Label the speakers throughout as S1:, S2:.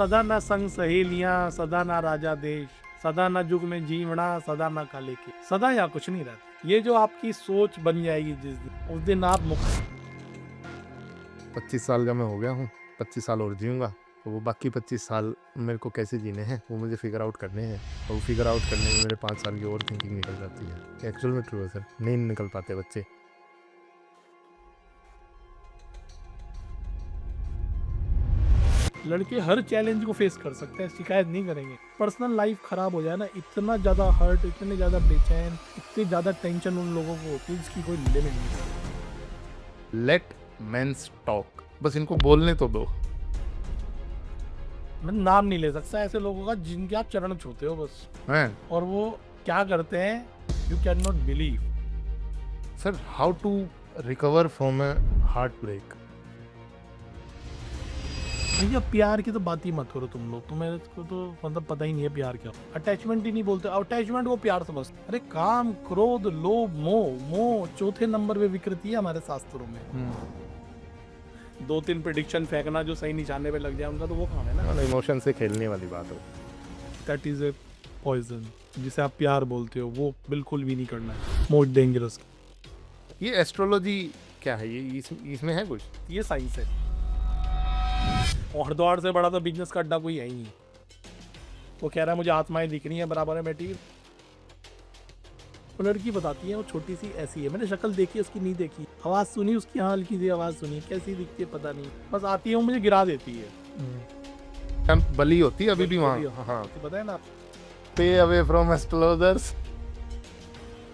S1: सदा न संग सहेलियां, सदा ना राजा देश, सदा न जुग में जीवना, सदा न काले के, सदा या कुछ नहीं रहता। ये जो आपकी सोच बन जाएगी जिस दिन, उस दिन आप मुक्त।
S2: 25 साल का मैं हो गया हूँ, 25 साल और जीऊँगा, तो वो बाकी 25 साल मेरे को कैसे जीने हैं वो मुझे फिगर आउट करने हैं। और वो फिगर आउट करने में मेरे 5 साल की ओवर थिंकिंग निकल जाती है। एक्चुअल में ट्रू है सर, नहीं निकल पाते बच्चे।
S1: लड़के हर चैलेंज को फेस कर सकते हैं, शिकायत नहीं करेंगे। पर्सनल लाइफ खराब हो जाए ना, इतना ज्यादा हर्ट, इतने ज्यादा बेचैन, इतनी ज्यादा टेंशन उन लोगों को होती है जिसकी कोई लिमिट नहीं।
S2: लेट मेंस टॉक, बस इनको बोलने तो दो।
S1: मैं नाम नहीं ले सकता ऐसे लोगों का जिनके आप चरण छूते हो बस,
S2: हैं
S1: और वो क्या करते हैं, you can not believe.
S2: Sir, how to recover from a heartbreak?
S1: भैया प्यार की तो बात ही मत करो तुम लोग, तुम्हें को तो मतलब पता ही नहीं है प्यार क्या। अटैचमेंट ही नहीं बोलते, अटैचमेंट को प्यार समझते। अरे काम, क्रोध, लोभ, मोह, मोह चौथे नंबर पे विकृति है हमारे शास्त्रों में। 2-3 प्रिडिक्शन फेंकना जो सही निशाने पे लग जाए उनका तो वो काम है ना।
S2: इमोशन से खेलने वाली बात हो।
S1: That is a poison. जिसे आप प्यार बोलते हो वो बिल्कुल भी नहीं करना है, मोस्ट डेंजरस।
S2: ये एस्ट्रोलॉजी क्या है? ये इसमें है कुछ?
S1: ये साइंस है। और हरिद्वार से बड़ा तो बिजनेस का अड्डा कोई है ही नहीं। वो कह रहा है मुझे आत्माएं दिख रही हैं बराबर है बैठी। वो लड़की बताती है वो छोटी सी ऐसी है, मैंने शक्ल देखी उसकी नहीं देखी, आवाज सुनी उसकी, हाँ हल्की सी आवाज सुनी, कैसी दिखती है पता नहीं, बस आती है वो मुझे गिरा देती है।
S2: बली होती है अभी भी वहाँ। हाँ,
S1: तो पता है ना।
S2: Stay away from astrologers.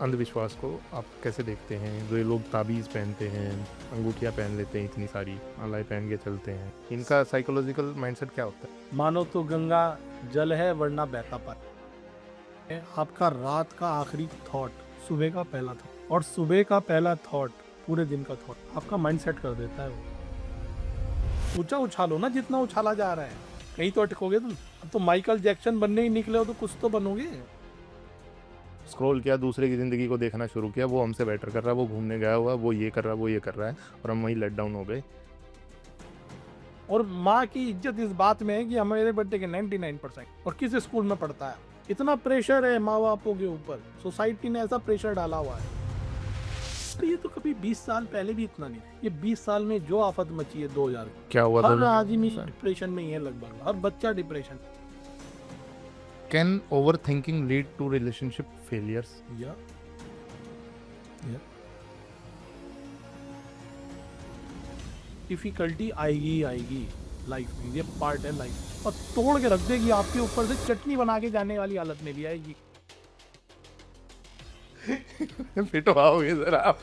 S2: अंधविश्वास को आप कैसे देखते हैं? जो ये लोग ताबीज़ पहनते हैं, अंगूठियाँ पहन लेते हैं, इतनी सारी मालाएं पहन के चलते हैं, इनका साइकोलॉजिकल माइंडसेट क्या होता है?
S1: मानो तो गंगा जल है वरना बहता पानी। आपका रात का आखिरी थॉट सुबह का पहला थॉट, और सुबह का पहला थॉट पूरे दिन का थॉट आपका माइंड सेट कर देता है। वो ऊंचा उछालो ना, जितना उछाला जा रहा है, कहीं तो अटकोगे तुम। अब तो माइकल जैक्सन बनने ही निकले हो तो कुछ तो बनोगे।
S2: स्क्रॉल किया, दूसरे की ज़िंदगी को देखना शुरू किया, वो हमसे बेटर कर रहा है, वो घूमने गया हुआ, वो ये कर रहा है, वो ये कर रहा है, और हम वहीं लेट डाउन हो गए।
S1: और माँ की इज्जत इस बात में है कि हमारे बच्चे के 99%, और किस स्कूल में पढ़ता है। इतना प्रेशर है माँ बापों के ऊपर, सोसाइटी ने ऐसा प्रेशर डाला हुआ है। तो ये तो कभी 20 साल पहले भी इतना नहीं, ये 20 साल में जो आफत मची है 2000
S2: क्या हुआ
S1: हर
S2: था?
S1: आदमी डिप्रेशन में ही है, लगभग हर बच्चा depression.
S2: Can overthinking lead to relationship failures?
S1: या डिफिकल्टी आएगी आएगी लाइफ में, ये पार्ट है लाइफ, और तोड़ के रख देगी आपके ऊपर से, चटनी बना के जाने वाली हालत में भी आएगी।
S2: फिट आओगे सर आप।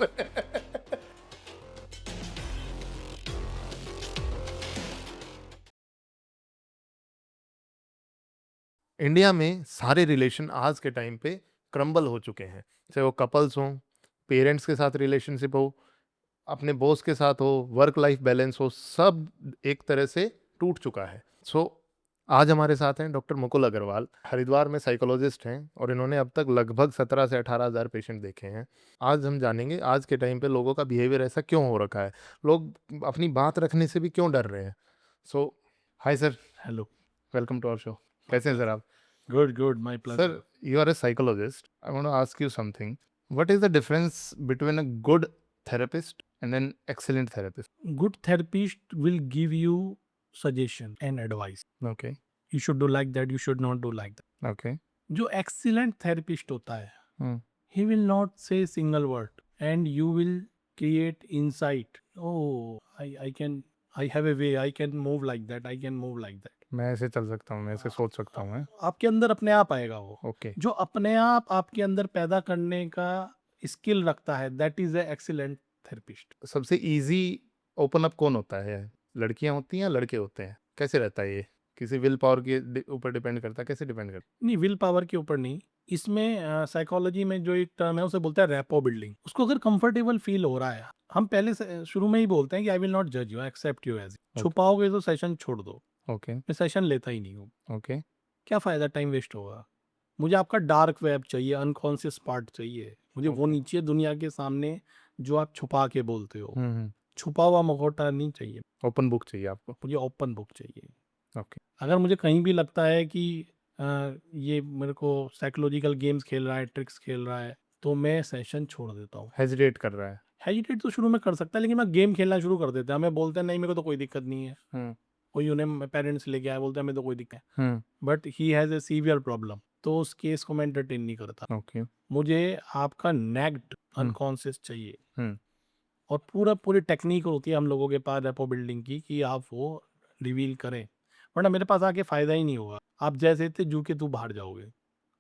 S2: इंडिया में सारे रिलेशन आज के टाइम पे क्रम्बल हो चुके हैं, चाहे वो कपल्स हों, पेरेंट्स के साथ रिलेशनशिप हो, अपने बॉस के साथ हो, वर्क लाइफ बैलेंस हो, सब एक तरह से टूट चुका है। सो आज हमारे साथ हैं डॉक्टर मुकुल अग्रवाल, हरिद्वार में साइकोलॉजिस्ट हैं, और इन्होंने अब तक लगभग 17 से 18 हज़ार पेशेंट देखे हैं। आज हम जानेंगे आज के टाइम पे लोगों का बिहेवियर ऐसा क्यों हो रखा है, लोग अपनी बात रखने से भी क्यों डर रहे हैं। So hi sir,
S1: hello,
S2: welcome to our show. कैसे हैं सर आप?
S1: Good good, my pleasure.
S2: Sir, you are a psychologist. I want to ask you something. What is the difference between a good therapist and an excellent therapist?
S1: Good therapist will give you suggestion and advice.
S2: Okay.
S1: You should do like that, you should not do like that.
S2: Okay.
S1: जो excellent therapist होता है,
S2: Hmm.
S1: he will not say single word and you will create insight. Oh, I have a way, I can move like that, I can move like that.
S2: मैं ऐसे चल सकता हूँ, मैं ऐसे सोच सकता हूँ। मैं
S1: आपके अंदर अपने आप आएगा वो।
S2: ओके।
S1: जो अपने आप आपके अंदर पैदा करने का स्किल रखता है, that is A excellent therapist.
S2: सबसे इजी ओपन अप कौन होता है? लड़कियां होती हैं या लड़के होते हैं? कैसे रहता है ये? किसी विल पावर के ऊपर डिपेंड करता है? कैसे डिपेंड करता
S1: नहीं, विल पावर के ऊपर नहीं, इसमें साइकोलॉजी में जो एक टर्म है उसे बोलते हैं रैपो बिल्डिंग। उसको अगर कंफर्टेबल फील हो रहा है, हम पहले से शुरू में ही बोलते हैं कि आई विल नॉट जज you, I accept you as. छुपाओगे तो सेशन छोड़ दो।
S2: है? ओके।
S1: मैं सेशन लेता ही नहीं हूँ।
S2: ओके।
S1: क्या फायदा, टाइम वेस्ट होगा। मुझे आपका डार्क वेब चाहिए, अनकॉन्शियस पार्ट चाहिए, मुझे वो नहीं चाहिए दुनिया के सामने जो आप छुपा के बोलते हो। छुपा हुआ मखौटा नहीं चाहिए,
S2: ओपन बुक चाहिए आपको।
S1: मुझे ओपन बुक चाहिए।
S2: ओके।
S1: अगर मुझे कहीं भी लगता है कि ये मेरे को साइकोलॉजिकल गेम्स खेल रहा है, ट्रिक्स खेल रहा है, तो मैं सेशन छोड़ देता हूँ।
S2: हेजिटेट कर रहा है।
S1: हेजिटेट तो शुरू में कर सकता है, लेकिन मैं गेम खेलना शुरू कर देता है। हमें बोलते हैं नहीं मेरे को तो कोई दिक्कत नहीं है,
S2: हुँ,
S1: कोई उन्हें पेरेंट्स लेके आया, बोलते हैं हमें तो कोई दिक्कत है,
S2: हुँ,
S1: but he has a severe problem, तो उस केस को मैं एंटरटेन नहीं करता।
S2: ओके।
S1: मुझे आपका नेक्ड
S2: हुँ,
S1: अनकॉन्शियस चाहिए,
S2: हुँ,
S1: और पूरी टेक्निक होती है हम लोगों के पास रेपो बिल्डिंग की, कि आप वो रिवील करें, वरना मेरे पास आके फ़ायदा ही नहीं होगा। आप जैसे थे जू के तू बाहर जाओगे।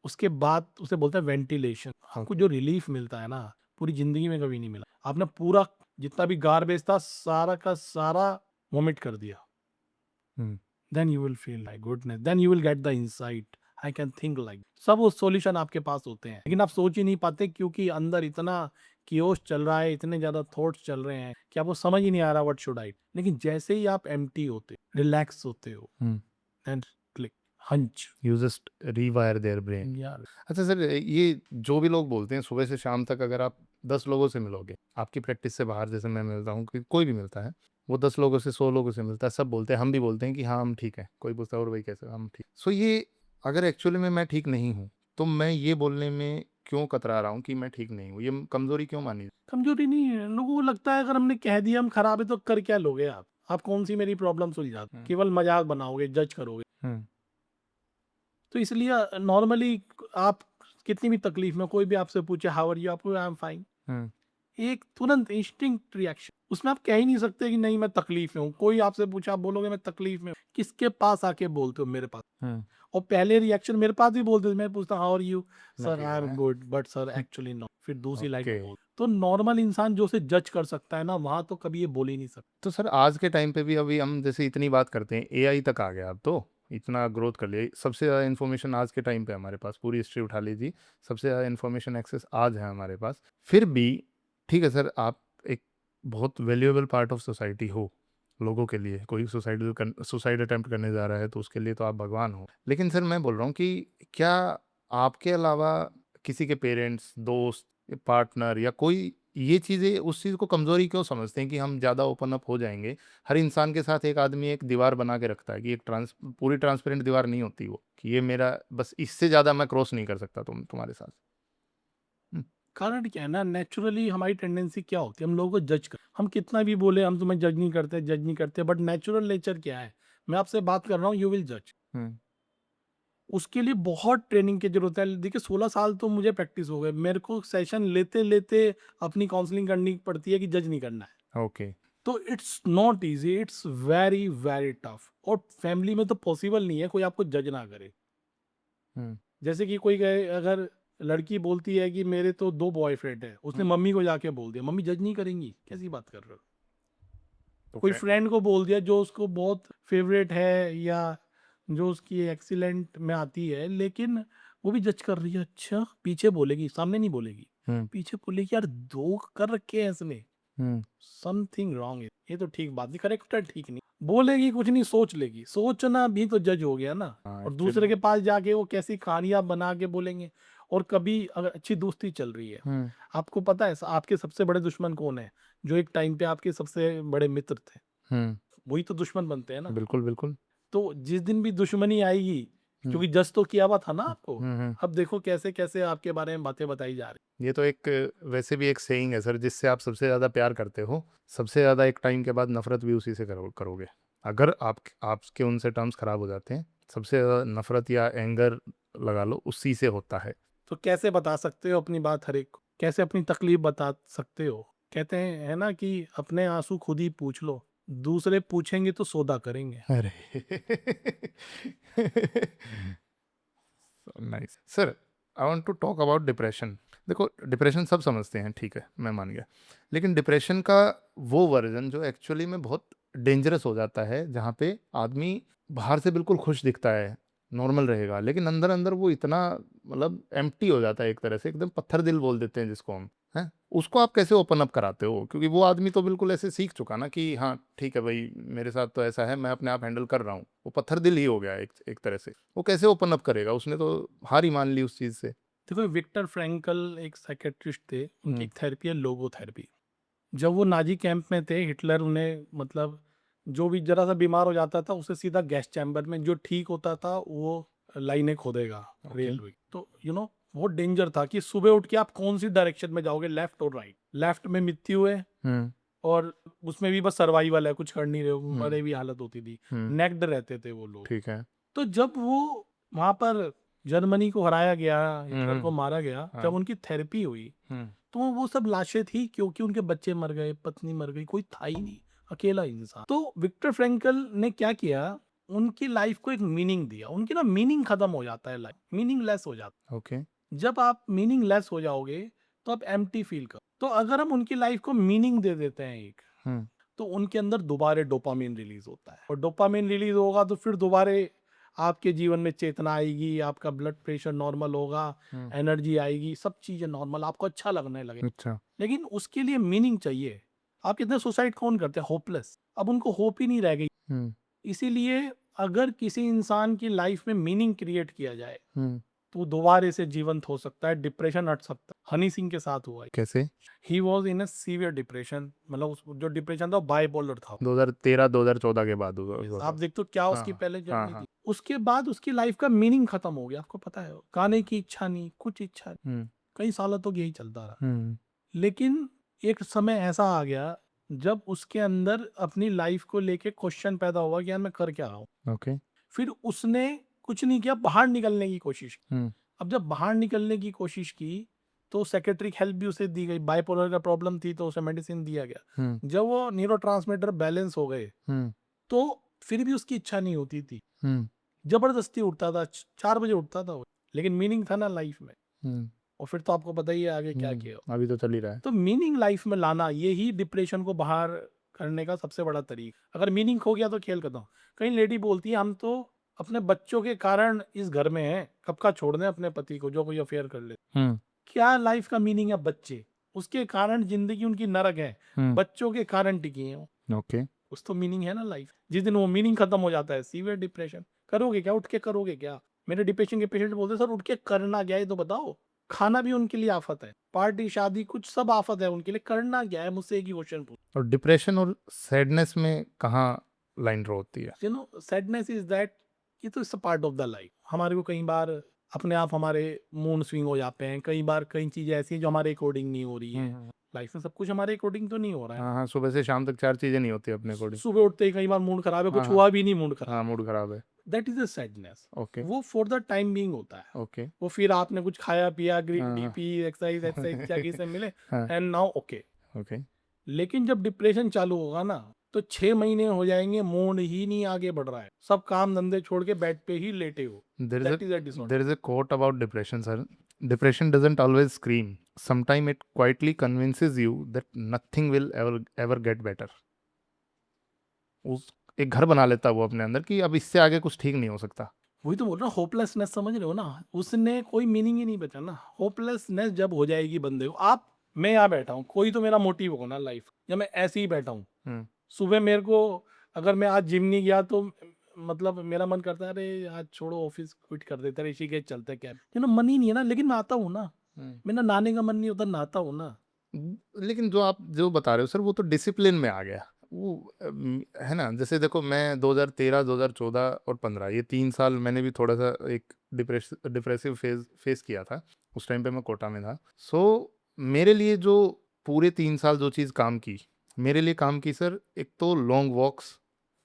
S1: उसके बाद उसे बोलते हैं वेंटिलेशन। आपको
S2: ओके।
S1: जो रिलीफ मिलता है ना, पूरी ज़िंदगी में कभी नहीं मिला। आपने पूरा जितना भी गार्बेज था सारा का सारा वॉमिट कर दिया।
S2: हुँ,
S1: then you will feel like goodness, then you will get the insight, I can think like, सब वो सॉल्यूशन आपके पास होते हैं, लेकिन आप सोच ही नहीं पाते क्योंकि अंदर इतना कियोस चल रहा है, इतने ज्यादा थॉट्स चल रहे हैं कि आपको समझ ही नहीं आ रहा व्हाट शुड आई। लेकिन जैसे ही आप एम्प्टी होते, रिलैक्स होते हो,
S2: हुँ।
S1: Then click, hunch.
S2: You just rewire their brain.
S1: यार
S2: अच्छा सर, ये जो भी लोग बोलते हैं सुबह से शाम तक अगर आप 10 लोगों से मिलोगे, आपकी प्रैक्टिस से बाहर जैसे मैं मिलता हूँ, कोई भी मिलता है, वो 10 लोगों से 100 लोगों से मिलता है, सब बोलते हैं, हम भी बोलते हैं कि हाँ हम ठीक हैं। कोई पूछता है और भाई कैसे, हम ठीक। सो ये अगर एक्चुअली में मैं ठीक नहीं हूँ, तो मैं ये बोलने में क्यों कतरा रहा हूँ कि मैं ठीक नहीं हूँ? ये कमज़ोरी क्यों मानी?
S1: कमजोरी नहीं है, लोगों को लगता है अगर हमने कह दिया हम खराब है तो कर क्या लोगे आप कौन सी मेरी प्रॉब्लम सुलझा,
S2: हुँ,
S1: केवल मजाक बनाओगे, जज करोगे।
S2: हुँ,
S1: तो इसलिए नॉर्मली आप कितनी भी तकलीफ में, कोई भी आपसे पूछे हाउ आर यू, आपको आई एम फाइन,
S2: हुँ,
S1: एक तुरंत इंस्टिंक्ट रिएक्शन, उसमें आप कह ही नहीं सकते कि नहीं मैं तकलीफ में हूँ। कोई आपसे पूछा आप बोलोगे मैं तकलीफ में हूँ, किसके पास आके बोलते हो? मेरे पास।
S2: हुँ।
S1: और पहले रिएक्शन मेरे पास भी बोलते थे, मैं पूछता हाउ आर यू,
S2: मैं
S1: सर
S2: ठीक
S1: आई
S2: हूँ,
S1: एम
S2: हैं?
S1: गुड बट सर
S2: हुँ,
S1: एक्चुअली नो, फिर दूसरी लाइन
S2: ओके।
S1: में बोल। तो नॉर्मल इंसान जो उसे जज कर सकता है ना, वहां तो कभी ये बोल ही नहीं सकता।
S2: तो सर आज के टाइम पे भी अभी हम जैसे इतनी बात करते हैं, एआई तक आ गया अब तो, इतना ग्रोथ कर लिया। सबसे ज़्यादा इन्फॉर्मेशन आज के टाइम पे हमारे पास, पूरी हिस्ट्री उठा लीजिए, सबसे ज़्यादा इन्फॉर्मेशन एक्सेस आज है हमारे पास। फिर भी ठीक है सर, आप एक बहुत वैल्यूएबल पार्ट ऑफ सोसाइटी हो लोगों के लिए। कोई सुसाइड अटेम्प्ट करने जा रहा है तो उसके लिए तो आप भगवान हो। लेकिन सर मैं बोल रहा हूँ कि क्या आपके अलावा किसी के पेरेंट्स, दोस्त, पार्टनर या कोई ये चीज़ें उस चीज़ को कमज़ोरी क्यों समझते हैं कि हम ज़्यादा ओपन अप हो जाएँगे? हर इंसान के साथ एक आदमी एक दीवार बना के रखता है कि एक पूरी ट्रांसपेरेंट दीवार नहीं होती वो, कि ये मेरा बस, इससे ज़्यादा मैं क्रॉस नहीं कर सकता तुम्हारे साथ। हुँ,
S1: कारण क्या है ना, नेचुरली हमारी टेंडेंसी क्या होती है, हम लोगों को जज कर, हम कितना भी बोले हम तुम्हें जज नहीं करते, जज नहीं करते, बट नेचुरल नेचर क्या है, मैं आपसे बात कर रहा हूँ, यू विल जज।
S2: हुँ,
S1: उसके लिए बहुत ट्रेनिंग की जरूरत है। देखिए 16 साल तो मुझे प्रैक्टिस हो गए, मेरे को सेशन लेते लेते अपनी काउंसलिंग करनी पड़ती है कि जज नहीं करना है।
S2: ओके।
S1: तो it's not easy, it's very very tough, और फैमिली में तो पॉसिबल नहीं है कोई आपको जज ना करे।
S2: हुँ,
S1: जैसे कि कोई कहे, अगर लड़की बोलती है कि मेरे तो 2 बॉयफ्रेंड है, उसने
S2: हुँ,
S1: मम्मी को जाके बोल दिया, मम्मी जज नहीं करेंगी, कैसी बात कर रहे हो?
S2: तो
S1: कोई
S2: फ्रेंड।
S1: फ्रेंड को बोल दिया जो उसको बहुत फेवरेट है, या जो उसकी एक्सीलेंट में आती है, लेकिन वो भी जज कर रही है, अच्छा पीछे बोलेगी, सामने नहीं बोलेगी,
S2: हुँ,
S1: पीछे बोलेगी यार 2 कर रखे हैं इसने,
S2: हुँ,
S1: समथिंग रॉन्ग है, ये तो ठीक बात नहीं, करेक्टर ठीक नहीं। बोलेगी कुछ नहीं, सोच लेगी, सोचना भी तो जज हो गया ना।
S2: हाँ,
S1: और
S2: एक्चुअली।
S1: दूसरे के पास जाके वो कैसी कहानियां बना के बोलेंगे। और कभी अगर अच्छी दोस्ती चल रही है,
S2: हुँ,
S1: आपको पता है आपके सबसे बड़े दुश्मन कौन है? जो एक टाइम पे आपके सबसे बड़े मित्र थे,
S2: हुँ,
S1: वही तो दुश्मन बनते हैं ना।
S2: बिल्कुल, बिल्कुल।
S1: तो जिस दिन भी दुश्मनी आएगी,
S2: हुँ,
S1: क्योंकि जज तो किया हुआ था ना
S2: हुँ,
S1: आपको,
S2: हुँ, हुँ।
S1: अब देखो कैसे कैसे आपके बारे में बातें बताई जा रही।
S2: ये तो एक वैसे भी एक सेइंग है सर, जिससे आप सबसे ज़्यादा प्यार करते हो, सबसे ज़्यादा एक टाइम के बाद नफ़रत भी उसी से करोगे। अगर आपके उनसे टर्म्स ख़राब हो जाते हैं, सबसे ज़्यादा नफ़रत या एंगर लगा लो, उसी से होता है।
S1: तो कैसे बता सकते हो अपनी बात हर एक को? कैसे अपनी तकलीफ बता सकते हो? कहते हैं है ना कि अपने आंसू खुद ही पूछ लो, दूसरे पूछेंगे तो सौदा करेंगे।
S2: अरे! Nice. Sir, I want to talk about depression. देखो, डिप्रेशन सब समझते हैं, ठीक है, मैं मान गया। लेकिन डिप्रेशन का वो वर्ज़न जो एक्चुअली में बहुत डेंजरस हो जाता है, जहाँ पे आदमी बाहर से बिल्कुल खुश दिखता है, नॉर्मल रहेगा, लेकिन अंदर-अंदर वो इतना मतलब एम्प्टी हो जाता है एक तरह से, एकदम पत्थर दिल बोल देते हैं जिसको हम, हैं? उसको आप कैसे ओपन अप कराते हो? क्योंकि वो आदमी तो बिल्कुल ऐसे सीख चुका ना कि हाँ, ठीक है भई, मेरे साथ तो ऐसा है, मैं अपने आप हैंडल कर रहा हूँ। वो पत्थर दिल ही हो गया एक एक तरह से। वो कैसे ओपन अप करेगा? उसने तो हार ही मान ली उस चीज़ से।
S1: देखो विक्टर फ्रैंकल एक साइकियाट्रिस्ट थे, उनकी
S2: हुँ,
S1: एक थेरेपी है लोगोथेरेपी। जब वो नाजी कैंप में थे, हिटलर उन्हें मतलब जो भी जरा सा बीमार हो जाता था उसे सीधा गैस चैम्बर में, जो ठीक होता था वो लाइनें खोदेगा
S2: ओके।
S1: रेलवे की। तो वो डेंजर था कि सुबह उठ के आप कौन सी डायरेक्शन में जाओगे, लेफ्ट और राइट। लेफ्ट में मृत्यु है
S2: हम्म
S1: और उसमें भी बस सर्वाइवल है, कुछ कर नहीं रहे हो,
S2: हम्म
S1: मरे भी हालत होती थी।
S2: हम्म
S1: नेक्ड रहते थे वो लोग।
S2: ठीक है।
S1: तो जब वो वहां पर जर्मनी को हराया गया, हिटलर को
S2: हम्म
S1: मारा गया,
S2: हाँ
S1: जब उनकी थेरेपी हुई
S2: हम्म
S1: तो वो सब लाशें थी, क्योंकि उनके बच्चे मर गए, पत्नी मर गई, कोई था ही नहीं, अकेला इंसान। तो विक्टर फ्रैंकल ने क्या किया, उनकी लाइफ को एक मीनिंग दिया। उनकी ना मीनिंग खत्म हो जाता है, लाइफ मीनिंगलेस हो जाता
S2: ओके।
S1: है। जब आप मीनिंगलेस हो जाओगे तो आप एम्प्टी फील करो। तो अगर हम उनकी लाइफ को मीनिंग दे देते हैं एक,
S2: हम्म
S1: तो उनके अंदर दोबारा डोपामिन रिलीज होता है, और डोपामिन रिलीज होगा तो फिर दोबारा आपके जीवन में चेतना आएगी, आपका ब्लड प्रेशर नॉर्मल होगा,
S2: हम्म
S1: एनर्जी आएगी, सब चीजें नॉर्मल, आपको अच्छा लगने लगे।
S2: अच्छा।
S1: लेकिन उसके लिए मीनिंग चाहिए। आप कितने सुसाइड कौन करते हैं, होपलेस, अब उनको होप ही नहीं रह गई।
S2: हम्म
S1: इसीलिए अगर किसी इंसान की लाइफ में मीनिंग क्रिएट किया जाए
S2: हम्म
S1: तो वो दोबारा से जीवंत हो सकता है, डिप्रेशन हट सकता है। हनी सिंह के साथ हुआ।
S2: कैसे?
S1: He was in a severe depression, मतलब जो डिप्रेशन था वो बाइपोलर था।
S2: 2013 2014 के बाद हुआ
S1: आप
S2: था।
S1: देखते हो क्या
S2: हाँ
S1: उसकी
S2: हाँ
S1: पहले
S2: हाँ
S1: जर्नी
S2: हाँ।
S1: थी। उसके बाद उसकी लाइफ का मीनिंग खत्म हो गया, आपको पता है, गाने की इच्छा नहीं, कुछ इच्छा नहीं,
S2: हम्म
S1: कई सालों तक यही चलता रहा।
S2: हम्म
S1: लेकिन एक समय ऐसा आ गया जब उसके अंदर अपनी लाइफ को लेके क्वेश्चन पैदा हुआ कि यार मैं कर क्या रहा हूँ।
S2: ओके।
S1: फिर उसने कुछ नहीं किया, बाहर निकलने की कोशिश की।
S2: हम्म
S1: अब जब बाहर निकलने की कोशिश की तो साइकेट्रिक हेल्प भी उसे दी गई, बाइपोलर का प्रॉब्लम थी तो उसे मेडिसिन दिया गया।
S2: हम्म
S1: जब वो न्यूरोट्रांसमीटर बैलेंस हो गए
S2: हम्म
S1: तो फिर भी उसकी इच्छा नहीं होती थी,
S2: हम्म
S1: जबरदस्ती उठता था, 4 बजे उठता था वो। लेकिन मीनिंग था ना लाइफ में।
S2: हम्म
S1: और फिर तो आपको पता ही है आगे क्या किया।
S2: अभी तो चल ही रहा है।
S1: तो मीनिंग लाइफ में लाना, ये ही डिप्रेशन को बाहर करने का सबसे बड़ा तरीका। अगर मीनिंग खो गया तो खेल खत्म। कई लेडी बोलती है हम तो अपने बच्चों के कारण इस घर में हैं, कब का छोड़ दें अपने पति को जो कोई अफेयर कर ले।
S2: हम्म
S1: क्या लाइफ का मीनिंग है, बच्चे, उसके कारण जिंदगी उनकी नरक है,
S2: हम्म
S1: बच्चों के कारण टिकी है वो।
S2: ओके।
S1: कुछ तो मीनिंग है ना लाइफ। जिस दिन वो मीनिंग खत्म हो जाता है, सीवियर डिप्रेशन। करोगे क्या, उठ के करोगे क्या? मेरे डिप्रेशन के पेशेंट बोलते हैं सर उठ के करना क्या है, ये तो बताओ। खाना भी उनके लिए आफत है, पार्टी शादी कुछ सब आफत है उनके लिए, करना क्या है, मुझसे एक ही क्वेश्चन पूछ।
S2: और डिप्रेशन और सैडनेस में कहाँ लाइन ड्रॉ होती है?
S1: सैडनेस इज दैट, ये तो it's a part of the life. हमारे को कई बार अपने आप हमारे मूड स्विंग हो जाते हैं, कई बार कई चीजें ऐसी हैं जो हमारे अकॉर्डिंग नहीं हो रही है।
S2: हम्म
S1: लाइफ में सब कुछ हमारे अकॉर्डिंग तो नहीं हो रहा है।
S2: हाँ हाँ, सुबह से शाम तक 4 चीजें नहीं होती अपने अकॉर्डिंग।
S1: सुबह उठते ही कई बार मूड खराब है,
S2: हाँ
S1: कुछ
S2: हाँ
S1: हुआ भी नहीं, मूड खराब
S2: हाँ,
S1: है।
S2: मूड खराब है।
S1: That is a sadness.
S2: Okay
S1: वो फॉर द टाइम बीइंग होता है।
S2: ओके।
S1: वो फिर आपने कुछ खाया पिया, ग्रीन
S2: हाँ
S1: टी
S2: हाँ
S1: पी, एक्सरसाइज एक्सरसाइज क्या से मिले,
S2: हाँ
S1: एंड नाउ ओके।
S2: ओके।
S1: लेकिन जब डिप्रेशन चालू होगा ना तो 6 महीने हो जाएंगे, मूड ही नहीं आगे बढ़ रहा है, सब काम धंधे छोड़ के बेड पे ही लेटे हो।
S2: There is a
S1: that is a disorder.
S2: there is a quote about depression, sir. Depression doesn't always scream. Sometimes it quietly convinces you that nothing will ever get better. उस एक घर बना लेता है वो अपने अंदर कि अब इससे आगे कुछ ठीक नहीं हो सकता।
S1: वही तो बोल रहा हूँ, होपलेसनेस, समझ रहे हो ना, उसने कोई मीनिंग ही नहीं बचा ना। होपलेसनेस जब हो जाएगी बंदे को, आप, मैं यहाँ बैठा हूँ, कोई तो मेरा मोटिव होगा ना लाइफ, या मैं ऐसे ही बैठा हूँ।
S2: हम्म
S1: सुबह मेरे को, अगर मैं आज जिम नहीं गया तो मतलब मेरा मन करता है अरे आज छोड़ो, ऑफिस क्विट कर देते हैं, ऋषिकेश चलते हैं, क्या मन ही नहीं है ना। लेकिन मैं आता हूँ ना,
S2: हम्म।
S1: मेरा नहाने का मन नहीं होता, नहाता हूँ ना।
S2: लेकिन जो आप जो बता रहे हो सर, वो तो डिसिप्लिन में आ गया। वो है ना, जैसे देखो मैं 2013 2014 और 15 ये 3 साल मैंने भी थोड़ा सा एक डिप्रेसिव फेस किया था। उस टाइम पे मैं कोटा में था। सो मेरे लिए जो पूरे 3 साल जो चीज़ काम की, मेरे लिए काम की सर, एक तो लॉन्ग वॉक्स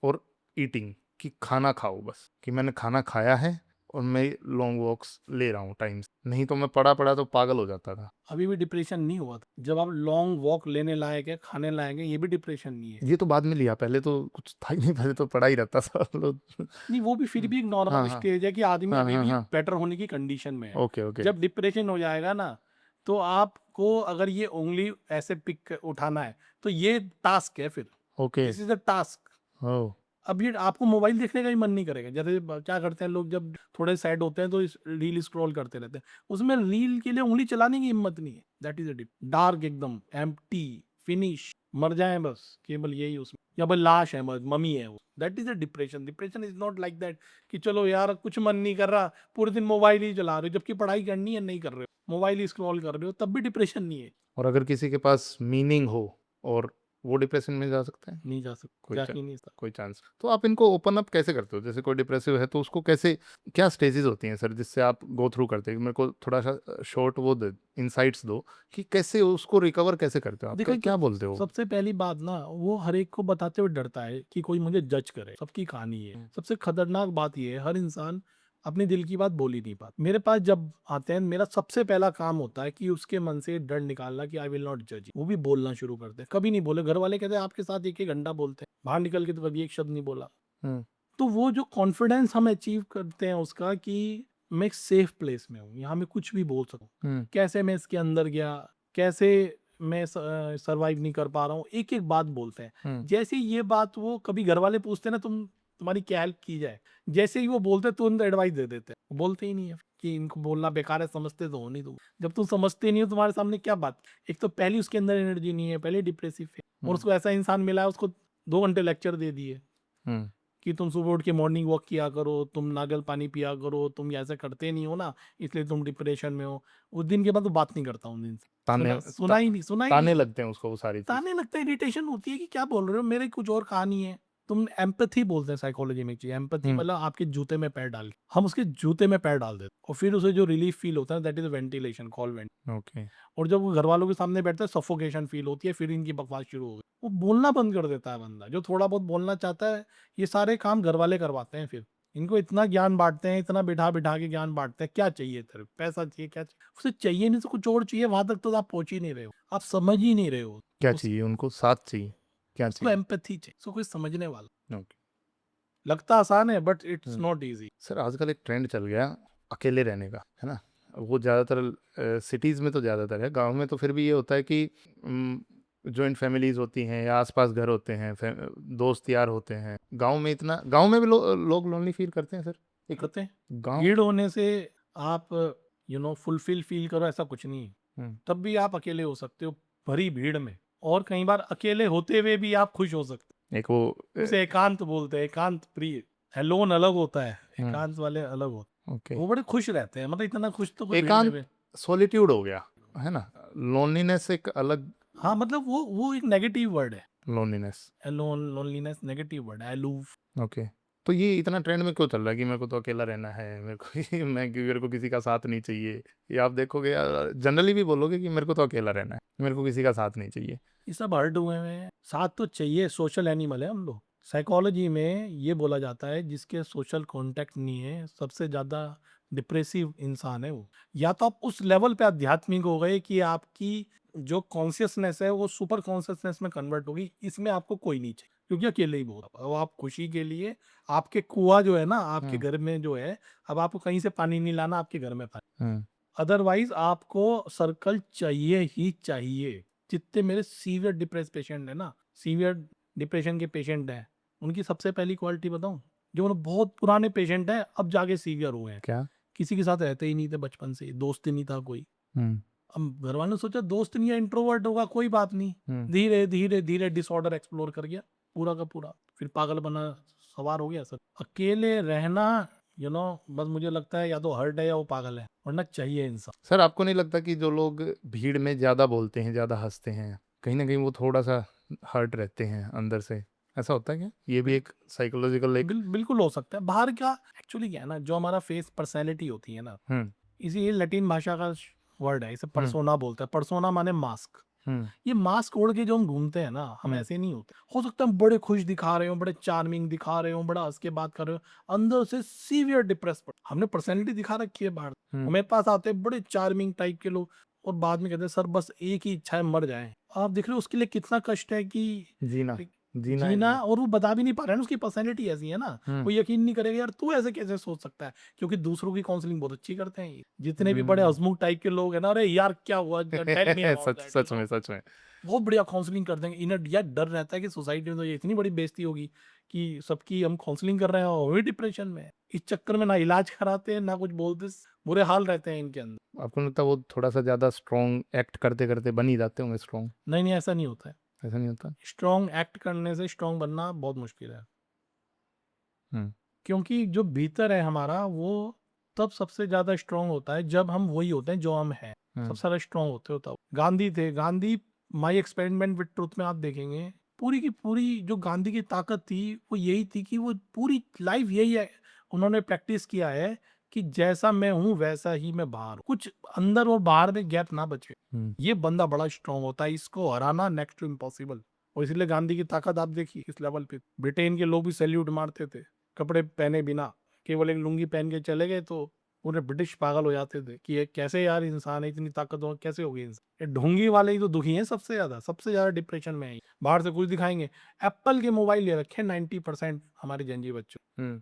S2: और ईटिंग, कि खाना खाओ बस, कि मैंने खाना खाया है और मैं लॉन्ग वॉक्स ले रहा हूँ टाइम से। नहीं तो मैं पड़ा पड़ा तो पागल हो जाता था।
S1: अभी भी डिप्रेशन नहीं हुआ था? जब आप लॉन्ग वॉक लेने लायक है, खाने लायक है, ये भी डिप्रेशन नहीं है।
S2: ये तो बाद में लिया, पहले तो कुछ था ही नहीं, पहले तो पड़ा ही रहता था लोग।
S1: नहीं, वो भी फिर भी एक
S2: हाँ
S1: नॉर्मल
S2: हाँ
S1: स्टेज है कि आदमी
S2: हाँ
S1: अभी
S2: हाँ
S1: भी
S2: हाँ।
S1: बेटर होने की कंडीशन में है।
S2: ओके ओके
S1: जब डिप्रेशन हो जाएगा ना तो आपको अगर ये उंगली ऐसे पिक उठाना है तो ये टास्क है फिर,
S2: okay.
S1: This is a task.
S2: ओ
S1: अब ये आपको मोबाइल देखने का ही मन नहीं करेगा। जैसे क्या करते हैं लोग, जब थोड़े सैड होते हैं तो रील स्क्रॉल करते रहते हैं, उसमें रील के लिए उंगली चलाने की हिम्मत नहीं है। That is a deep, dark एकदम एम्प्टी, फिनिश, मर जाए बस, केवल यही उसमें, या भाई लाश है, मम्मी है वो। That is a depression. Depression is not like that कि चलो यार कुछ मन नहीं कर रहा, पूरे दिन मोबाइल ही चला रहे हो, जबकि पढ़ाई करनी है नहीं कर रहे हो, मोबाइल ही स्क्रॉल कर रहे हो, तब भी डिप्रेशन नहीं है।
S2: और अगर किसी के पास मीनिंग हो और वो डिप्रेशन में जा सकते हैं?
S1: नहीं जा सकते,
S2: कोई
S1: जा
S2: चा
S1: ही नहीं सकते।
S2: कोई चांस? तो आप इनको ओपन अप कैसे करते हो? जैसे कोई डिप्रेसिव है तो उसको कैसे, क्या स्टेजेस होती हैं सर जिससे आप गो थ्रू करते हैं? मेरे को थोड़ा-सा शॉर्ट वो दे इनसाइट्स दो कि कैसे उसको रिकवर कैसे करते हो आप?
S1: देखो,
S2: क्या बोलते हो?
S1: सबसे पहली बात ना, वो हर एक को बताते हुए डरता है कि कोई मुझे जज करे। सबकी कहानी है।
S2: हुँ।
S1: सबसे खतरनाक बात ये है, हर इंसान अपने दिल की बात बोल ही नहीं पाता। मेरे पास जब आते हैं, मेरा सबसे पहला काम होता है कि उसके मन से डर निकालना कि आई विल नॉट जज। वो भी बोलना शुरू करते हैं। कभी नहीं बोले, घर वाले कहते हैं आपके साथ एक एक घंटा बोलते हैं, बाहर निकल के तो कभी एक शब्द नहीं बोला।
S2: हुँ,
S1: तो वो जो कॉन्फिडेंस हम अचीव करते हैं उसका, कि मैं एक सेफ प्लेस में हूँ, यहाँ मैं कुछ भी बोल सकूँ।
S2: हुँ,
S1: कैसे मैं इसके अंदर गया, कैसे मैं सरवाइव नहीं कर पा रहा हूँ, एक एक बात बोलते हैं।
S2: हुँ,
S1: जैसे ही ये बात वो कभी घर वाले पूछते हैं ना, तुम्हारी क्या हेल्प की जाए, जैसे ही वो बोलते हैं तुरंत एडवाइस दे देते हैं। वो बोलते ही नहीं है कि इनको बोलना बेकार है, समझते तो हो नहीं तुम। जब तुम समझते नहीं हो, तुम्हारे सामने क्या बात। एक तो पहली उसके अंदर एनर्जी नहीं है, पहले डिप्रेसिव है, और
S2: हुँ,
S1: उसको ऐसा इंसान मिला है, उसको 2 घंटे लेक्चर दे दिए
S2: हुँ,
S1: कि तुम सुबह उठ के मॉर्निंग वॉक किया करो, तुम नारियल पानी पिया करो, तुम ऐसे करते नहीं हो ना, इसलिए तुम डिप्रेशन में हो। उस दिन के बाद तो बात नहीं करता उन दिन से।
S2: ताने ता
S1: सुना ही
S2: ताने
S1: नहीं।
S2: लगते हैं उसको वो सारी चीज़।
S1: ताने लगता है, इरिटेशन होती है कि क्या बोल रहे हो, मेरे कुछ और कहानी है। तुम एम्पैथी बोलते हैं साइकोलॉजी में, एक चीज एम्पैथी,
S2: हुँ,
S1: मतलब आपके जूते में पैर डाल के, हम उसके जूते में पैर डाल देते हैं, और फिर उसे जो रिलीफ फील होता है, that is ventilation, call went.
S2: Okay.
S1: और जब वो घर वालों के सामने बैठता है, सफोकेशन फील होती है, फिर इनकी बकवास शुरू हो गई। वो बोलना बंद कर देता है बंदा, जो थोड़ा बहुत बोलना चाहता है। ये सारे काम घर वाले करवाते हैं। फिर इनको इतना ज्ञान बांटते हैं, इतना बिठा बिठा के ज्ञान बांटते हैं। क्या चाहिए तेरे को? पैसा चाहिए? क्या चाहिए? उसे चाहिए नहीं तो कुछ और चाहिए। वहां तक तो आप पहुंच ही नहीं रहे हो, आप समझ ही नहीं रहे हो।
S2: क्या
S1: उस
S2: चाहिए उनको? साथ चाहिए? क्या
S1: उसको
S2: चाहिए?
S1: एम्पैथी चाहिए, उसको कोई समझने वाला।
S2: ओके।
S1: लगता आसान है, but it's
S2: hmm.
S1: Not easy.
S2: Sir आजकल एक ट्रेंड चल गया अकेले रहने का, है ना? वो ज़्यादातर सिटीज़ में तो ज़्यादातर है, गाँव में तो फिर भी ये होता है कि जॉइंट फैमिलीज़ होती हैं या आस-पास घर होते हैं, दोस्त यार होते हैं। गाँव में भी लोग लोनली फ़ील करते हैं सर? एक
S1: करते हैं।
S2: गाँव
S1: भीड़ होने से आप फुलफिल फील करो, ऐसा कुछ नहीं है।
S2: हुँ,
S1: तब भी आप अकेले हो सकते हो, भरी भीड़ में। और कई बार अकेले होते हुए भी आप खुश हो सकते
S2: एक वो
S1: हो। उसे एकांत बोलते हैं, एकांत प्रिय है। लोन अलग होता है,
S2: हुँ,
S1: एकांत वाले अलग होते
S2: ओके।
S1: हैं। वो बड़े खुश रहते हैं, मतलब इतना खुश तो कोई भीड़ में
S2: एकांत
S1: भी।
S2: सॉलिट्यूड हो गया, है ना? लोनलीनेस एक अलग
S1: हाँ, मतलब वो एक नेगेटिव वर्ड है।
S2: Loneliness,
S1: loan loneliness negative word है। अलूफ।
S2: ओके। तो ये इतना ट्रेंड में क्यों चल रहा है कि मेरे को तो अकेला रहना है, मेरे को मेरे को किसी का साथ नहीं चाहिए। ये आप देखोगे जनरली भी बोलोगे कि मेरे को तो अकेला रहना है, मेरे को किसी का साथ नहीं चाहिए।
S1: ये सब हर्ट हुए हैं। साथ तो चाहिए, सोशल एनिमल है हम लोग। साइकोलॉजी में ये बोला जाता है, जिसके सोशल कांटेक्ट नहीं है, सबसे ज्यादा डिप्रेसिव इंसान है वो। या तो आप उस लेवल पे आध्यात्मिक हो गए कि आपकी जो कॉन्शियसनेस है वो सुपर कॉन्शियसनेस में कन्वर्ट होगी, इसमें आपको कोई नहीं चाहिए, क्योंकि अकेले ही बहुत अब आप खुशी के लिए, आपके कुआं जो है ना आपके
S2: हुँ,
S1: घर में जो है, अब आपको कहीं से पानी नहीं लाना, आपके घर में पानी।
S2: हुँ,
S1: अदरवाइज आपको सर्कल चाहिए ही चाहिए। जितने मेरे सीवियर डिप्रेस पेशेंट है ना, सीवियर डिप्रेशन के पेशेंट हैं, उनकी सबसे पहली क्वालिटी बताऊं, जो मतलब बहुत पुराने पेशेंट हैं, अब जाके सीवियर हुए हैं,
S2: क्या?
S1: किसी के साथ रहते ही नहीं थे बचपन से, दोस्त ही नहीं था कोई।
S2: हुँ,
S1: अब घर वालों ने सोचा दोस्त नहीं है, इंट्रोवर्ट होगा, कोई बात नहीं।
S2: हुँ।
S1: धीरे धीरे धीरे डिसऑर्डर एक्सप्लोर कर गया पूरा का पूरा, फिर पागल बना सवार हो गया सर। अकेले रहना, बस मुझे लगता है या तो हर्ट है या वो पागल है, वरना चाहिए इंसान।
S2: सर आपको नहीं लगता कि जो लोग भीड़ में ज़्यादा बोलते हैं, ज़्यादा हँसते हैं, कहीं न कहीं वो थोड़ा-सा हर्ट रहते हैं अंदर से? ऐसा होता है क्या? ये भी एक साइकोलॉजिकल एक
S1: बिल्कुल हो सकता है। बाहर का एक्चुअली क्या है ना, जो हमारा फेस पर्सनैलिटी होती है ना,
S2: हुँ,
S1: इसी ये लैटिन भाषा का वर्ड है, इसे
S2: हुँ,
S1: पर्सोना बोलते हैं। पर्सोना माने मास्क।
S2: हुँ,
S1: ये मास्क ओढ़ के जो हम घूमते हैं ना, हम
S2: हुँ,
S1: ऐसे नहीं होते। हो सकता है हम बड़े खुश दिखा रहे हो, बड़े चार्मिंग दिखा रहे हो, बड़ा हंस के बात कर रहे हो, अंदर से सीवियर डिप्रेस पड़, हमने पर्सनैलिटी दिखा रखी है बाहर।
S2: हुँ।
S1: और मेरे पास आते हैं बड़े चार्मिंग टाइप के लोग, और बाद में कहते हैं सर बस एक ही इच्छा है, मर जाए। आप देख रहे हो उसके लिए कितना कष्ट है कि
S2: जीना, जीना है
S1: जीना,
S2: नहीं।
S1: और वो बता भी नहीं पा रहा है ना, उसकी पर्सनैलिटी ऐसी है ना।
S2: हुँ,
S1: वो यकीन नहीं करेगा यार, तू ऐसे कैसे सोच सकता है, क्योंकि दूसरों की काउंसलिंग बहुत अच्छी करते हैं ये। जितने भी बड़े
S2: हुँ।
S1: हंसमुख टाइप के लोग हैं ना, अरे यार क्या हुआ, tell me about
S2: such
S1: that,
S2: सच में, सच में।
S1: बहुत बढ़िया काउंसलिंग कर देंगे। इन्हें यार डर रहता है कि सोसाइटी में तो ये इतनी बड़ी बेइज्जती होगी कि सबकी हम काउंसलिंग कर रहे हैं और वही डिप्रेशन में है। इस चक्कर में ना इलाज कराते हैं, ना कुछ बोलते, बुरे हाल रहते हैं इनके अंदर।
S2: आपको नहीं लगता वो थोड़ा-सा ज़्यादा स्ट्रॉन्ग एक्ट करते-करते बन ही जाते होंगे स्ट्रॉन्ग?
S1: नहीं नहीं, ऐसा नहीं होता है।
S2: ऐसा नहीं होता?
S1: स्ट्रॉन्ग एक्ट करने से स्ट्रॉन्ग बनना बहुत मुश्किल है,
S2: हुँ,
S1: क्योंकि जो भीतर है हमारा, वो तब सबसे ज्यादा स्ट्रांग होता है जब हम वही होते हैं जो हम हैं।
S2: हुँ,
S1: सबसे ज्यादा स्ट्रांग होते हो तब। गांधी थे, Gandhi my experiment with truth में आप देखेंगे पूरी की पूरी जो गांधी की ताकत थी वो यही थी कि वो पूरी लाइफ यही है, उन्होंने प्रैक्टिस किया है कि जैसा मैं हूँ वैसा ही मैं बाहर हूँ, कुछ अंदर और बाहर में गैप ना बचे। ये बंदा बड़ा स्ट्रांग होता है, इसको हराना नेक्स्ट टू इम्पॉसिबल। और इसलिए गांधी की ताकत आप देखिए किस लेवल पे, ब्रिटेन के लोग भी सैल्यूट मारते थे कपड़े पहने बिना, केवल एक लुंगी पहन के चले गए तो पूरे ब्रिटिश पागल हो जाते थे कि ये कैसे यार इंसान है, इतनी ताकतवर कैसे हो गई इंसान। ये ढोंगी वाले ही तो दुखी हैं सबसे ज्यादा डिप्रेशन में है। बाहर से कुछ दिखाएंगे, एप्पल के मोबाइल ले रखे 90% हमारे जंजी बच्चों,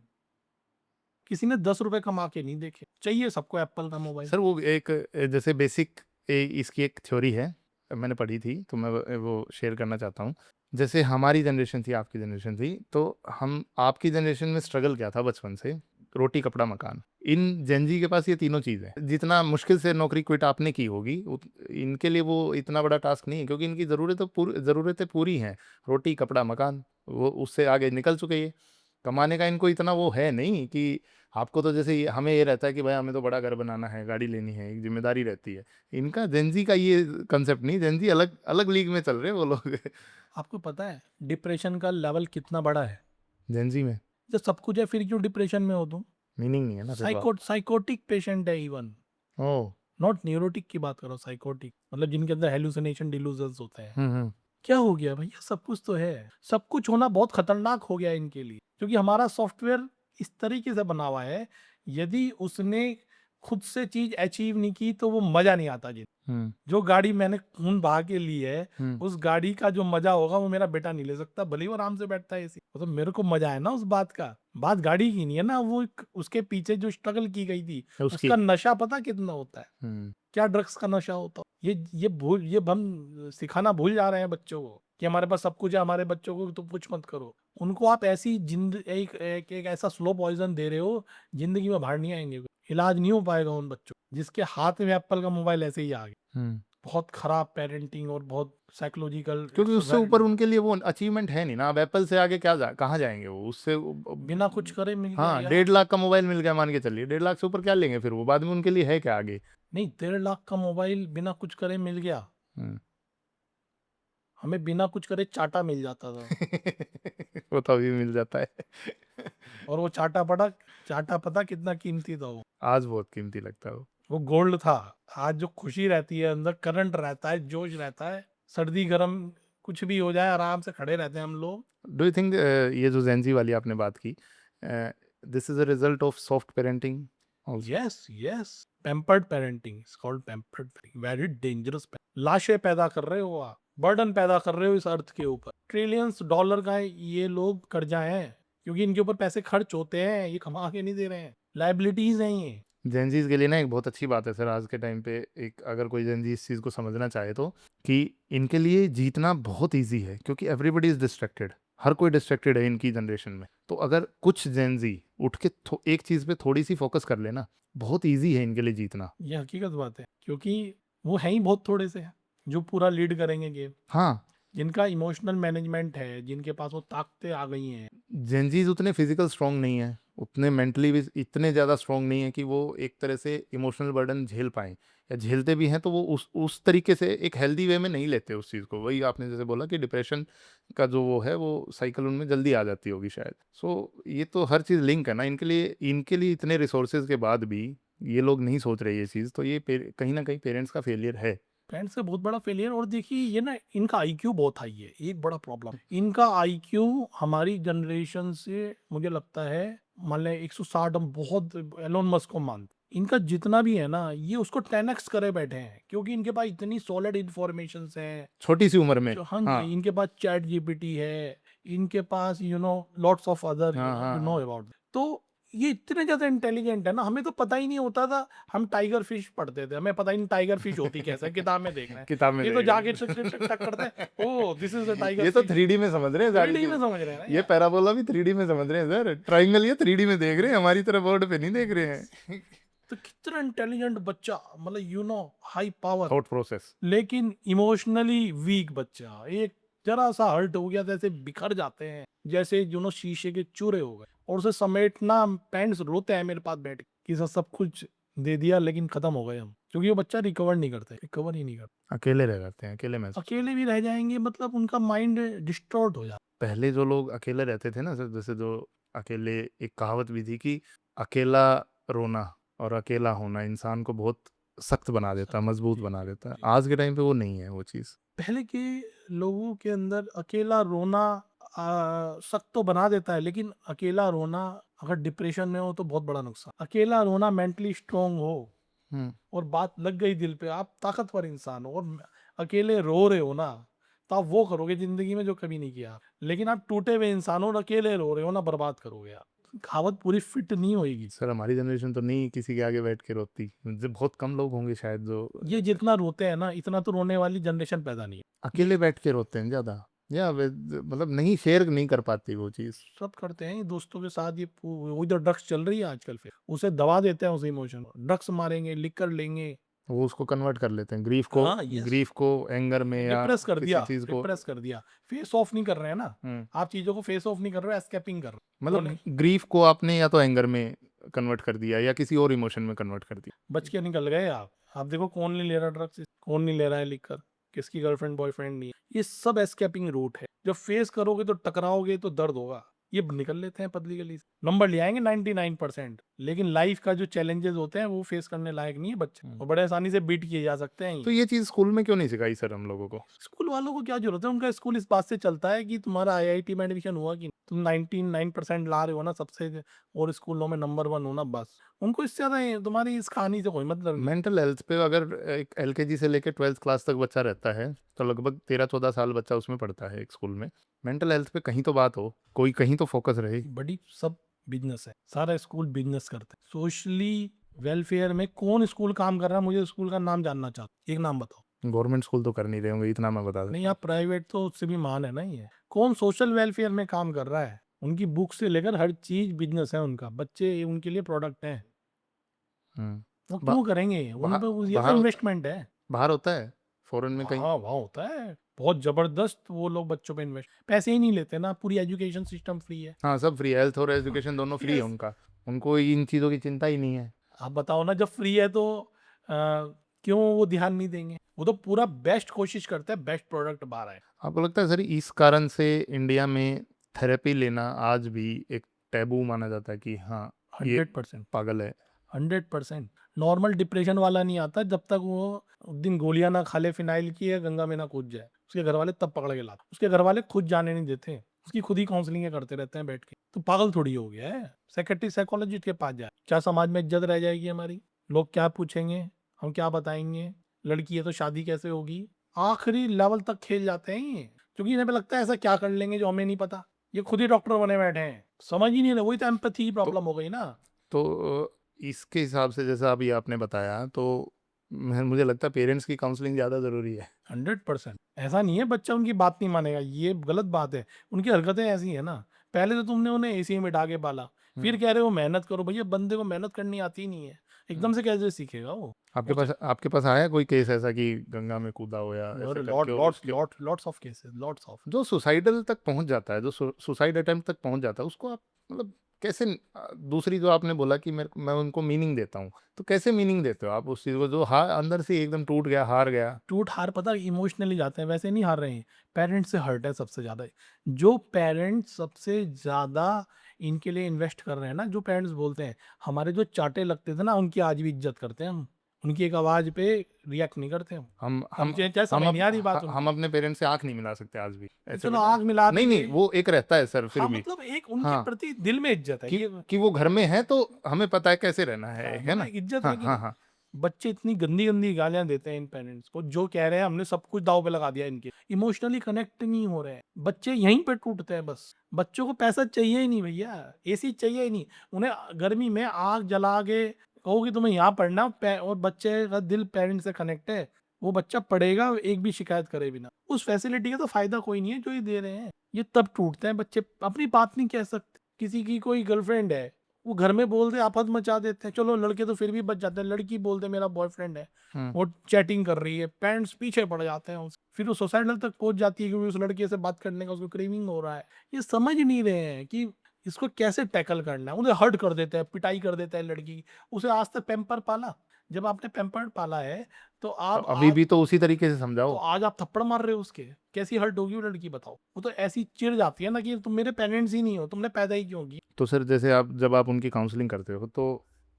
S1: किसी ने 10 रुपए कमा के नहीं देखे, चाहिए सबको एप्पल का मोबाइल।
S2: सर वो एक जैसे बेसिक इसकी एक थ्योरी है, मैंने पढ़ी थी तो मैं वो शेयर करना चाहता हूँ। जैसे हमारी जनरेशन थी, आपकी जनरेशन थी, तो हम आपकी जनरेशन में स्ट्रगल क्या था बचपन से, रोटी कपड़ा मकान। इन जेनजी के पास ये तीनों चीज़ है। जितना मुश्किल से नौकरी क्विट आपने की होगी इनके लिए वो इतना बड़ा टास्क नहीं है, क्योंकि इनकी ज़रूरतें पूरी हैं। रोटी कपड़ा मकान, वो उससे आगे निकल चुके ये। कमाने का इनको इतना वो है नहीं कि आपको तो जैसे हमें ये रहता है कि भाई हमें तो बड़ा घर बनाना है, गाड़ी लेनी है, एक जिम्मेदारी रहती है। इनका जेनजी का ये कंसेप्ट नहीं, जेनजी अलग अलग लीग में चल रहे हैं वो लोग।
S1: आपको पता है डिप्रेशन का लेवल कितना बड़ा है?
S2: जेनजी में
S1: जब सब कुछ है फिर क्यों डिप्रेशन में हो तुम?
S2: मीनिंग नहीं है ना फिर तो
S1: साइकोटिक पेशेंट है इवन,
S2: ओ
S1: नॉट न्यूरोटिक की बात करो, साइकोटिक मतलब जिनके अंदर हेलुसिनेशन डिलूजन्स होते हैं।
S2: हम्म।
S1: क्या हो गया भैया, सब कुछ तो है, सब कुछ होना बहुत खतरनाक हो गया है इनके लिए, क्योंकि हमारा सॉफ्टवेयर इस तरीके से बना हुआ है, यदि उसने खुद से चीज अचीव नहीं की तो वो मजा नहीं आता जी।
S2: हम्म।
S1: जो गाड़ी मैंने खून बहा के ली है,
S2: हम्म।
S1: उस गाड़ी का जो मजा होगा वो मेरा बेटा नहीं ले सकता, भले ही वो आराम से बैठता है एसी, वो तो मेरे को मजा है ना उस बात का। बात गाड़ी की नहीं है ना, वो उसके पीछे जो स्ट्रगल की गई थी,
S2: उसकी
S1: उसका नशा पता कितना होता है, क्या ड्रग्स का नशा होता है। ये हम सिखाना भूल जा रहे हैं बच्चों को कि हमारे पास सब कुछ है, हमारे बच्चों को तो कुछ मत करो। उनको आप ऐसी एक ऐसा स्लो पॉइजन दे रहे हो, जिंदगी में बाहर नहीं आएंगे, इलाज नहीं हो पाएगा उन बच्चों जिसके हाथ में एप्पल का मोबाइल ऐसे ही आ गया। बहुत खराब पेरेंटिंग और बहुत साइकोलॉजिकल,
S2: क्योंकि उससे ऊपर उनके लिए वो अचीवमेंट है नहीं ना। अब एप्पल से आगे कहाँ जाएंगे वो उससे
S1: बिना कुछ करे मिल गया
S2: हाँ,
S1: यार।
S2: 1.5 लाख का मोबाइल मिल गया मान के चलिए, 1.5 लाख से ऊपर क्या लेंगे फिर वो, बाद में उनके लिए है क्या आगे।
S1: नहीं, 1.5 लाख का मोबाइल बिना कुछ करे मिल गया, हमें बिना कुछ करे चाटा मिल जाता था।
S2: वो तो अभी मिल जाता है।
S1: और वो चाटा पता कितना कीमती था वो?
S2: आज बहुत कीमती लगता है
S1: वो गोल्ड था। आज जो खुशी रहती है अंदर, करंट रहता है, जोश रहता है, सर्दी गर्म कुछ भी हो जाए आराम से खड़े रहते हैं हम लोग।
S2: डू यू थिंक ये जो जेंजी वाली आपने बात की, this is a result of soft parenting also?
S1: Yes, pampered parenting is called pampered, very dangerous. लाशें पैदा कर रहे हो आप, बर्डन पैदा कर रहे हो इस अर्थ के ऊपर। ट्रिलियंस डॉलर का ये लोग कर्जा है, क्योंकि इनके ऊपर पैसे खर्च होते हैं, ये कमा के नहीं दे रहे हैं, लाइबिलिटीज हैं ये।
S2: जेंजीज के लिए ना एक बहुत अच्छी बात है सर आज के टाइम पे, एक अगर कोई जेंजी इस चीज़ को समझना चाहे तो, कि इनके लिए जीतना बहुत इजी है, क्योंकि एवरीबडी इज डिस्ट्रैक्टेड। हर कोई डिस्ट्रैक्टेड है इनकी जनरेशन में। तो अगर कुछ जेंजी उठ के एक चीज़ पे थोड़ी सी फोकस कर लेना, बहुत इजी है इनके लिए जीतना।
S1: ये हकीकत बात है, क्योंकि वो है ही बहुत थोड़े से हैं जो पूरा लीड करेंगे गेम,
S2: हाँ,
S1: जिनका इमोशनल मैनेजमेंट है, जिनके पास वो ताकतें आ गई हैं।
S2: जेंजीज उतने फिजिकल स्ट्रांग नहीं है, उतने मेंटली भी इतने ज़्यादा स्ट्रांग नहीं है कि वो एक तरह से इमोशनल बर्डन झेल पाएं, या झेलते भी हैं तो वो उस तरीके से एक हेल्दी वे में नहीं लेते उस चीज़ को। वही आपने जैसे बोला कि डिप्रेशन का जो वो है वो साइकिल उनमें जल्दी आ जाती होगी शायद। सो ये तो हर चीज़ लिंक है ना इनके लिए इतने रिसोर्सेज के बाद भी ये लोग नहीं सोच रहे ये चीज़, तो ये कहीं ना कहीं पेरेंट्स का फेलियर है।
S1: फ्रेंड्स का बहुत बड़ा फेलियर। और देखिए ये ना, इनका आईक्यू बहुत हाई है, एक बड़ा प्रॉब्लम इनका आईक्यू हमारी जनरेशन से मुझे लगता है, मान लें 160, हम बहुत एलोन मस्क को मानते, इनका जितना भी है ना ये उसको 10x करे बैठे हैं, क्योंकि इनके पास इतनी सॉलिड इंफॉर्मेशन है।
S2: छोटी सी उम्र में।
S1: हाँ
S2: हाँ
S1: जी, इनके पास चैट जीपीटी है, इनके पास लॉट्स ऑफ अदर
S2: हाँ हाँ हाँ।
S1: अबाउट, तो ये इतने ज्यादा इंटेलिजेंट है ना, हमें तो पता ही नहीं होता था। हम टाइगर फिश पढ़ते थे, हमें पता ही नहीं टाइगर फिश होती कैसे, किताब में देख रहे हैं,
S2: किताब में
S1: ये तो
S2: देख
S1: जाके
S2: रहे
S1: टक टक टक करते हैं, ओ दिस इज अ टाइगर
S2: ये तो
S1: फिश।
S2: 3D में समझ रहे हैं सारी
S1: 3D में
S2: चीज़।
S1: समझ रहे हैं ना
S2: ये
S1: यार।
S2: पैराबोला भी 3D में समझ रहे हैं सर, ट्राइंगल ये 3D में देख रहे हैं, हमारी तरह बोर्ड पे नहीं देख रहे हैं।
S1: तो कितना इंटेलिजेंट बच्चा, मतलब हाई पावर,
S2: थॉट प्रोसेस।
S1: लेकिन इमोशनली वीक बच्चा, एक जरा सा हर्ट हो गया जैसे बिखर जाते हैं, जैसे शीशे के चूरे हो गए, और उसे समेटना, पेरेंट्स रोते हैं मेरे पास बैठ के कि सर सब कुछ दे दिया लेकिन खत्म हो गए हम, क्योंकि वो बच्चा रिकवर नहीं ही नहीं करता।
S2: अकेले रह जाते हैं, अकेले महसूस।
S1: अकेले भी रह जाएंगे, मतलब उनका माइंड डिस्टॉर्ट हो जाता
S2: पहले जो लोग अकेले रहते थे ना सर, जैसे जो अकेले, एक कहावत भी थी कि अकेला रोना और अकेला होना इंसान को बहुत सख्त बना
S1: है।
S2: देता, मजबूत
S1: जी,
S2: बना देता है।
S1: जी।
S2: आज के टाइम पे वो नहीं है वो चीज़।
S1: पहले के लोगों के अंदर अकेला रोना सख्त तो बना देता है, लेकिन अकेला रोना अगर डिप्रेशन में हो तो बहुत बड़ा नुकसान। अकेला रोना मेंटली स्ट्रांग हो
S2: हुँ।
S1: और बात लग गई दिल पे, आप ताकतवर इंसान हो और अकेले रो रहे हो ना, तो आप वो करोगे जिंदगी में जो कभी नहीं किया। लेकिन आप टूटे हुए इंसान हो और अकेले रो रहे हो ना, बर्बाद करोगे आप। कहावत पूरी फिट नहीं होएगी।
S2: सर हमारी जनरेशन तो नहीं किसी के आगे बैठ के रोती। ज बहुत कम लोग होंगे शायद जो
S1: ये जितना रोते हैं ना, इतना तो रोने वाली जनरेशन पैदा नहीं है। ये
S2: अकेले बैठ के रोते हैं ज़्यादा, या वे मतलब नहीं शेयर नहीं कर पाती वो चीज़।
S1: सब करते हैं ये दोस्तों के साथ। ये वही तो ड्रग्स चल रही है आजकल, फिर उसे दबा देते हैं उस इमोशन को, ड्रग्स मारेंगे, लिकर लेंगे।
S2: वो उसको कन्वर्ट कर लेते हैं
S1: हाँ, यस।
S2: ग्रीफ को एंगर में या
S1: रिप्रेस कर दिया,
S2: किसी चीज़ को।
S1: रिप्रेस कर दिया। फेस ऑफ नहीं कर रहे हैं ना,
S2: हुँ।
S1: आप चीजों को फेस ऑफ नहीं कर रहे हो, एस्केपिंग कर रहे हो। वो
S2: मतलब
S1: नहीं,
S2: ग्रीफ को आपने या तो एंगर में कन्वर्ट कर दिया या किसी और इमोशन में कन्वर्ट कर दिया।
S1: बच के निकल गए आप देखो कौन नहीं ले रहा ड्रग्स, कौन नहीं ले रहा है लिकर, किसकी गर्लफ्रेंड बॉयफ्रेंड नहीं है। ये सब एस्केपिंग रूट है। जब फेस करोगे तो टकराओगे तो दर्द होगा। ये निकल लेते हैं पतली गली से, नंबर ले आएंगे 99%, लेकिन लाइफ का जो चैलेंजेस होते हैं वो फेस करने लायक नहीं है बच्चे,
S2: हुँ।
S1: और बड़े आसानी से बीट किए जा सकते हैं
S2: तो
S1: ये।
S2: ये चीज़ स्कूल में क्यों नहीं सिखाई सर हम लोगों को?
S1: स्कूल वालों को क्या जरूरत है, उनका स्कूल इस बात से चलता है कि तुम्हारा आईआईटी में एडमिशन हुआ कि नहीं, तुम 99% ला रहे हो ना सबसे, और स्कूलों में नंबर 1 होना, बस उनको इससे ज्यादा तुम्हारी इस कहानी से कोई मतलब नहीं।
S2: मेंटल हेल्थ पे अगर एक एलकेजी से लेके 12th क्लास तक बच्चा रहता है, तो लगभग 13-14 साल बच्चा उसमें पढ़ता है एक स्कूल में। मेंटल हेल्थ पे कहीं तो बात हो, कोई कहीं तो फोकस रहे।
S1: बड़ी सब बिजनेस है, सारा स्कूल बिजनेस करते हैं। सोशली वेलफेयर में कौन स्कूल काम कर रहा है, मुझे स्कूल का नाम जानना चाहता, एक नाम बताओ।
S2: गवर्नमेंट स्कूल तो कर नहीं रहे होंगे, इतना मैं बता
S1: नहीं,
S2: देता हूँ।
S1: आप प्राइवेट तो उससे भी मान है ना। ये कौन सोशल वेलफेयर में काम कर रहा है, उनकी बुक से लेकर हर चीज बिजनेस है उनका, बच्चे उनके लिए प्रोडक्ट हैं।
S2: हुँ।
S1: वो
S2: बा
S1: क्यों करेंगे, उन
S2: बाह
S1: पे ये तो
S2: बाहर होता
S1: इन्वेस्टमेंट है।
S2: बाहर होता है, फ़ॉरेन में कहीं?
S1: हाँ, वहाँ होता है बहुत जबरदस्त, वो लोग बच्चों पे इन्वेस्ट, पैसे ही नहीं लेते ना, पूरी एजुकेशन सिस्टम फ्री है।
S2: हाँ, सब फ्री है, हेल्थ और एजुकेशन दोनों फ्री है
S1: यस।
S2: उनका। उनको इन चीज़ों की चिंता ही नहीं है।
S1: आप बताओ ना, जब फ्री है तो क्यों वो ध्यान नहीं देंगे। वो तो पूरा बेस्ट कोशिश करते हैं, बेस्ट प्रोडक्ट बाहर आए।
S2: आपको लगता है सर इस कारण से इंडिया में थेरेपी लेना आज भी एक टैबू माना जाता है कि हाँ, ये
S1: 100%,
S2: पागल है?
S1: 100%। नॉर्मल डिप्रेशन वाला नहीं आता जब तक वो उस दिन गोलियां ना खा ले फिनाइल की, या गंगा में ना कूद जाए। उसके घर वाले तब पकड़ के लाते, उसके घर वाले खुद जाने नहीं देते, उसकी खुद ही काउंसलिंग करते रहते हैं बैठ के। तो पागल थोड़ी हो गया है, सेक्रेटरी साइकोलॉजिस्ट के पास जाए, क्या समाज में इज्जत रह जाएगी हमारी? लोग क्या पूछेंगे, हम क्या बताएंगे? लड़की है तो शादी कैसे होगी? आखिरी लेवल तक खेल जाते हैं ये, क्योंकि इन्हें पे लगता है ऐसा क्या कर लेंगे जो हमें नहीं पता। ये खुद ही डॉक्टर बने बैठे हैं, समझ ही नहीं रहे। वही तो एम्पैथी की
S2: तो
S1: प्रॉब्लम हो गई ना।
S2: तो इसके हिसाब से जैसा अभी आपने बताया, तो मैं मुझे लगता है पेरेंट्स की काउंसलिंग ज़्यादा ज़रूरी है।
S1: 100%। ऐसा नहीं है बच्चा उनकी बात नहीं मानेगा, ये गलत बात है। उनकी हरकतें ऐसी है ना, पहले तो तुमने उन्हें एसी में बिठा के पाला, फिर
S2: हुँ,
S1: कह रहे हो मेहनत करो। भैया बंदे को मेहनत करनी आती ही नहीं है, एकदम
S2: हुँ।
S1: से कैसे सीखेगा वो?
S2: आपके पास आया कोई केस ऐसा कि गंगा में कूदा हो या ऐसा
S1: और
S2: करके हो उसके
S1: lots of cases, lots of.
S2: जो सुसाइडल तक पहुँच जाता है, जो सुसाइड अटेम्प्ट तक पहुँच जाता है, उसको आप मतलब कैसे दूसरी जो आपने बोला कि मैं उनको मीनिंग देता हूँ, तो कैसे मीनिंग देते हो आप उस चीज़ को जो अंदर से एकदम टूट गया, हार गया?
S1: टूट हार पता इमोशनली जाते हैं, वैसे नहीं हार रहे हैं। पेरेंट्स से हर्ट है सबसे ज्यादा। जो पेरेंट्स सबसे ज्यादा इनके लिए इन्वेस्ट कर रहे हैं ना, जो पेरेंट्स बोलते हैं हमारे जो चाटे लगते थे ना, उनकी आज भी इज्जत करते हैं हम, उनकी एक आवाज पे रिएक्ट नहीं करते हम चाहे समझ नहीं आ रही बात
S2: हम
S1: उनकी।
S2: अपने पेरेंट्स से आँख नहीं मिला सकते आज भी, ऐसे
S1: चलो
S2: बेटा
S1: आग मिला
S2: नहीं,
S1: देंगे।
S2: नहीं, वो एक रहता है सर फिर
S1: हाँ,
S2: भी।
S1: मतलब एक उनके
S2: हाँ,
S1: प्रति दिल में इज्जत है ये।
S2: कि वो घर में हैं तो हमें पता है कैसे रहना
S1: हाँ,
S2: है
S1: मतलब
S2: ना?
S1: एक इज्जत,
S2: हाँ, हाँ,
S1: लेकिन
S2: हाँ।
S1: बच्चे इतनी गंदी गंदी गालियां देते हैं इन पेरेंट्स को, जो कह रहे हैं हमने सब कुछ दाव पे लगा दिया, इनके इमोशनली कनेक्ट नहीं हो रहे हैं बच्चे, यहीं पे टूटते हैं बस। बच्चों को पैसा चाहिए ही नहीं भैया, एसी चाहिए ही नहीं उन्हें। गर्मी में आग जला के कहो कि तुम्हें यहाँ पढ़ना, और बच्चे का दिल पेरेंट्स से कनेक्ट है, वो बच्चा पढ़ेगा एक भी शिकायत करे बिना। उस फैसिलिटी का तो फायदा कोई नहीं है जो ये दे रहे हैं। ये तब टूटते हैं बच्चे, अपनी बात नहीं कह सकते। किसी की कोई गर्लफ्रेंड है, वो घर में बोलते आफत मचा देते हैं। चलो लड़के तो फिर भी बच जाते हैं, लड़की बोलते मेरा बॉयफ्रेंड है,
S2: हुँ।
S1: वो चैटिंग कर रही है, पेरेंट्स पीछे पड़ जाते हैं उसके। फिर वो सुसाइडल तक पहुंच जाती है क्योंकि उस लड़के से बात करने का उसको क्रेविंग हो रहा है। ये समझ नहीं रहे हैं कि इसको कैसे टैकल करना है, उन्हें हर्ट कर देता है, पिटाई कर देता है लड़की, उसे आज तक पैम्पर पाला, जब आपने पैम्पर पाला है तो
S2: तो
S1: आप
S2: अभी
S1: आज
S2: भी तो उसी तरीके से
S1: तो
S2: समझाओ।
S1: आज आप थप्पड़ मार रहे हो उसके, कैसी हर्ट होगी वो लड़की बताओ। वो तो ऐसी चिढ़ जाती है ना कि तुम मेरे पेरेंट्स ही नहीं हो, तुमने पैदा ही क्यों की।
S2: तो सर जैसे आप जब आप उनकी काउंसलिंग करते हो तो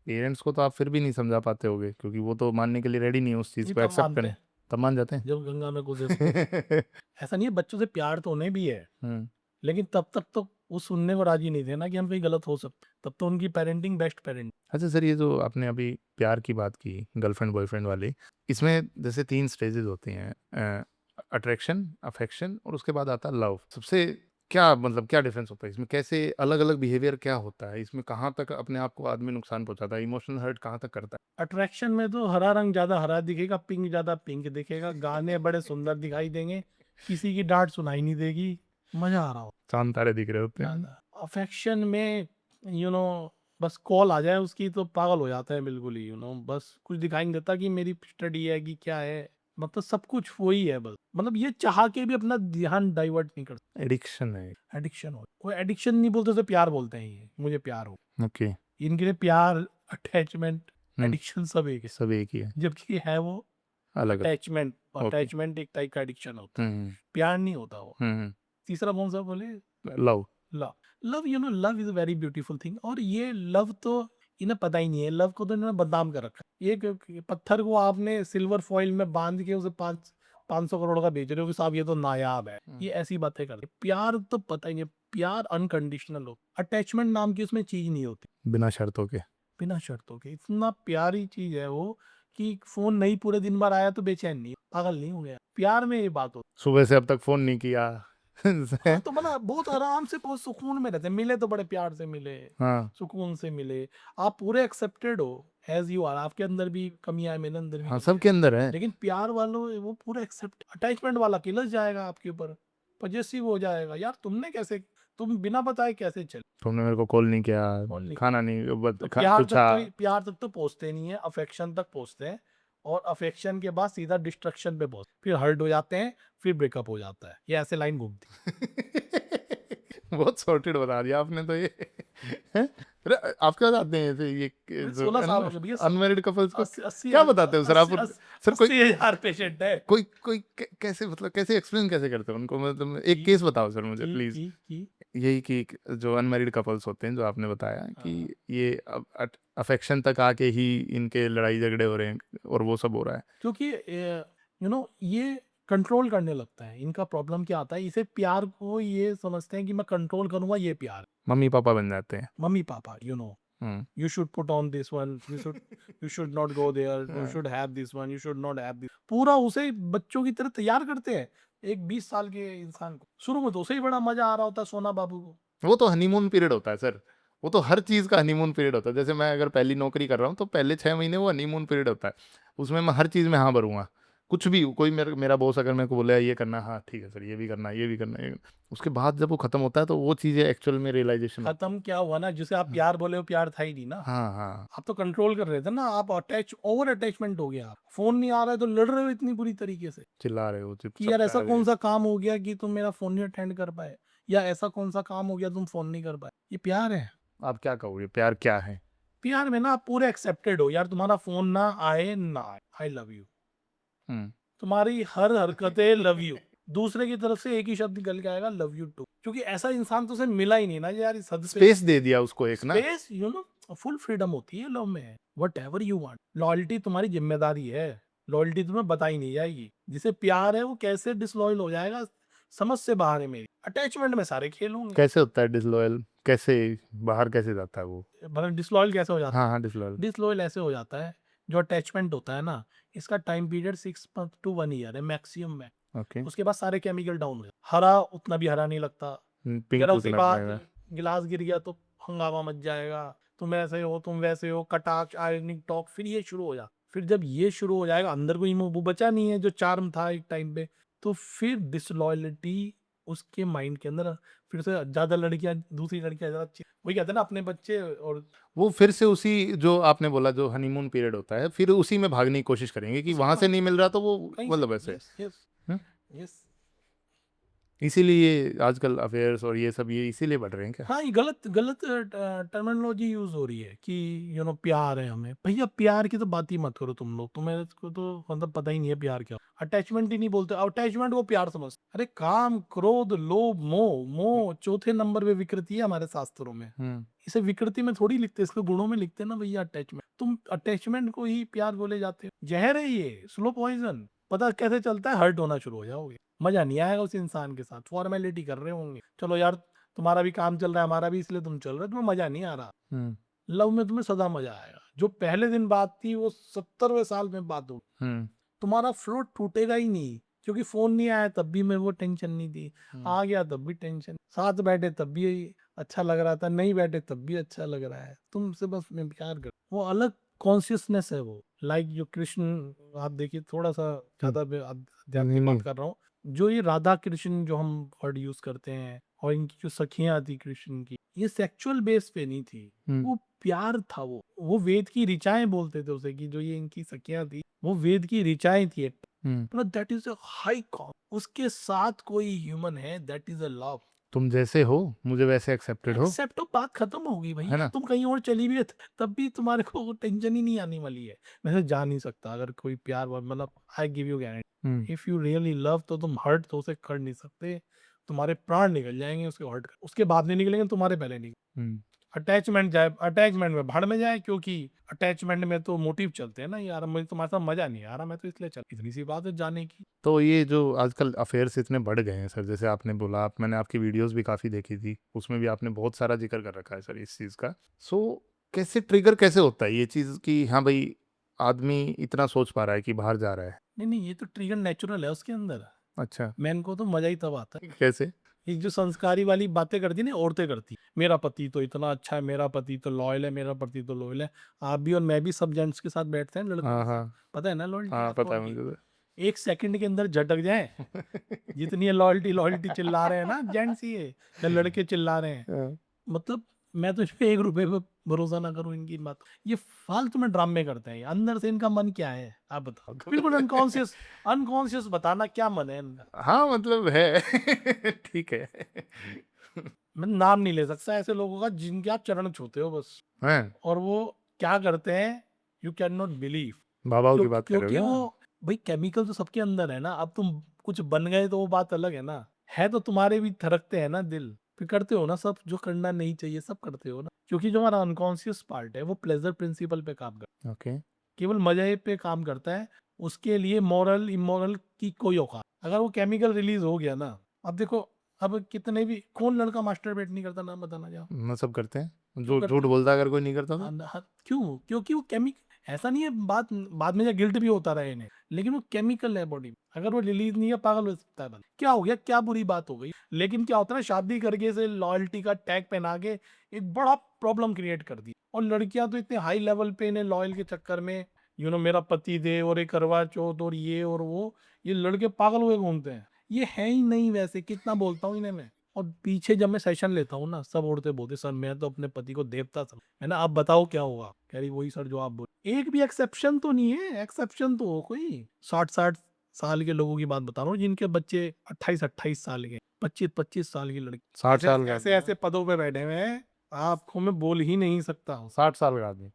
S2: पेरेंट्स को तो आप फिर भी नहीं समझा पाते होगे, क्योंकि वो तो मानने के लिए रेडी नहीं है उस चीज़
S1: ये
S2: को
S1: तब
S2: एक्सेप्ट
S1: मानते
S2: करें।
S1: हैं
S2: तब मान जाते हैं।
S1: जब गंगा में कूदे से। ऐसा नहीं है, बच्चों से प्यार तो उन्हें भी है,
S2: हम्म।
S1: लेकिन तब तक तो वो सुनने को राजी नहीं थे ना कि हम कहीं गलत हो सकते, तब तो उनकी पेरेंटिंग बेस्ट पेरेंट।
S2: अच्छा सर, ये जो आपने अभी प्यार की बात की गर्लफ्रेंड बॉयफ्रेंड वाली, इसमें जैसे 3 स्टेजेस होती हैं, अट्रैक्शन, अफेक्शन और उसके बाद आता है लव। सबसे क्या मतलब क्या डिफरेंस होता है इसमें? कैसे अलग-अलग बिहेवियर क्या होता है? इसमें कहाँ तक अपने आप को आदमी नुकसान पहुँचाता है? इमोशनल हर्ट कहाँ तक करता है?
S1: अट्रैक्शन में तो हरा रंग ज्यादा हरा दिखेगा, पिंक ज्यादा पिंक दिखेगा, गाने बड़े सुंदर दिखाई देंगे, किसी की डांट सुनाई नहीं देगी, मजा आ रहा हो
S2: चाँद तारे दिख रहे होते हैं।
S1: ज्यादा। अफेक्शन में बस कॉल आ जाए उसकी तो पागल हो जाता है बिल्कुल ही, बस कुछ दिखाई नहीं देता कि मेरी स्टडी है कि क्या है, मतलब सब कुछ वही है बस, मतलब ये चाह के भी अपना ध्यान डाइवर्ट नहीं कर।
S2: एडिक्शन है।
S1: एडिक्शन हो, कोई एडिक्शन नहीं बोलते, उसे प्यार बोलते हैं, ये मुझे प्यार हो,
S2: ओके।
S1: इनके लिए प्यार, अटैचमेंट,
S2: हुँ,
S1: एडिक्शन सब एक है,
S2: सब एक ही है,
S1: जबकि है वो
S2: अलग-अलग।
S1: अटैचमेंट।
S2: ओके।
S1: अटैचमेंट एक टाइप का एडिक्शन होता है,
S2: हुँ,
S1: प्यार नहीं होता वो।
S2: हुँ,
S1: तीसरा कौन सा बोले?
S2: Love.
S1: Love. Love love is a very beautiful thing, और ये लव तो इन्हें पता ही नहीं है, लव को तो इन्होंने बदनाम कर रखा है। एक पत्थर को आपने सिल्वर फॉइल में बांध के उसे 500 करोड़ का बेच रहे हो कि साहब ये तो नायाब है, ये ऐसी बातें करते हैं। प्यार तो पता ही नहीं, प्यार अनकंडीशनल हो, अटैचमेंट नाम की उसमें चीज नहीं होती,
S2: बिना शर्तों के।
S1: बिना शर्तों के। इतना प्यारी चीज है वो कि फोन नहीं पूरे दिन भर आया तो बेचैन नहीं, पागल नहीं हो गया, प्यार में ये बात होती।
S2: सुबह से अब तक फ़ोन नहीं किया।
S1: हाँ तो मतलब बहुत आराम से, बहुत सुकून में रहते हैं, मिले तो बड़े प्यार से मिले,
S2: हाँ,
S1: सुकून से मिले, आप पूरे एक्सेप्टेड हो एज यू आर, आपके अंदर भी कमियां है, मेरे अंदर भी
S2: हाँ,
S1: कमी है,
S2: सबके अंदर है।
S1: लेकिन प्यार वालों वो पूरे एक्सेप्ट। अटैचमेंट वाला किलस जाएगा आपके ऊपर, पजेसिव हो जाएगा, यार तुमने कैसे, तुम बिना बताए कैसे चले,
S2: तुमने मेरे को कॉल नहीं किया,
S1: कौन नहीं।
S2: खाना नहीं
S1: तो
S2: पूछा।
S1: प्यार तक तो पहुंचते नहीं है, अफेक्शन तक पहुंचते हैं, और अफेक्शन के बाद सीधा डिस्ट्रक्शन पे पहुंचते, फिर हर्ट हो जाते हैं, फिर ब्रेकअप हो जाता है, ये ऐसे लाइन घूमती।
S2: बहुत सॉर्टेड बता दिया आपने तो ये। हैं? अरे आपके पास आते हैं ऐसे ये जो
S1: 16 साल हो गए भैया,
S2: अनमैरिड कपल्स को
S1: 80
S2: क्या बताते हो सर आप? सर कोई
S1: 80,000 पेशेंट है।
S2: कोई कोई कैसे मतलब कैसे एक्सप्लेन कैसे करते हो उनको? मतलब एक केस बताओ सर मुझे प्लीज।
S1: की
S2: यही कि जो अनमैरिड कपल्स होते हैं, जो आपने बताया कि
S1: हाँ,
S2: ये अफेक्शन तक आके ही इनके लड़ाई झगड़े हो रहे हैं और वो सब हो रहा है।
S1: क्योंकि ये कंट्रोल करने लगता है, इनका प्रॉब्लम क्या आता है, इसे प्यार को ये समझते हैं कि मैं कंट्रोल करूंगा, ये प्यार है।
S2: मम्मी पापा बन जाते हैं।
S1: Mummy papa,
S2: hmm.
S1: you should put on this one, you should not go there, you
S2: हाँ।
S1: should have this one, you should not have this, पूरा उसे बच्चों की तरह तैयार करते हैं। एक 20 साल के इंसान को शुरू में तो उसे ही बड़ा मजा आ रहा होता है, सोना बाबू को।
S2: वो तो हनीमून पीरियड होता है सर। वो तो हर चीज़ का हनीमून पीरियड होता है। जैसे मैं अगर पहली नौकरी कर रहा हूँ तो पहले 6 महीने वो हनीमून पीरियड होता है। उसमें मैं हर चीज़ में हाँ भरूंगा। कुछ भी कोई मेरा बॉस अगर मेरे को बोले ये करना, हाँ ठीक है सर, ये भी करना, ये भी करना, ये उसके बाद जब वो खत्म होता है तो वो चीज़ें एक्चुअल में रियलाइजेशन होती
S1: खत्म क्या हुआ ना, जिसे आप
S2: है।
S1: प्यार बोले, वो प्यार था ही नहीं ना।
S2: हाँ हाँ।
S1: आप तो कंट्रोल कर रहे थे ना, आप ओवर अटैचमेंट हो गया, आप फोन नहीं आ रहा है तो लड़ रहे हो इतनी बुरी तरीके से
S2: चिल्ला रहे हो,
S1: कि यार ऐसा
S2: चुपचाप
S1: कौन सा काम हो गया कि तुम मेरा फोन नहीं अटेंड कर पाए, या ऐसा कौन सा काम हो गया तुम फोन नहीं कर पाए। ये प्यार है।
S2: आप क्या कहोगे प्यार क्या है?
S1: प्यार में ना आप पूरे एक्सेप्टेड हो, यार तुम्हारा फोन ना आए ना आए, आई लव यू,
S2: हम्म।
S1: तुम्हारी हर हरकतें लव यू, दूसरे की तरफ से एक ही शब्द निकल के आएगा, लव यू टू, क्योंकि ऐसा इंसान तो उसे मिला ही नहीं ना यार इस हद पे।
S2: स्पेस दे दिया उसको एक ना।
S1: स्पेस, फुल फ्रीडम होती है लव में, what ever you want. Loyalty तुम्हारी जिम्मेदारी है, लॉयल्टी तुम्हें बताई नहीं जाएगी। जिसे प्यार है वो कैसे डिसलॉयल हो जाएगा, समझ से बाहर है मेरी। अटैचमेंट में सारे खेल होंगे।
S2: कैसे होता है डिसलॉयल? कैसे बाहर कैसे जाता है वो?
S1: मतलब डिसलॉयल कैसे हो जाता
S2: हाँ
S1: है?
S2: हाँ, डिसलॉयल।
S1: डिसलॉयल ऐसे हो जाता है, जो अटैचमेंट होता है ना, इसका time period 6 month to 1 year है मैक्सिमम में।
S2: ओके।
S1: उसके बाद सारे केमिकल डाउन हो जाते, हरा उतना भी हरा नहीं लगता,
S2: पिंक
S1: जरा उसी
S2: उतना
S1: बात
S2: रहेगा।
S1: गिलास गिर गया तो हंगामा मच जाएगा, तुम ऐसे हो, तुम वैसे हो, कटाक्ष, आयरनिंग टॉक, फिर ये शुरू हो जा। फिर जब ये शुरू हो जाएगा, अंदर कोई वो बचा नहीं है जो चार्म था एक टाइम पे, तो फिर डिसलॉयलिटी उसके माइंड के अंदर, फिर से ज्यादा लड़कियां, दूसरी लड़कियां ज्यादा वही कहते हैं ना, अपने बच्चे और
S2: वो फिर से उसी जो आपने बोला जो हनीमून पीरियड होता है, फिर उसी में भागने की कोशिश करेंगे कि
S1: उसी
S2: वहां
S1: में
S2: से नहीं मिल रहा तो वो
S1: कहीं से।
S2: मतलब ऐसे।
S1: यस यस
S2: हम्म?
S1: यस।
S2: इसीलिए आजकल अफेयर्स और ये सब ये इसीलिए बढ़ रहे हैं क्या?
S1: हाँ, ये गलत गलत टर्मिनोलॉजी यूज हो रही है कि प्यार है हमें। भैया प्यार की तो बात ही मत करो तुम लोग, तुम्हें को तो मतलब पता ही नहीं है प्यार क्या। अटैचमेंट ही नहीं बोलते, अटैचमेंट को प्यार समझते। अरे काम, क्रोध, लोभ, मोह, मोह चौथे नंबर पे विकृति है हमारे शास्त्रों में।
S2: हम्म
S1: इसे विकृति में थोड़ी लिखते, इसको गुणों में लिखते हैं ना भैया। अटैचमेंट, तुम अटैचमेंट को ही प्यार बोले जाते हो। जहर है ये, स्लो पॉइजन। पता कैसे चलता है? हर्ट होना शुरू हो जाओगे, मजा नहीं आएगा उस इंसान के साथ। फॉर्मेलिटी कर रहे होंगे, चलो यार तुम्हारा भी काम चल रहा है, हमारा भी, इसलिए तुम चल रहे हो, तुम्हें मजा नहीं आ रहा।
S2: हम्म
S1: लव में तुम्हें सदा मजा आएगा। जो पहले दिन बात थी वो 70वें साल में बात हो।
S2: हम्म
S1: तुम्हारा फ्लो टूटेगा ही नहीं, क्योंकि फोन नहीं आया तब भी मेरे को टेंशन नहीं थी,
S2: हम्म
S1: आ गया तब भी टेंशन, साथ बैठे तब भी अच्छा लग रहा था, नहीं बैठे तब भी अच्छा लग रहा है। तुमसे बस मैं प्यार कर, वो अलग कॉन्शियसनेस है वो। लाइक जो कृष्ण, आप देखिए, थोड़ा सा ज्यादा मैं
S2: नहीं
S1: आध्यात्मिक
S2: नहीं
S1: बात कर रहा हूँ। जो ये राधा कृष्ण जो हम वर्ड यूज करते हैं, और इनकी जो सखियां थी कृष्ण की, ये सेक्सुअल बेस पे नहीं थी, वो प्यार था। वो वेद की ऋचाएं बोलते थे उसे, कि जो ये इनकी सखियां थी वो वेद की ऋचाएं थी। मतलब that is a high com, उसके साथ कोई ह्यूमन है, दैट इज अ लव।
S2: तुम जैसे हो मुझे वैसे एक्सेप्टेड हो,
S1: एक्सेप्ट, तो बात खत्म होगी
S2: है
S1: भैया।
S2: ना?
S1: तुम कहीं और चली भी है तब भी तुम्हारे को टेंशन ही नहीं आने वाली है। वैसे जा नहीं सकता अगर कोई प्यार मतलब, I give you
S2: hmm
S1: guarantee, if you really love, तो तुम हर्ट तो उसे कर नहीं सकते। तुम्हारे प्राण निकल जाएंगे उसके हर्ट कर, उसके बाद नहीं निकलेंगे, तुम्हारे पहले निकल।
S2: हम्म
S1: अटैचमेंट जाए, अटैचमेंट में भाड़ में जाए, क्योंकि अटैचमेंट में तो मोटिव चलते हैं ना, यार मुझे तुम्हारे साथ मजा नहीं आ रहा, मैं तो इसलिए चल, इतनी सी बात है जाने की।
S2: तो ये जो आजकल अफेयर्स इतने बढ़ गए हैं सर, जैसे आपने बोला, मैंने आपकी वीडियोस भी काफ़ी देखी थी, उसमें भी आपने बहुत सारा जिक्र कर रखा है सर इस चीज़ का। सो कैसे ट्रिगर कैसे होता है ये चीज़ कि हाँ भाई आदमी इतना सोच पा रहा है कि बाहर जा रहा है?
S1: नहीं नहीं, ये तो ट्रिगर नेचुरल है उसके अंदर।
S2: अच्छा,
S1: मैन को तो मजा ही तब आता है।
S2: कैसे?
S1: ये जो संस्कारी वाली बातें करती ना औरतें करती, मेरा पति तो इतना अच्छा है, मेरा पति तो लॉयल है, मेरा पति तो लॉयल है। आप भी और मैं भी सब जेंट्स के साथ बैठते हैं, लड़कों
S2: हाँ
S1: के साथ।
S2: हाँ
S1: पता है ना लॉयल्टी
S2: हाँ,
S1: आपको
S2: पता है
S1: उनकी,
S2: मुझे
S1: एक सेकंड के अंदर झटक जाए। जितनी ये लॉयल्टी लॉयल्टी चिल्ला रहे हैं ना जेंट्स, ये या लड़के चिल्ला रहे हैं,
S2: तो।
S1: मतलब मैं तो इस पे 1 रुपए पे भरोसा ना करूं इनकी बात। ये फालतू में ड्रामे करते हैं, ये अंदर से इनका मन क्या है आप बताओ, बिल्कुल अनकॉन्शियस। अनकॉन्शियस बताना क्या मन है इनका।
S2: हाँ मतलब है। ठीक है।
S1: मैं नाम नहीं ले सकता ऐसे लोगों का जिनके आप चरण छूते हो बस।
S2: हैं?
S1: और वो क्या करते हैं, यू कैन नॉट बिलीव।
S2: बाबाओं की
S1: क्योंकि
S2: बात कर रहे
S1: क्योंकि
S2: हो
S1: वो,
S2: क्या?
S1: भाई केमिकल तो सबके अंदर है ना। अब तुम कुछ बन गए तो वो बात अलग है ना, है तो तुम्हारे भी थरकते हैं ना दिल, फिर करते हो ना सब जो करना नहीं चाहिए, सब करते हो ना, क्योंकि जो हमारा अनकॉन्शियस पार्ट है वो प्लेजर प्रिंसिपल पे काम करता
S2: ओके।
S1: है, केवल मजे पे काम करता है। उसके लिए मॉरल इमोरल की कोई औकात, अगर वो केमिकल रिलीज हो गया ना, अब देखो, अब कितने भी, कौन लड़का मास्टरबेट नहीं करता, नाम बताना जाओ।
S2: ना सब करते हैं,
S1: क्यों
S2: जो झूठ
S1: करते हैं?
S2: बोलता है अगर कोई नहीं करता तो।
S1: हाँ, हाँ, क्यों? क्योंकि वो केमिकल, ऐसा नहीं है बात, बाद में या गिल्ट भी होता रहे इन्हें, लेकिन वो केमिकल है बॉडी में, अगर वो रिलीज नहीं है पागल हो सकता है बंदा। क्या हो गया, क्या बुरी बात हो गई? लेकिन क्या होता है ना, शादी करके से लॉयल्टी का टैग पहना के एक बड़ा प्रॉब्लम क्रिएट कर दी। और लड़कियां तो इतने हाई लेवल पे इन्हें लॉयल के चक्कर में, मेरा पति दे और एक करवा चौथ और ये और वो, ये लड़के पागल हुए घूमते हैं। ये है ही नहीं वैसे, कितना बोलता हूँ इन्हें मैं। और पीछे जब मैं सेशन लेता हूँ ना, सब औरतें बोलते सर मैं तो अपने पति को देवता समझ। है ना, आप बताओ क्या होगा, कह रही वही सर जो आप बोल। एक भी एक्सेप्शन तो नहीं है, एक्सेप्शन तो हो कोई। 60-60 साल के लोगों की बात बता रहा हूँ जिनके बच्चे 28-28 साल के, 25-25 साल की लड़की,
S2: 60 साल का
S1: ऐसे
S2: आदमी?
S1: ऐसे पदों पे बैठे हुए हैं, आपको मैं बोल ही नहीं सकता हूँ।
S2: 60 साल का आदमी?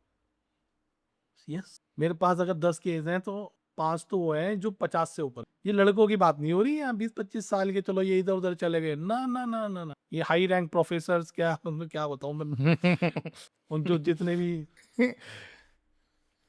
S1: यस, मेरे पास अगर 10 केस हैं तो 5 तो वो हैं जो 50 से ऊपर। ये लड़कों की बात नहीं हो रही है 20-25 साल के, चलो ये इधर उधर चले गए, ना ना ना ना ना, ये हाई रैंक प्रोफेसर, क्या उनमें क्या बताऊं मैं, उन जो जितने भी।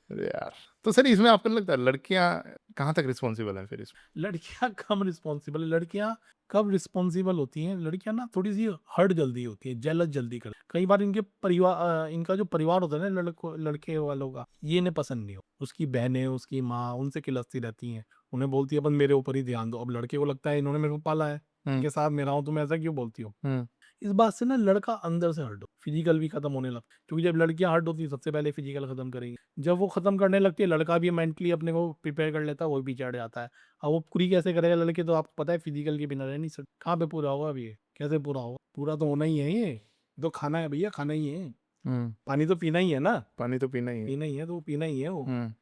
S2: अरे यार, तो सर इसमें आपको नहीं लगता लड़कियां कहाँ तक रिस्पॉन्सिबल हैं फिर इसमें?
S1: लड़कियां कम रिस्पॉन्सिबल है। लड़कियां कब रिस्पॉन्सिबल होती हैं? लड़कियां ना थोड़ी सी हर्ट जल्दी होती है, जेलस जल्दी कर, कई बार इनके परिवार, इनका जो परिवार होता है ना लड़के वालों का, ये इन्हें पसंद नहीं हो। उसकी बहनें, उसकी माँ उनसे खिलस्ती रहती हैं, उन्हें बोलती है बस मेरे ऊपर ही ध्यान दो। अब लड़के को लगता है इन्होंने मेरे को पाला है,
S2: हम्म
S1: इनके साथ मैं रहा हूँ, तुम ऐसा क्यों बोलती हो?
S2: हम्म
S1: इस बात से ना लड़का अंदर से हर्ट हो, फिजिकल भी खत्म होने लगता है, क्योंकि जब लड़कियां हर्ट होती है सबसे पहले फिजिकल खत्म करेंगी। जब वो खत्म करने लगती है, लड़का भी मेंटली अपने को प्रिपेयर कर लेता है, वो भी चढ़ जाता है। अब वो पूरी कैसे करेगा लड़के, तो आपको पता है फिजिकल के बिना रह नहीं सकते। कहाँ पे पूरा होगा अभी ये, कैसे पूरा होगा? पूरा तो होना ही है ये, तो खाना है भैया, खाना ही है,
S2: हम्म
S1: पानी तो पीना ही है ना,
S2: पानी तो पीना ही है।
S1: पीना ही है तो वो पीना ही है वो।
S2: हम्म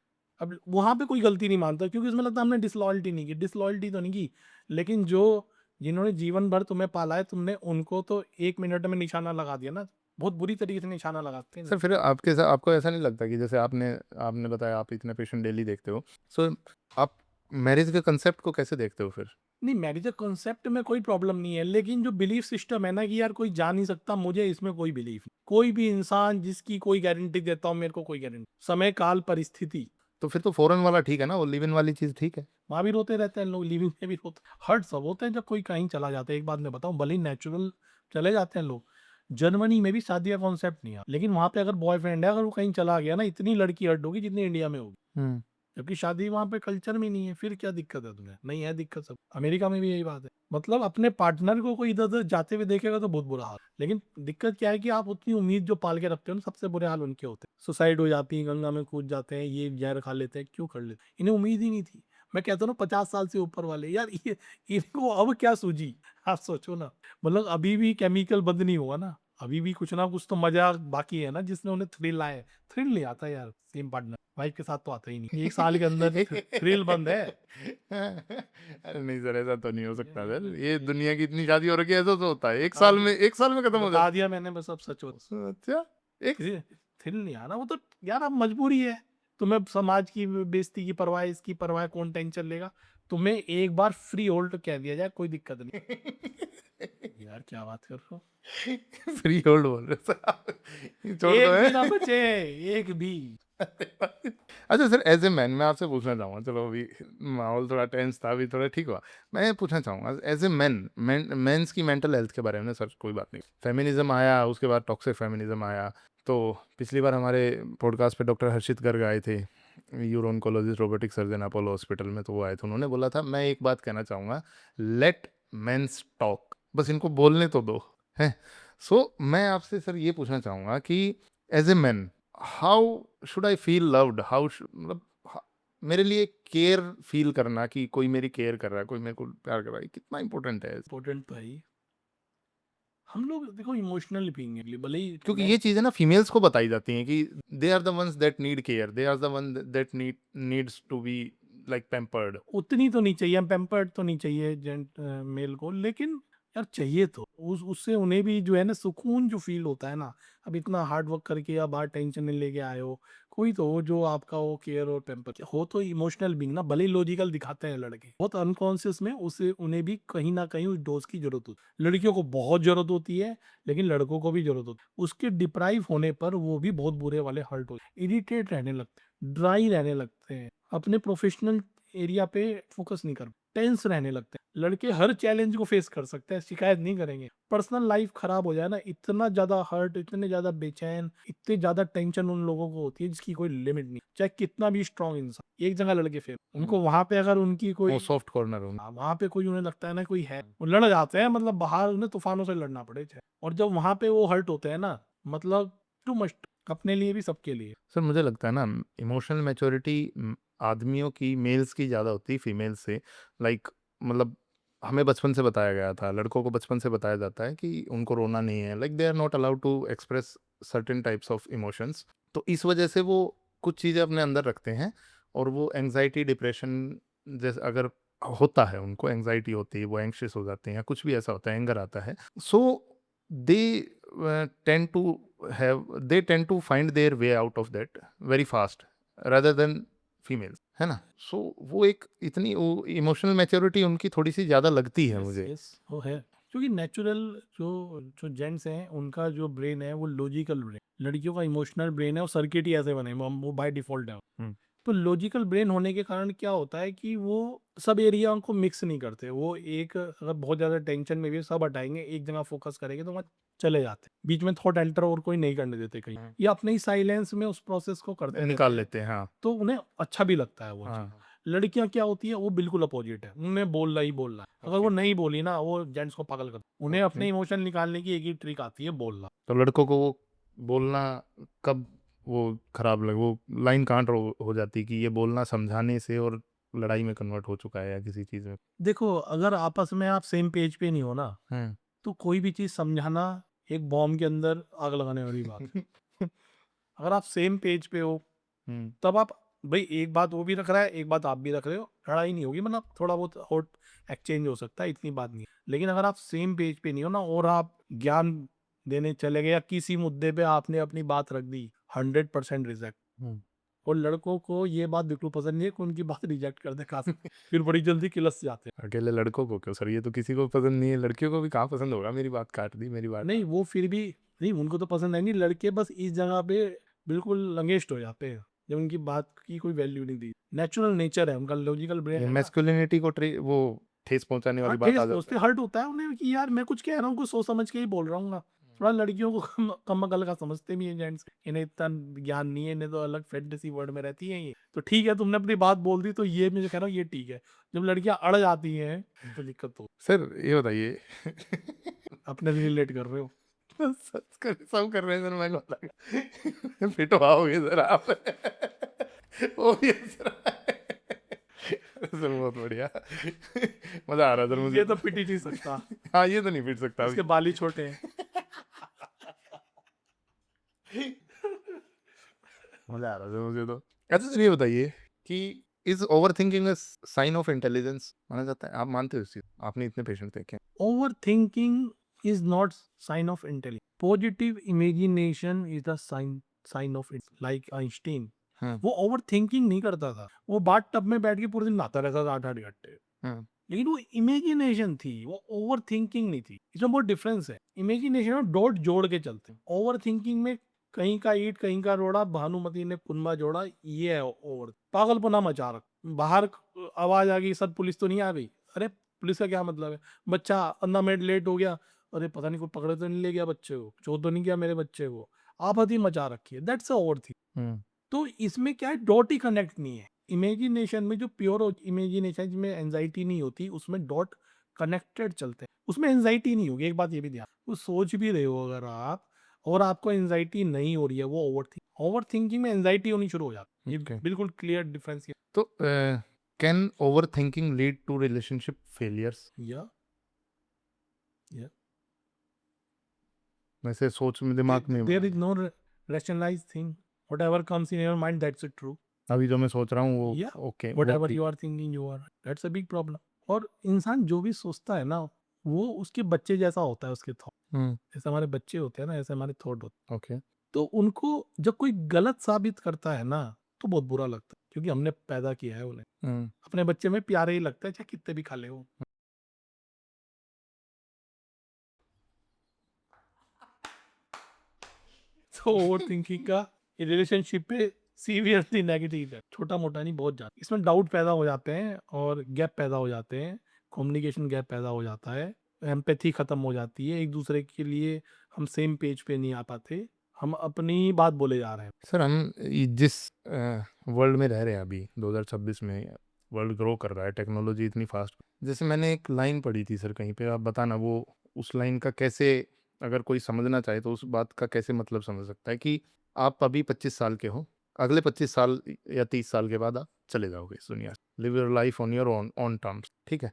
S1: अब वहां पे कोई गलती नहीं मानता, क्योंकि उसमें लगता है हमने डिसलॉयल्टी नहीं की, डिसलॉयल्टी तो नहीं की, लेकिन जो जिन्होंने जीवन भर तुम्हें पाला है, तुमने उनको तो 1 मिनट में निशाना लगा दिया ना। बहुत बुरी तरीके से निशाना लगाते हैं।
S2: सर फिर आपके साथ आपको ऐसा नहीं लगता कि जैसे आपने आपने बताया आप इतने पेशेंट डेली देखते हो, सो आप मैरिज के कंसेप्ट को कैसे देखते हो फिर?
S1: नहीं, मैरिज कॉन्सेप्ट में कोई प्रॉब्लम नहीं है, लेकिन जो बिलीफ सिस्टम है ना कि यार कोई जा नहीं सकता, मुझे इसमें कोई बिलीफ नहीं। कोई भी इंसान जिसकी कोई गारंटी देता हूँ, मेरे को कोई गारंटी, समय काल परिस्थिति,
S2: तो फिर तो फॉरेन वाला ठीक है ना, वो लिव इन वाली चीज़ ठीक है?
S1: वहाँ भी रोते रहते हैं लोग, लिविंग में भी रोते, हर्ट सब होते हैं जब कोई कहीं चला जाता है। एक बात मैं बताऊं, भले ही नेचुरल चले जाते हैं लोग, जर्मनी में भी शादी का कॉन्सेप्ट नहीं है, लेकिन वहाँ पे अगर बॉयफ्रेंड है, अगर वो कहीं चला गया ना, इतनी लड़की हर्ट होगी जितनी इंडिया में होगी,
S2: हुँ।
S1: जबकि शादी वहाँ पे कल्चर में नहीं है। फिर क्या दिक्कत है तुम्हें? नहीं है दिक्कत सब। अमेरिका में भी यही बात है। मतलब अपने पार्टनर को कोई इधर उधर जाते हुए देखेगा तो बहुत बुरा हाल। लेकिन दिक्कत क्या है कि आप उतनी उम्मीद जो पाल के रखते हो ना, सबसे बुरे हाल उनके होते हैं। सुसाइड हो जाती है, गंगा में कूद जाते हैं, ये जहर खा लेते हैं। क्यों कर लेते हैं? इन्हें उम्मीद ही नहीं थी। मैं कहता हूँ ना, 50 साल से ऊपर वाले यार, ये इनको अब क्या सूझी? आप सोचो ना। मतलब अभी भी केमिकल बंद नहीं हुआ ना, अभी भी कुछ ना कुछ तो मजा बाकी है ना, जिसने उन्हें थ्रिल आए। थ्रिल नहीं आता यार सेम पार्टनर वाइफ के साथ, तो आता ही नहीं। 1 साल के अंदर थ्रिल बंद है।
S2: अरे नहीं सर, ऐसा तो नहीं हो सकता सर, ये दुनिया की इतनी शादी हो रखी है, ऐसा तो होता है 1 साल में, 1 साल में खत्म हो
S1: बता
S2: जाता
S1: दिया मैंने, बस अब सच होता।
S2: है। अच्छा, एक
S1: थ्रिल थ्रिल नहीं आना, वो तो यार अब मजबूरी है। तुम्हें समाज की बेइज्जती की परवाह, इसकी परवाह, कौन टेंशन लेगा? तुम्हें एक बार फ्री होल्ड कह दिया जाए, कोई दिक्कत नहीं। यार क्या बात कर रहे हो?
S2: फ्री होल्ड बोल रहे हो सर आप? ये छोड़ दो
S1: एक भी ना
S2: है।
S1: बचे, एक भी।
S2: अच्छा सर, एज ए मैन मैं आपसे पूछना चाहूँगा, चलो अभी माहौल थोड़ा टेंस था, अभी थोड़ा ठीक हुआ। मैं पूछना चाहूँगा एज ए मैन, मेंस की मेंटल हेल्थ के बारे में। सर कोई बात नहीं, फेमिनिज्म आया, उसके बाद टॉक्सिक फेमिनिज्म आया, तो पिछली बार हमारे पॉडकास्ट पे डॉक्टर हर्षित गर्ग आए थे, euro oncologist, robotic surgeon Apollo hospital में, तो वो आए थे, उन्होंने बोला था मैं एक बात कहना चाहूँगा, लेट मेंस टॉक, बस इनको बोलने तो दो है। सो मैं आपसे सर ये पूछना चाहूँगा कि as a man how should I feel loved, how मतलब मेरे लिए केयर फील करना कि कोई मेरी केयर कर रहा है, कोई मेरे को प्यार कर रहा है, कितना इंपॉर्टेंट है?
S1: इम्पोर्टेंट तो है ही। हम लोग देखो इमोशनल बीइंग है, भले ही
S2: क्योंकि
S1: मैं,
S2: ये चीजें ना फीमेल्स को बताई जाती हैं कि they are the ones that need care, they are the one that needs to be like pampered.
S1: उतनी तो नहीं चाहिए, पैम्पर्ड तो नहीं चाहिए जेंट मेल को, लेकिन यार चाहिए तो उससे उन्हें भी जो है ना, सुकून जो फील होता है ना। अब इतना हार्ड वर्क करके या बाहर टेंशन नहीं लेके आए हो, कोई तो हो जो आपका वो केयर और पैम्पर हो, तो इमोशनल बीइंग ना, भले ही लॉजिकल दिखाते हैं लड़के, बहुत अनकॉन्शियस में उसे उन्हें भी कहीं ना कहीं उस डोज की जरूरत होती है। लड़कियों को बहुत जरूरत होती है, लेकिन लड़कों को भी जरूरत होती है। उसके डिप्राइव होने पर वो भी बहुत बुरे वाले हर्ट होते, इरिटेट रहने लगते हैं, ड्राई रहने लगते हैं, अपने प्रोफेशनल एरिया पे फोकस नहीं कर, टेंस रहने लगते हैं। लड़के हर चैलेंज को फेस कर सकते हैं, शिकायत नहीं करेंगे। पर्सनल लाइफ खराब हो जाए ना, इतना ज्यादा हर्ट, इतने ज्यादा बेचैन, इतनी ज्यादा टेंशन उन लोगों को होती है जिसकी कोई लिमिट नहीं, चाहे कितना भी स्ट्रांग इंसान। एक जगह लड़के फेल, उनको वहां पे अगर उनकी कोई,
S2: वो सॉफ्ट कॉर्नर हो।
S1: वहां पे कोई उन्हें लगता है ना कोई है, वो लड़ जाते हैं। मतलब बाहर उन्हें तूफानों से लड़ना पड़े थे, और जब वहां पे वो हर्ट होते हैं ना, मतलब टू मच, अपने लिए भी सबके लिए।
S2: सर मुझे लगता है ना इमोशनल मैच्योरिटी आदमियों की, मेल्स की ज़्यादा होती है फीमेल्स से। लाइक मतलब हमें बचपन से बताया गया था, लड़कों को बचपन से बताया जाता है कि उनको रोना नहीं है, like they are not allowed to express certain types of emotions. तो इस वजह से वो कुछ चीज़ें अपने अंदर रखते हैं, और वो एंग्जाइटी डिप्रेशन जैसे अगर होता है, उनको एंग्जाइटी होती है, वो एंग्शियस हो जाते हैं, या कुछ भी ऐसा होता है, एंगर आता है, so they tend to they tend to find their way out of that very fast rather than females, है ना? सो वो एक इतनी वो इमोशनल मैच्योरिटी उनकी थोड़ी सी ज़्यादा लगती है मुझे।
S1: यस वो है, क्योंकि नेचुरल जो जो जेंट्स हैं, उनका जो ब्रेन है वो लॉजिकल ब्रेन, लड़कियों का इमोशनल ब्रेन है, वो सर्किट ही ऐसे बने, वो बाय डिफॉल्ट है।
S2: हम्म।
S1: तो लॉजिकल ब्रेन होने के कारण क्या होता है कि वो सब एरिया को मिक्स नहीं करते। वो एक, अगर बहुत ज्यादा टेंशन में भी सब हटाएंगे, एक जगह फोकस करेंगे, तो वहाँ चले जाते हैं। बीच में थॉट एंटर और कोई नहीं करने देते कहीं, ये अपने ही साइलेंस में उस प्रोसेस को करते रहते
S2: निकाल
S1: हैं।
S2: लेते हैं, हाँ।
S1: तो उन्हें अच्छा भी लगता है वो चीज़।
S2: हाँ।
S1: लड़कियां क्या होती है, वो बिल्कुल अपोजिट है, उन्हें बोलना ही बोलना है। अगर वो
S2: ओके।
S1: नहीं बोली ना, वो जेंट्स को पागल कर, उन्हें
S2: ओके।
S1: अपने इमोशन निकालने की एक ही ट्रिक आती है, बोलना।
S2: तो लड़कों को वो बोलना कब वो खराब लग, वो लाइन कहाँ हो जाती कि ये बोलना समझाने से और लड़ाई में कन्वर्ट हो चुका है या किसी चीज़ में?
S1: देखो, अगर आपस में आप सेम पेज पे नहीं हो ना,
S2: हम्म।
S1: तो कोई भी चीज समझाना एक बॉम्ब के अंदर आग लगाने वाली बात है। अगर आप सेम पेज पे हो,
S2: हम्म।
S1: तब आप भाई एक बात वो भी रख रहा है, एक बात आप भी रख रहे हो, लड़ाई नहीं होगी, मतलब थोड़ा बहुत और एक्सचेंज हो सकता है, इतनी बात नहीं है। लेकिन अगर आप सेम पेज पे नहीं हो ना, और आप ज्ञान देने चले गए या किसी मुद्दे पे आपने अपनी बात रख दी, 100% रिजेक्ट।
S2: हम्म।
S1: और लड़कों को ये बात बिल्कुल पसंद नहीं है कि उनकी बात रिजेक्ट कर दे खास, फिर बड़ी जल्दी किलस जाते हैं।
S2: अकेले लड़कों को क्यों सर, ये तो किसी को पसंद नहीं है, लड़कियों को भी कहाँ पसंद होगा, मेरी बात काट दी, मेरी बात।
S1: नहीं वो फिर भी, नहीं उनको तो पसंद है नहीं, लड़के बस इस जगह पे बिल्कुल लंगेस्ट हो जाते हैं जब उनकी बात की कोई वैल्यू नहीं दी। नेचुरल नेचर है उनका, लॉजिकल ब्रेन है ना।
S2: मैस्कुलिनिटी को वो ठेस पहुंचाने
S1: हाँ
S2: वाली बात
S1: ठेस
S2: आ जाता
S1: पहुंचते, हर्ट होता है उन्हें कि यार मैं कुछ कह रहा हूँ, कुछ सोच समझ के ही बोल रहा हूँ। थोड़ा लड़कियों को कम अकल का समझते भी हैं जेंट्स, इन्हें इतना ज्ञान नहीं है, इन्हें तो अलग फैंटेसी वर्ल्ड में रहती है ये। तो ठीक है तुमने अपनी बात बोल दी, तो ये मैं जो कह रहा हूँ ये ठीक है। जब लड़कियां अड़ जाती हैं तो दिक्कत हो।
S2: है। सर ये बताइए
S1: अपने रिलेट कर रहे हो।
S2: सच कर सब कर रहे हैं सर, मैं को लगा फिट आओगे सर आप ओ यस सर। सर बहुत बढ़िया, मजा आ रहा है सर मुझे
S1: ये तो पिट ही नहीं सकता,
S2: हाँ ये तो नहीं फिट सकता
S1: इसके
S2: अभी।
S1: बाल ही छोटे हैं।
S2: मजा आ रहा है मुझे तो। अच्छा सर ये बताइए कि is overthinking a sign of intelligence माना जाता है, आप मानते हो इस चीज, आपने इतने पेशेंट देखे हैं?
S1: Overthinking is not sign of intelligence. Positive imagination is the sign of it. Like Einstein,
S2: हम्म।
S1: वो ओवर थिंकिंग नहीं करता था, वो बाथ टब में बैठ के पूरे दिन नहाता रहता था 8-8 घंटे।
S2: हम्म।
S1: लेकिन वो इमेजिनेशन थी, वो ओवर थिंकिंग नहीं थी। इसमें बहुत डिफरेंस है। इमेजिनेशन में डॉट जोड़ के चलते हैं, ओवर थिंकिंग में कहीं का ईट कहीं का रोड़ा, भानुमति ने कुनबा जोड़ा, ये है ओवर। पागलपना मचा रख, बाहर आवाज आ गई, सर पुलिस तो नहीं आ गई, अरे पुलिस का क्या मतलब है? बच्चा 15 मिनट लेट हो गया, अरे पता नहीं कोई पकड़े तो नहीं ले गया बच्चे को, चोट तो नहीं किया मेरे बच्चे को, आपत्ति मचा रखी है, दैट्स ओवर थिंकिंग।
S2: हम्म।
S1: तो इसमें क्या है, डॉट ही कनेक्ट नहीं है। इमेजिनेशन में जो प्योर इमेजिनेशन जिसमें एंजाइटी नहीं होती, उसमें डॉट कनेक्टेड चलते हैं, उसमें एंजाइटी नहीं होगी। एक बात ये भी ध्यान, वो सोच भी रहे हो अगर आप और आपको एंजाइटी नहीं हो रही है, वो ओवर थिंकिंग में एंजाइटी होनी शुरू हो जाती है। ये
S2: Okay.
S1: बिल्कुल क्लियर डिफरेंस है।
S2: तो can overthinking lead to relationship failures?
S1: या
S2: वैसे सोच में दिमाग में
S1: there is no rationalized thing, whatever comes in your mind that's it true.
S2: अभी जो मैं सोच रहा हूँ वो
S1: Yeah,
S2: ओके
S1: whatever
S2: वो
S1: you are thinking you are, that's a big problem. और इंसान जो भी सोचता है ना, वो उसके बच्चे जैसा होता है, उसके थॉट
S2: हम्म।
S1: जैसे हमारे बच्चे होते हैं ना, ऐसे हमारे थॉट होते
S2: ओके।
S1: हैं। तो उनको जब कोई गलत साबित करता है ना, तो बहुत बुरा लगता है, क्योंकि हमने पैदा किया है उन्हें।
S2: हम्म।
S1: अपने बच्चे में प्यारे ही लगता है, चाहे कितने भी खा ले हो। तो ओवर थिंकिंग का रिलेशनशिप पे सीवियसली नेगेटिव है, छोटा मोटा नहीं, बहुत ज्यादा। इसमें डाउट पैदा हो जाते हैं और गैप पैदा हो जाते हैं, कम्युनिकेशन गैप पैदा हो जाता है, एम्पैथी खत्म हो जाती है, एक दूसरे के लिए हम सेम पेज पे नहीं आ पाते, हम अपनी बात बोले जा रहे हैं।
S2: सर हम जिस वर्ल्ड में रह रहे हैं अभी 2026 में, वर्ल्ड ग्रो कर रहा है, टेक्नोलॉजी इतनी फास्ट, जैसे मैंने एक लाइन पढ़ी थी सर कहीं पे, आप बताना वो उस लाइन का कैसे, अगर कोई समझना चाहे तो उस बात का कैसे मतलब समझ सकता है कि आप अभी 25 साल के हो, अगले 25 साल या 30 साल के बाद आप चले जाओगे इस दुनिया से, live your life on your on terms, ठीक है।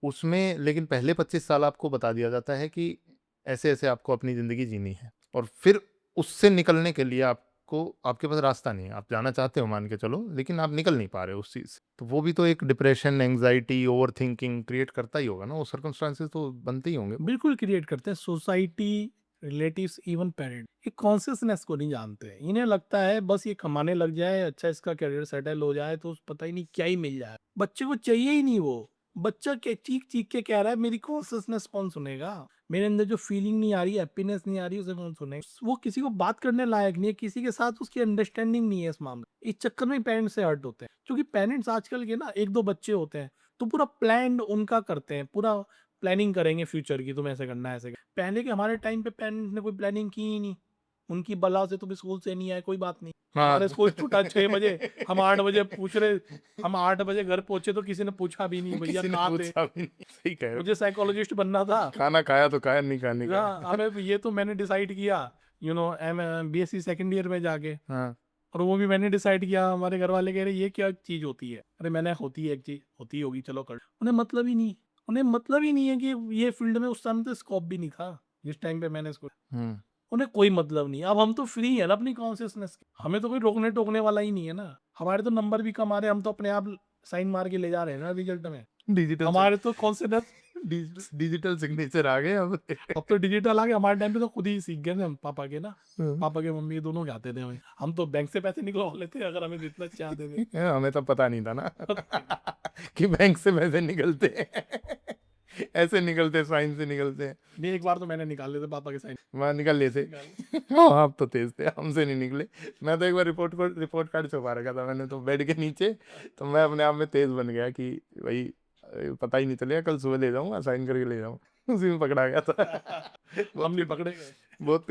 S2: उसमें लेकिन पहले 25 साल आपको बता दिया जाता है कि ऐसे ऐसे आपको अपनी ज़िंदगी जीनी है, और फिर उससे निकलने के लिए आपको, आपके पास रास्ता नहीं है, आप जाना चाहते हो मान के चलो, लेकिन आप निकल नहीं पा रहे हो उस चीज़ से, तो वो भी तो एक depression, anxiety, over thinking create करता ही होगा ना, वो सर्कमस्टांसेस तो बनते ही होंगे।
S1: बिल्कुल क्रिएट करते हैं, सोसाइटी, रिलेटिव्स, इवन पेरेंट एक कॉन्शियसनेस को नहीं जानते हैं। इन्हें लगता है बस ये कमाने लग जाए, अच्छा इसका करियर सेटल हो जाए, तो पता ही नहीं क्या ही मिल जाए। बच्चे को चाहिए ही नहीं वो, बच्चा के चीख चीख के कह रहा है मेरी कॉन्शियसनेस कौन सुनेगा, मेरे अंदर जो फीलिंग नहीं आ रही, हैप्पीनेस नहीं आ रही, उसे कौन सुनेगा। वो किसी को बात करने लायक नहीं है, किसी के साथ उसकी अंडरस्टैंडिंग नहीं है इस मामले। इस चक्कर में पेरेंट्स से हर्ट होते हैं, क्योंकि पेरेंट्स आजकल के ना, एक दो बच्चे होते हैं तो पूरा प्लान उनका करते हैं, पूरा प्लानिंग करेंगे फ्यूचर की, तुम ऐसे करना है, ऐसे करना। पहले के हमारे टाइम पे पेरेंट्स ने कोई प्लानिंग की ही नहीं, उनकी बला से तुम स्कूल से नहीं आए कोई बात नहीं,
S2: हाँ
S1: हमारे स्कूल छूटा 6 बजे, हम 8 बजे पूछ रहे, हम 8 बजे घर पहुंचे तो किसी ने पूछा भी नहीं भैया
S2: किसी ने
S1: कहाँ थे।
S2: पूछा भी नहीं, सही कह रहे हो,
S1: मुझे साइकोलॉजिस्ट बनना था,
S2: खाना खाया तो खाया, नहीं खाया नहीं खाया।
S1: हाँ हमें ये तो मैंने डिसाइड किया, BSc सेकेंड ईयर में जाके,
S2: हाँ।
S1: और वो भी मैंने डिसाइड किया। हमारे घर वाले कह रहे ये क्या चीज होती है, अरे मैंने होती है एक चीज, होती होगी चलो कर। उन्हें मतलब ही नहीं, उन्हें मतलब ही नहीं है कि ये फील्ड में उस टाइम तो स्कोप भी नहीं था जिस टाइम पे मैंने इसको, उन्हें कोई मतलब नहीं। अब हम तो फ्री है ना अपनी कॉन्शियसनेस के, हमें तो कोई रोकने टोकने वाला ही नहीं है ना, हमारे तो नंबर भी कम आ रहे हैं, हम तो अपने आप साइन मार के ले जा रहे हैं ना रिजल्ट में।
S2: डिजिटल
S1: हमारे तो कॉन्फिडेंस
S2: डिजिटल सिग्नेचर आ गए अब।
S1: अब तो डिजिटल आ गया। हमारे टाइम पे तो खुद ही सीख गए थे हम, पापा के ना,
S2: हम्म।
S1: पापा के मम्मी दोनों के आते थे हमें। हम तो बैंक से पैसे निकलवा लेते अगर हमें जितना चाहते थे।
S2: हमें तो पता नहीं था ना कि बैंक से पैसे निकलते हैं। ऐसे निकलते, साइन से निकलते हैं।
S1: नहीं, एक बार तो मैंने निकाल लिए थे पापा के साइन।
S2: वहाँ निकल लेते।
S1: निकाल
S2: हाँ, आप तो तेज थे, हमसे नहीं निकले। मैं तो एक बार रिपोर्ट कार्ड छुपा रखा था मैंने तो बेड के नीचे। तो मैं अपने आप में तेज बन गया कि भाई पता ही नहीं चलेगा, कल सुबह ले जाऊंगा, साइन करके ले जाऊंगा। उसी में पकड़ा गया था।
S1: हम भी पकड़े गए।
S2: बहुत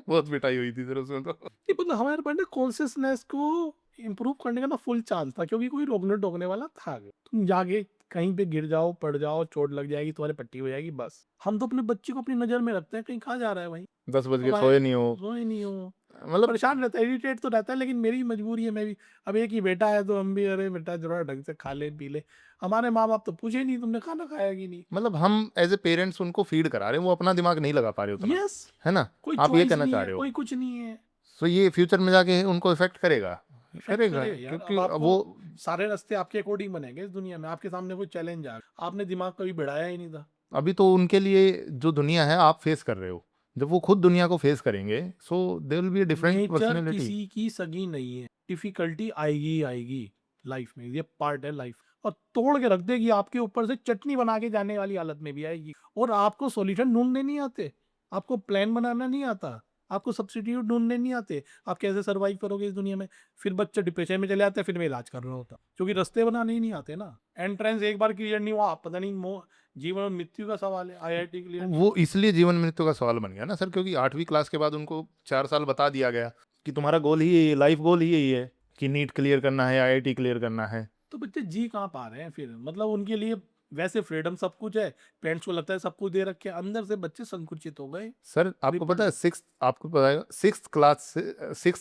S2: बहुत पिटाई हुई थी सर उसमें तो।
S1: नहीं, मतलब हमारे पास कॉन्सियसनेस को इम्प्रूव करने का ना फुल चांस था, क्योंकि कोई रोकने टोकने वाला था नहीं। तुम जाके कहीं पे गिर जाओ, पड़ जाओ, चोट लग जाएगी, तुम्हारे पट्टी हो जाएगी, बस। हम तो अपने बच्चे को अपनी नजर में रखते हैं, कहीं कहाँ जा रहा है भाई,
S2: 10 बज के
S1: अब आए,
S2: सोए नहीं हो,
S1: सोए नहीं हो,
S2: मतलब
S1: परेशान रहता है, इरिटेट तो रहता है। लेकिन मेरी मजबूरी है, मैं भी, अब एक ही बेटा है तो हम भी, अरे बेटा जरा ढंग से खा ले पी ले। हमारे माँ बाप तो पूछे नहीं तुमने खाना खाया कि नहीं।
S2: मतलब हम एज ए पेरेंट्स उनको फीड करा रहे हैं, वो अपना दिमाग नहीं लगा पा रहे उतना,
S1: यस,
S2: है ना?
S1: कोई
S2: आप ये
S1: चॉइस
S2: कहना
S1: नहीं
S2: चाह
S1: है,
S2: रहे हो।
S1: कोई कुछ नहीं है।
S2: तो ये फ्यूचर में जाके उनको इफेक्ट करेगा,
S1: इफेक्ट
S2: करेगा,
S1: करेगा यार।
S2: क्योंकि
S1: अब आपको
S2: वो
S1: सारे रास्ते आपके अकॉर्डिंग बनेंगे इस दुनिया में। आपके सामने कोई चैलेंज आ, आपने दिमाग कभी बढ़ाया ही नहीं था।
S2: अभी तो उनके लिए जो दुनिया है आप फेस कर रहे हो, जब वो खुद दुनिया को फेस करेंगे so they will be a different
S1: nature
S2: personality.
S1: किसी की सगी नहीं है, डिफिकल्टी आएगी ही आएगी लाइफ में, ये पार्ट है लाइफ। और तोड़ के रख देगी, आपके ऊपर से चटनी बना के जाने वाली हालत में भी आएगी। और आपको सॉल्यूशन ढूंढने नहीं आते, आपको प्लान बनाना नहीं आता, आपको सब्स्टिट्यूट ढूंढने नहीं आते, आप कैसे सर्वाइव करोगे इस दुनिया में। फिर बच्चा डिप्रेशन में चले जाते हैं, फिर मैं इलाज कर रहा होता, क्योंकि रास्ते बनाने ही नहीं आते ना। एंट्रेंस एक बार क्लियर नहीं हुआ, आप पता नहीं जीवन और मृत्यु का सवाल है, आईआईटी क्लियर नहीं
S2: वो
S1: हुआ।
S2: इसलिए जीवन मृत्यु का सवाल बन गया ना सर, क्योंकि 8वीं क्लास के बाद उनको 4 साल बता दिया गया कि तुम्हारा गोल ही यही है, लाइफ गोल ही यही है कि नीट क्लियर करना है, आईआईटी क्लियर करना है।
S1: तो बच्चे जी कहाँ पा रहे हैं फिर, मतलब उनके लिए वैसे फ्रीडम सब कुछ है, पेरेंट्स को लगता है सब कुछ दे रखे हैं, अंदर से बच्चे संकुचित हो गए।
S2: सर आपको पता है सिक्स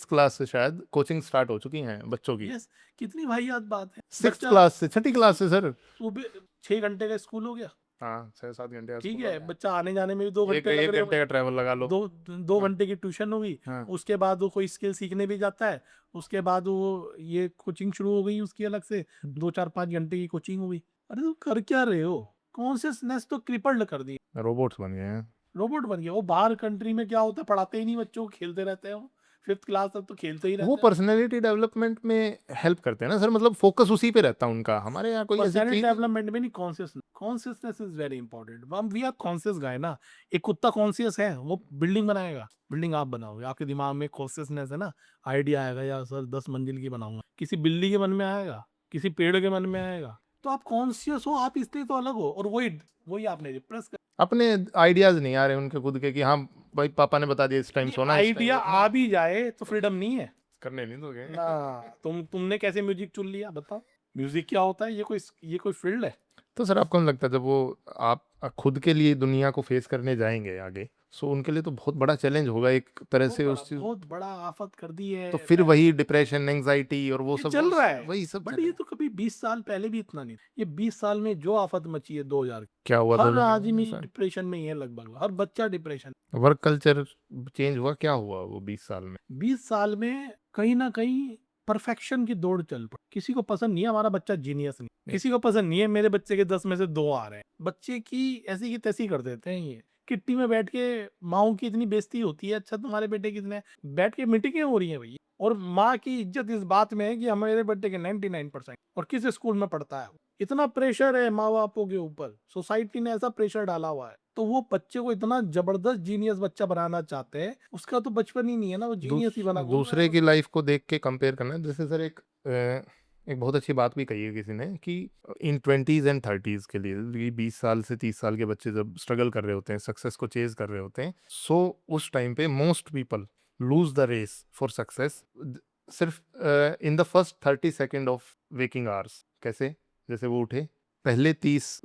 S2: क्लास से शायद कोचिंग स्टार्ट हो चुकी हैं बच्चों की।
S1: यस, कितनी वाहियात बात है।
S2: सिक्स
S1: बच्चा
S2: क्लास से, छठी क्लास से सर।
S1: सुबह 6 घंटे का स्कूल हो गया,
S2: हाँ, 6-7 घंटे का
S1: ठीक
S2: स्कूल हो
S1: है,
S2: गया।
S1: बच्चा आने जाने में भी 2 घंटे लग
S2: एक
S1: रहे
S2: घंटे
S1: होंगे।
S2: का ट्रैवल लगा लो।
S1: दो 2
S2: हाँ,
S1: घंटे की ट्यूशन होगी,
S2: हाँ।
S1: उसके बाद वो कोई स्किल सीखने भी जाता है, उसके बाद वो ये कोचिंग शुरू हो गई उसकी अलग से, 2 4 5 घंटे की कोचिंग हो गई। अरे तो कर क्या रहे हो, कॉन्शियसनेस तो क्रिपल्ड कर दी,
S2: रोबोट्स बन गए हैं।
S1: रोबोट बन गया। वो बाहर कंट्री में क्या होता है, पढ़ाते ही नहीं बच्चों को, खेलते रहते हैं वो, 5th क्लास तक तो खेलते ही
S2: वो
S1: रहते हैं।
S2: पर्सनैलिटी डेवलपमेंट में हेल्प करते हैं ना सर, मतलब फोकस उसी पे रहता है उनका। हमारे यहाँ कोई ऐसी
S1: पर्सनैलिटी
S2: चीज
S1: डेवलपमेंट में नहीं, कॉन्शियसनेस इज वेरी इंपॉर्टेंट। हम वी आर कॉन्शियस गाय ना। एक कुत्ता कॉन्शियस है, वो बिल्डिंग बनाएगा, बिल्डिंग आप बनाओगे, आपके दिमाग में कॉन्शियसनेस है ना, आइडिया आएगा या सर 10 मंजिल की बनाऊंगा, किसी बिल्ली के मन में आएगा, किसी पेड़ के मन में आएगा। तो आप कॉन्शियस हो, आप इसलिए तो अलग हो। और वही वही आपने रिप्रेस कर,
S2: अपने आइडियाज नहीं आ रहे उनके खुद के कि हाँ भाई पापा ने बता दिया इस टाइम सोना, इस टाइम
S1: आइडिया
S2: उठना।
S1: आ भी जाए तो फ्रीडम नहीं है
S2: करने नहीं दोगे
S1: ना। तुमने कैसे म्यूजिक चुन लिया, बताओ। म्यूजिक क्या होता है, ये कोई फील्ड है।
S2: तो सर आपको नहीं लगता जब वो आप खुद के लिए दुनिया को फेस करने जाएंगे आगे, सो उनके लिए तो बहुत बड़ा चैलेंज होगा एक तरह से उस चीज।
S1: बहुत बड़ा आफत कर दी है।
S2: तो फिर वही डिप्रेशन, एंजाइटी और वो
S1: ये
S2: सब
S1: चल रहा है,
S2: वही सब
S1: बट ये
S2: चलेगा।
S1: तो कभी 20 साल पहले भी इतना नहीं था। ये 20 साल में जो आफत मची है 2000 की,
S2: क्या हुआ
S1: हर
S2: था
S1: आदमी डिप्रेशन में ही है, लगभग हर बच्चा डिप्रेशन।
S2: वर्क कल्चर चेंज हुआ, क्या हुआ वो 20 साल में?
S1: 20 साल में कहीं ना कहीं परफेक्शन की दौड़ चल पड़ी। किसी को पसंद नहीं है हमारा बच्चा जीनियस नहीं, किसी को पसंद नहीं है मेरे बच्चे के 10 में से 2 आ रहे हैं। बच्चे की ऐसी की तैसी कर देते हैं ये। किट्टी में बैठ के माओ की इतनी बेइज्जती होती है, अच्छा तुम्हारे बेटे कितने, बैठ के मीटिंगें हो रही है भैया। और माँ की इज्जत इस बात में है कि हमारे बेटे के 99%, और किस स्कूल में पढ़ता है। इतना प्रेशर है माँ बापों के ऊपर, सोसाइटी ने ऐसा प्रेशर डाला हुआ है। तो वो बच्चे को इतना जबरदस्त जीनियस बच्चा बनाना चाहते हैं, उसका तो बचपन ही नहीं है ना, वो जीनियस ही बना घूम रहा
S2: दूसरे
S1: है।
S2: की लाइफ को देख के कंपेयर करना। जैसे सर एक बहुत अच्छी बात भी कही है किसी ने कि इन 20s एंड 30s के लिए, ये 20 साल से 30 साल के बच्चे जब स्ट्रगल कर रहे होते हैं, सक्सेस को चेज कर रहे होते हैं, सो उस टाइम पे most people lose the race for success सिर्फ in the first 30 second of waking hours. कैसे? जैसे वो उठे, पहले 30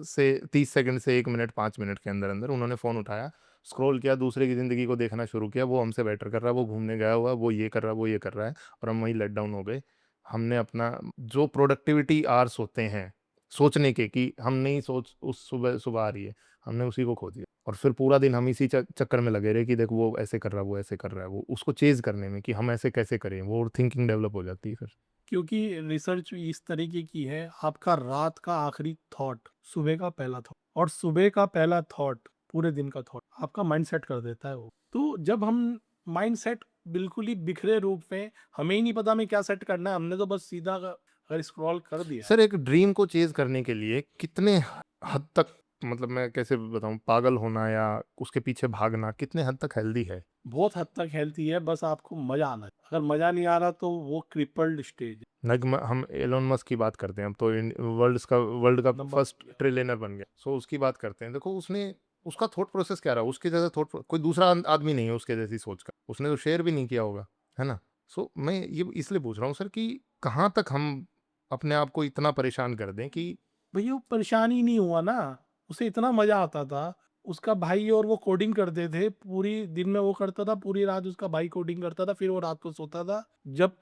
S2: सेकंड से 1 मिनट 5 मिनट के अंदर अंदर उन्होंने फ़ोन उठाया, स्क्रॉल किया, दूसरे की ज़िंदगी को देखना शुरू किया, वो हमसे बेटर कर रहा है, वो घूमने गया हुआ, वो ये कर रहा है, वो ये कर रहा है, और हम वहीं लेट डाउन हो गए। हमने अपना जो प्रोडक्टिविटी आवर्स होते हैं सोचने के कि हम नहीं सोच उस सुबह सुबह आ रही है, हमने उसी को खो दिया। और फिर पूरा दिन हम इसी चक्कर में लगे रहे कि देखो वो ऐसे कर रहा है, वो ऐसे कर रहा है, वो उसको चेज करने में कि हम ऐसे कैसे करें, वो थिंकिंग डेवलप हो जाती है फिर।
S1: क्योंकि रिसर्च इस तरीके की है, आपका रात का आखिरी थॉट सुबह का पहला थॉट, और सुबह का पहला थॉट पूरे दिन का थॉट आपका माइंड सेट कर देता है वो। तो जब हम माइंड सेट बिल्कुल ही बिखरे रूप में, हमें ही नहीं पता हमें क्या सेट करना है, हमने तो बस सीधा अगर स्क्रॉल कर दिया।
S2: सर एक ड्रीम को चेज करने के लिए कितने हद तक, मतलब मैं कैसे बताऊं, पागल होना या उसके पीछे भागना कितने हद तक हेल्दी है?
S1: बहुत हद तक हेल्थी है, बस आपको मजा आना है। अगर मजा नहीं आ रहा तो वो क्रिपल्ड स्टेज है।
S2: नगमा, हम एलोन मस्क की बात करते हैं, अब तो वर्ल्ड का
S1: नंबर
S2: फर्स्ट ट्रिलियनर बन गया, सो उसकी बात करते हैं। देखो उसने, उसका थॉट प्रोसेस क्या रहा, उसके जैसा कोई दूसरा आदमी नहीं है उसके जैसी सोच का, उसने तो शेयर भी नहीं किया होगा, है ना? सो मैं ये इसलिए पूछ रहा हूँ सर कि कहाँ तक हम अपने आप को इतना परेशान कर दें कि
S1: भैया वो परेशान ही नहीं हुआ ना, उसे इतना मजा आता था। उसका भाई और वो कोडिंग करते थे, पूरी दिन में वो करता था, पूरी रात उसका भाई कोडिंग करता था, फिर वो रात को सोता था। जब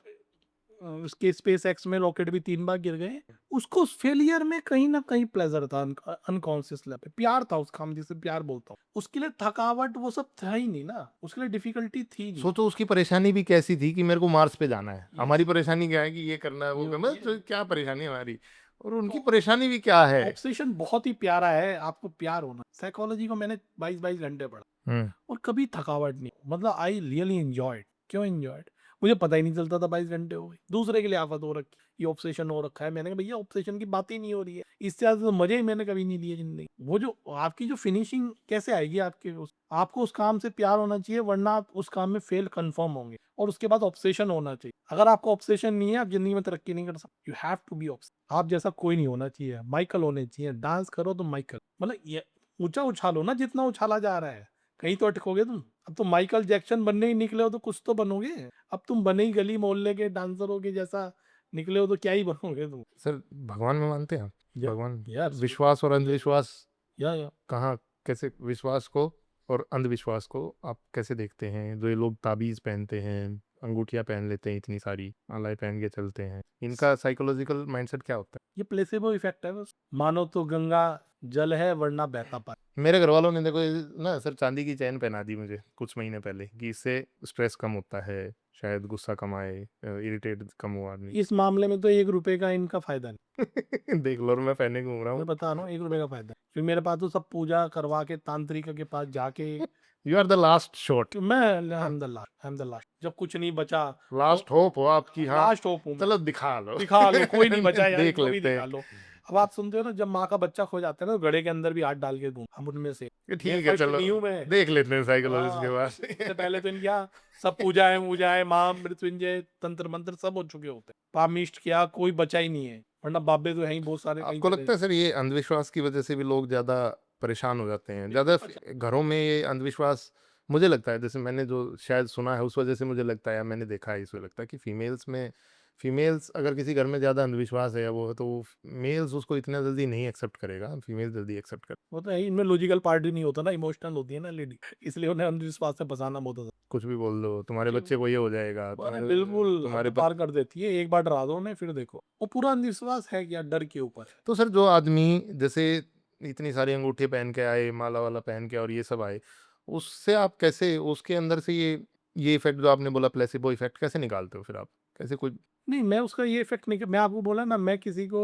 S1: उसके स्पेस एक्स में रॉकेट भी 3 बार गिर गए, उसको उस फेलियर में कहीं ना कहीं प्लेजर था, अनकॉन्शियस लेवल पे प्यार था उसका, हम जिसे प्यार बोलता हूँ। उसके लिए थकावट वो सब था ही नहीं ना, उसके लिए डिफिकल्टी थी नहीं।
S2: सोचो उसकी परेशानी भी कैसी थी कि मेरे को मार्स पे जाना है,
S1: यस,
S2: हमारी परेशानी क्या है कि ये करना है वो
S1: ये
S2: करना है,
S1: ये
S2: तो क्या परेशानी है हमारी, और उनकी परेशानी भी क्या है?
S1: ऑब्सेशन बहुत ही प्यारा है, आपको प्यार होना। साइकोलॉजी को मैंने 22 घंटे पढ़ा
S2: हम्म।
S1: और कभी थकावट नहीं, मतलब आई रियली एंजॉयड। क्यों एंजॉयड? मुझे पता ही नहीं चलता था 22 घंटे हो गए। दूसरे के लिए आफत हो रखी, ये ऑब्सेशन हो रखा है। मैंने कहा भैया ऑब्सेशन की बात ही नहीं हो रही है, इससे ज्यादा तो मजे ही मैंने कभी नहीं लिए जिंदगी। वो जो आपकी जो फिनिशिंग कैसे आएगी आपके आपको उस काम से प्यार होना चाहिए, वरना आप उस काम में फेल कंफर्म होंगे। और उसके बाद ऑब्सेशन होना चाहिए। अगर आपको ऑब्सेशन नहीं है, आप जिंदगी में तरक्की नहीं कर सकते। You have to be obsession. आप जैसा कोई नहीं होना चाहिए, माइकल होने चाहिए। डांस करो तो माइकल, मतलब ये ऊंचा उछालो ना जितना उछाला जा रहा है, कहीं तो अटकोगे तुम। अब तुम माइकल जैक्सन बनने ही निकले हो तो कुछ तो बनोगे। अब तुम बने ही गली मोहल्ले के डांसरों के जैसा निकले हो तो क्या ही बनोगे तुम।
S2: सर भगवान में मानते हैं आप?
S1: या,
S2: भगवान,
S1: यार,
S2: विश्वास और अंधविश्वास
S1: या
S2: कहाँ, कैसे विश्वास को और अंधविश्वास को आप कैसे देखते हैं? जो ये लोग ताबीज पहनते हैं, अंगूठियां पहन लेते हैं, इतनी सारी मालाएं पहन के चलते हैं, इनका साइकोलॉजिकल माइंडसेट क्या होता
S1: ये प्लेसेबो इफेक्ट है बस। मानो तो गंगा जल है वरना बहता पानी।
S2: है? मेरे घर वालों ने देखो ना सर चांदी की चैन पहना दी मुझे कुछ महीने पहले कि इससे स्ट्रेस कम होता है, शायद गुस्सा कम आए, इरिटेट कम हो आदमी।
S1: इस मामले में तो 1 रुपए का इनका फायदा नहीं।
S2: देख लो, और मैं पहने घूम रहा
S1: मैं
S2: हूँ।
S1: बता रहा हूँ, 1 रुपए का फायदा नहीं। फिर मेरे पास तो सब पूजा करवा के तांत्रिक के पास जाके,
S2: you are the last shot,
S1: कि मैं अहमदुल्ला जब कुछ नहीं बचा तो
S2: लास्ट होप हो आपकी, हाँ।
S1: लास्ट होप हूँ मैं।
S2: चलो दिखा लो।
S1: दिखा लो, कोई नहीं बचा यार,
S2: देख
S1: इनको भी
S2: लेते
S1: दिखा
S2: हैं
S1: लो। अब आप सुनते हो ना, जब माँ का बच्चा खो जाता है ना, तो घड़े के अंदर भी हाथ डाल के दूं हम उनमें से।
S2: कि
S1: मैं
S2: ठीक है
S1: फर्स्ट
S2: चलो
S1: नहीं हूँ मैं।
S2: देख लेते हैं साइकोलॉजिस्ट के
S1: हाँ,
S2: पास।
S1: उससे पहले तो इनके यहाँ सब पूजा है माँ मृत्युंजय तंत्र मंत्र सब हो चुके होते हैं। पामिष्ट किया, कोई बचा ही नहीं है, वरना बाबे तो है ही बहुत सारे, कहीं
S2: आपको
S1: चले
S2: लगता है सर ये अंधविश्वास की वजह से भी लोग ज्यादा परेशान हो जाते हैं, ज्यादा घरों में ये अंधविश्वास? मुझे लगता है, जैसे मैंने जो शायद सुना है उस वजह से मुझे लगता है, या मैंने देखा है, इस वजह लगता है कि फीमेल्स अगर किसी घर में ज्यादा अंधविश्वास है या वो है, तो मेल्स उसको इतना जल्दी नहीं एक्सेप्ट करेगा, फीमेल जल्दी एक्सेप्ट कर।
S1: वो तो है ही, इनमें लॉजिकल पार्ट ही नहीं होता ना, इमोशनल होती है ना लेडी, इसलिए उन्हें अंधविश्वास से फंसाना बहुत होता
S2: कुछ भी बोल दो, तुम्हारे
S1: है।
S2: बच्चे को ये हो जाएगा,
S1: अरे
S2: तुम्हारे
S1: बिल्कुल, हद
S2: तुम्हारे
S1: पार कर देती है। एक बार डरा दो उन्हें, फिर देखो वो पूरा अंधविश्वास है क्या, डर के ऊपर है।
S2: तो सर जो आदमी जैसे इतनी सारी अंगूठी पहन के आए, माला वाला पहन के और ये सब आए, उससे आप कैसे उसके अंदर से ये इफेक्ट जो आपने बोला प्लेसिबो इफेक्ट कैसे निकालते हो फिर आप? कैसे कोई?
S1: नहीं, मैं उसका ये इफेक्ट नहीं, मैं आपको बोला ना, मैं किसी को,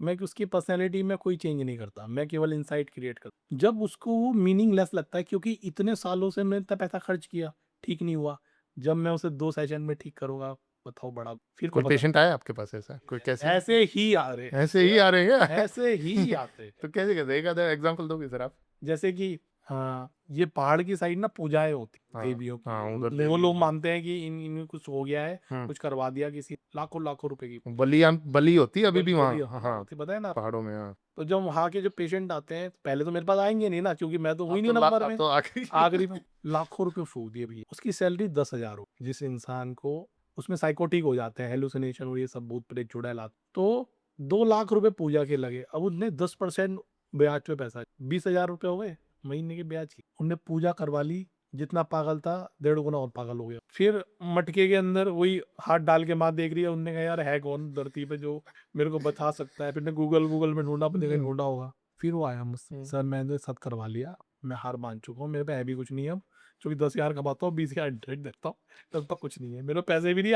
S1: मैं उसकी पर्सनैलिटी में कोई चेंज नहीं करता, मैं केवल इंसाइट क्रिएट करता। जब उसको वो मीनिंगलेस लगता है, क्योंकि इतने सालों से मैंने इतना पैसा खर्च किया, ठीक नहीं हुआ, जब मैं उसे 2 सेशन में ठीक करूंगा, बताओ बड़ा फिर को
S2: कोई
S1: पता।
S2: पेशेंट आया आपके पास ऐसा कोई? कैसे
S1: ऐसे ही आ रहे,
S2: ऐसे ही आ रहे हैं क्या?
S1: ऐसे ही आते।
S2: तो कैसे कैसे एक आधा एग्जांपल दोगे सर आप?
S1: जैसे कि हाँ, ये पहाड़ की साइड ना पूजाएं होती
S2: हाँ
S1: देवियों की।
S2: हाँ, उधर
S1: वो लोग मानते हैं कि इनमें कुछ हो गया है,
S2: हम्म,
S1: कुछ करवा दिया किसी, लाखों लाखों रुपए की
S2: बली होती है अभी भी
S1: बलि
S2: वहाँ, हाँ,
S1: होती, पता है ना।
S2: पहाड़ों में, हाँ।
S1: तो जब वहाँ के जो पेशेंट आते हैं, पहले तो मेरे पास आएंगे नहीं ना, क्योंकि मैं तो हुई नहीं नंबर
S2: आप
S1: में,
S2: तो आखिरी।
S1: आखिरी में। लाखों रुपए फूक दिए भैया, उसकी सैलरी 10,000 हो। जिस इंसान को उसमें साइकोटिक हो जाते हैं, हेलुसिनेशन और ये सब भूत प्रेत चुड़ैल आते, तो 2 लाख रुपए पूजा के लगे। अब उनने 10% ब्याज पे पैसा, 20,000 रुपए हो गए महीने के ब्याज की। उनने पूजा करवा ली, जितना पागल था 1.5 गुना और पागल हो गया। फिर मटके के अंदर वही हाथ डाल के माँ देख रही है, उनने कहा यार है कौन धरती पे जो मेरे को बता सकता है। फिर ने गूगल में ढूंढा, अपने कहीं ढूंढा होगा। फिर वो आया मुझसे, सर मैंने सब करवा लिया, मैं हार मान चुका हूँ, मेरे पे है भी कुछ नहीं अब, क्योंकि 10,000 कमाता हूँ, 20,000 इंटरेस्ट देता हूँ, तब तक कुछ नहीं है मेरे पैसे भी नहीं,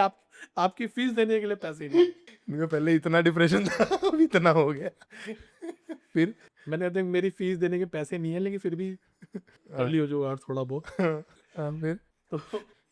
S1: आपकी फीस देने के लिए पैसे नहीं है।
S2: मेरे को पहले इतना डिप्रेशन था, अब इतना हो गया। फिर
S1: मैंने कहते मेरी फीस देने के पैसे नहीं है, लेकिन फिर भी कर लियो जो यार थोड़ा बहुत।
S2: फिर
S1: तो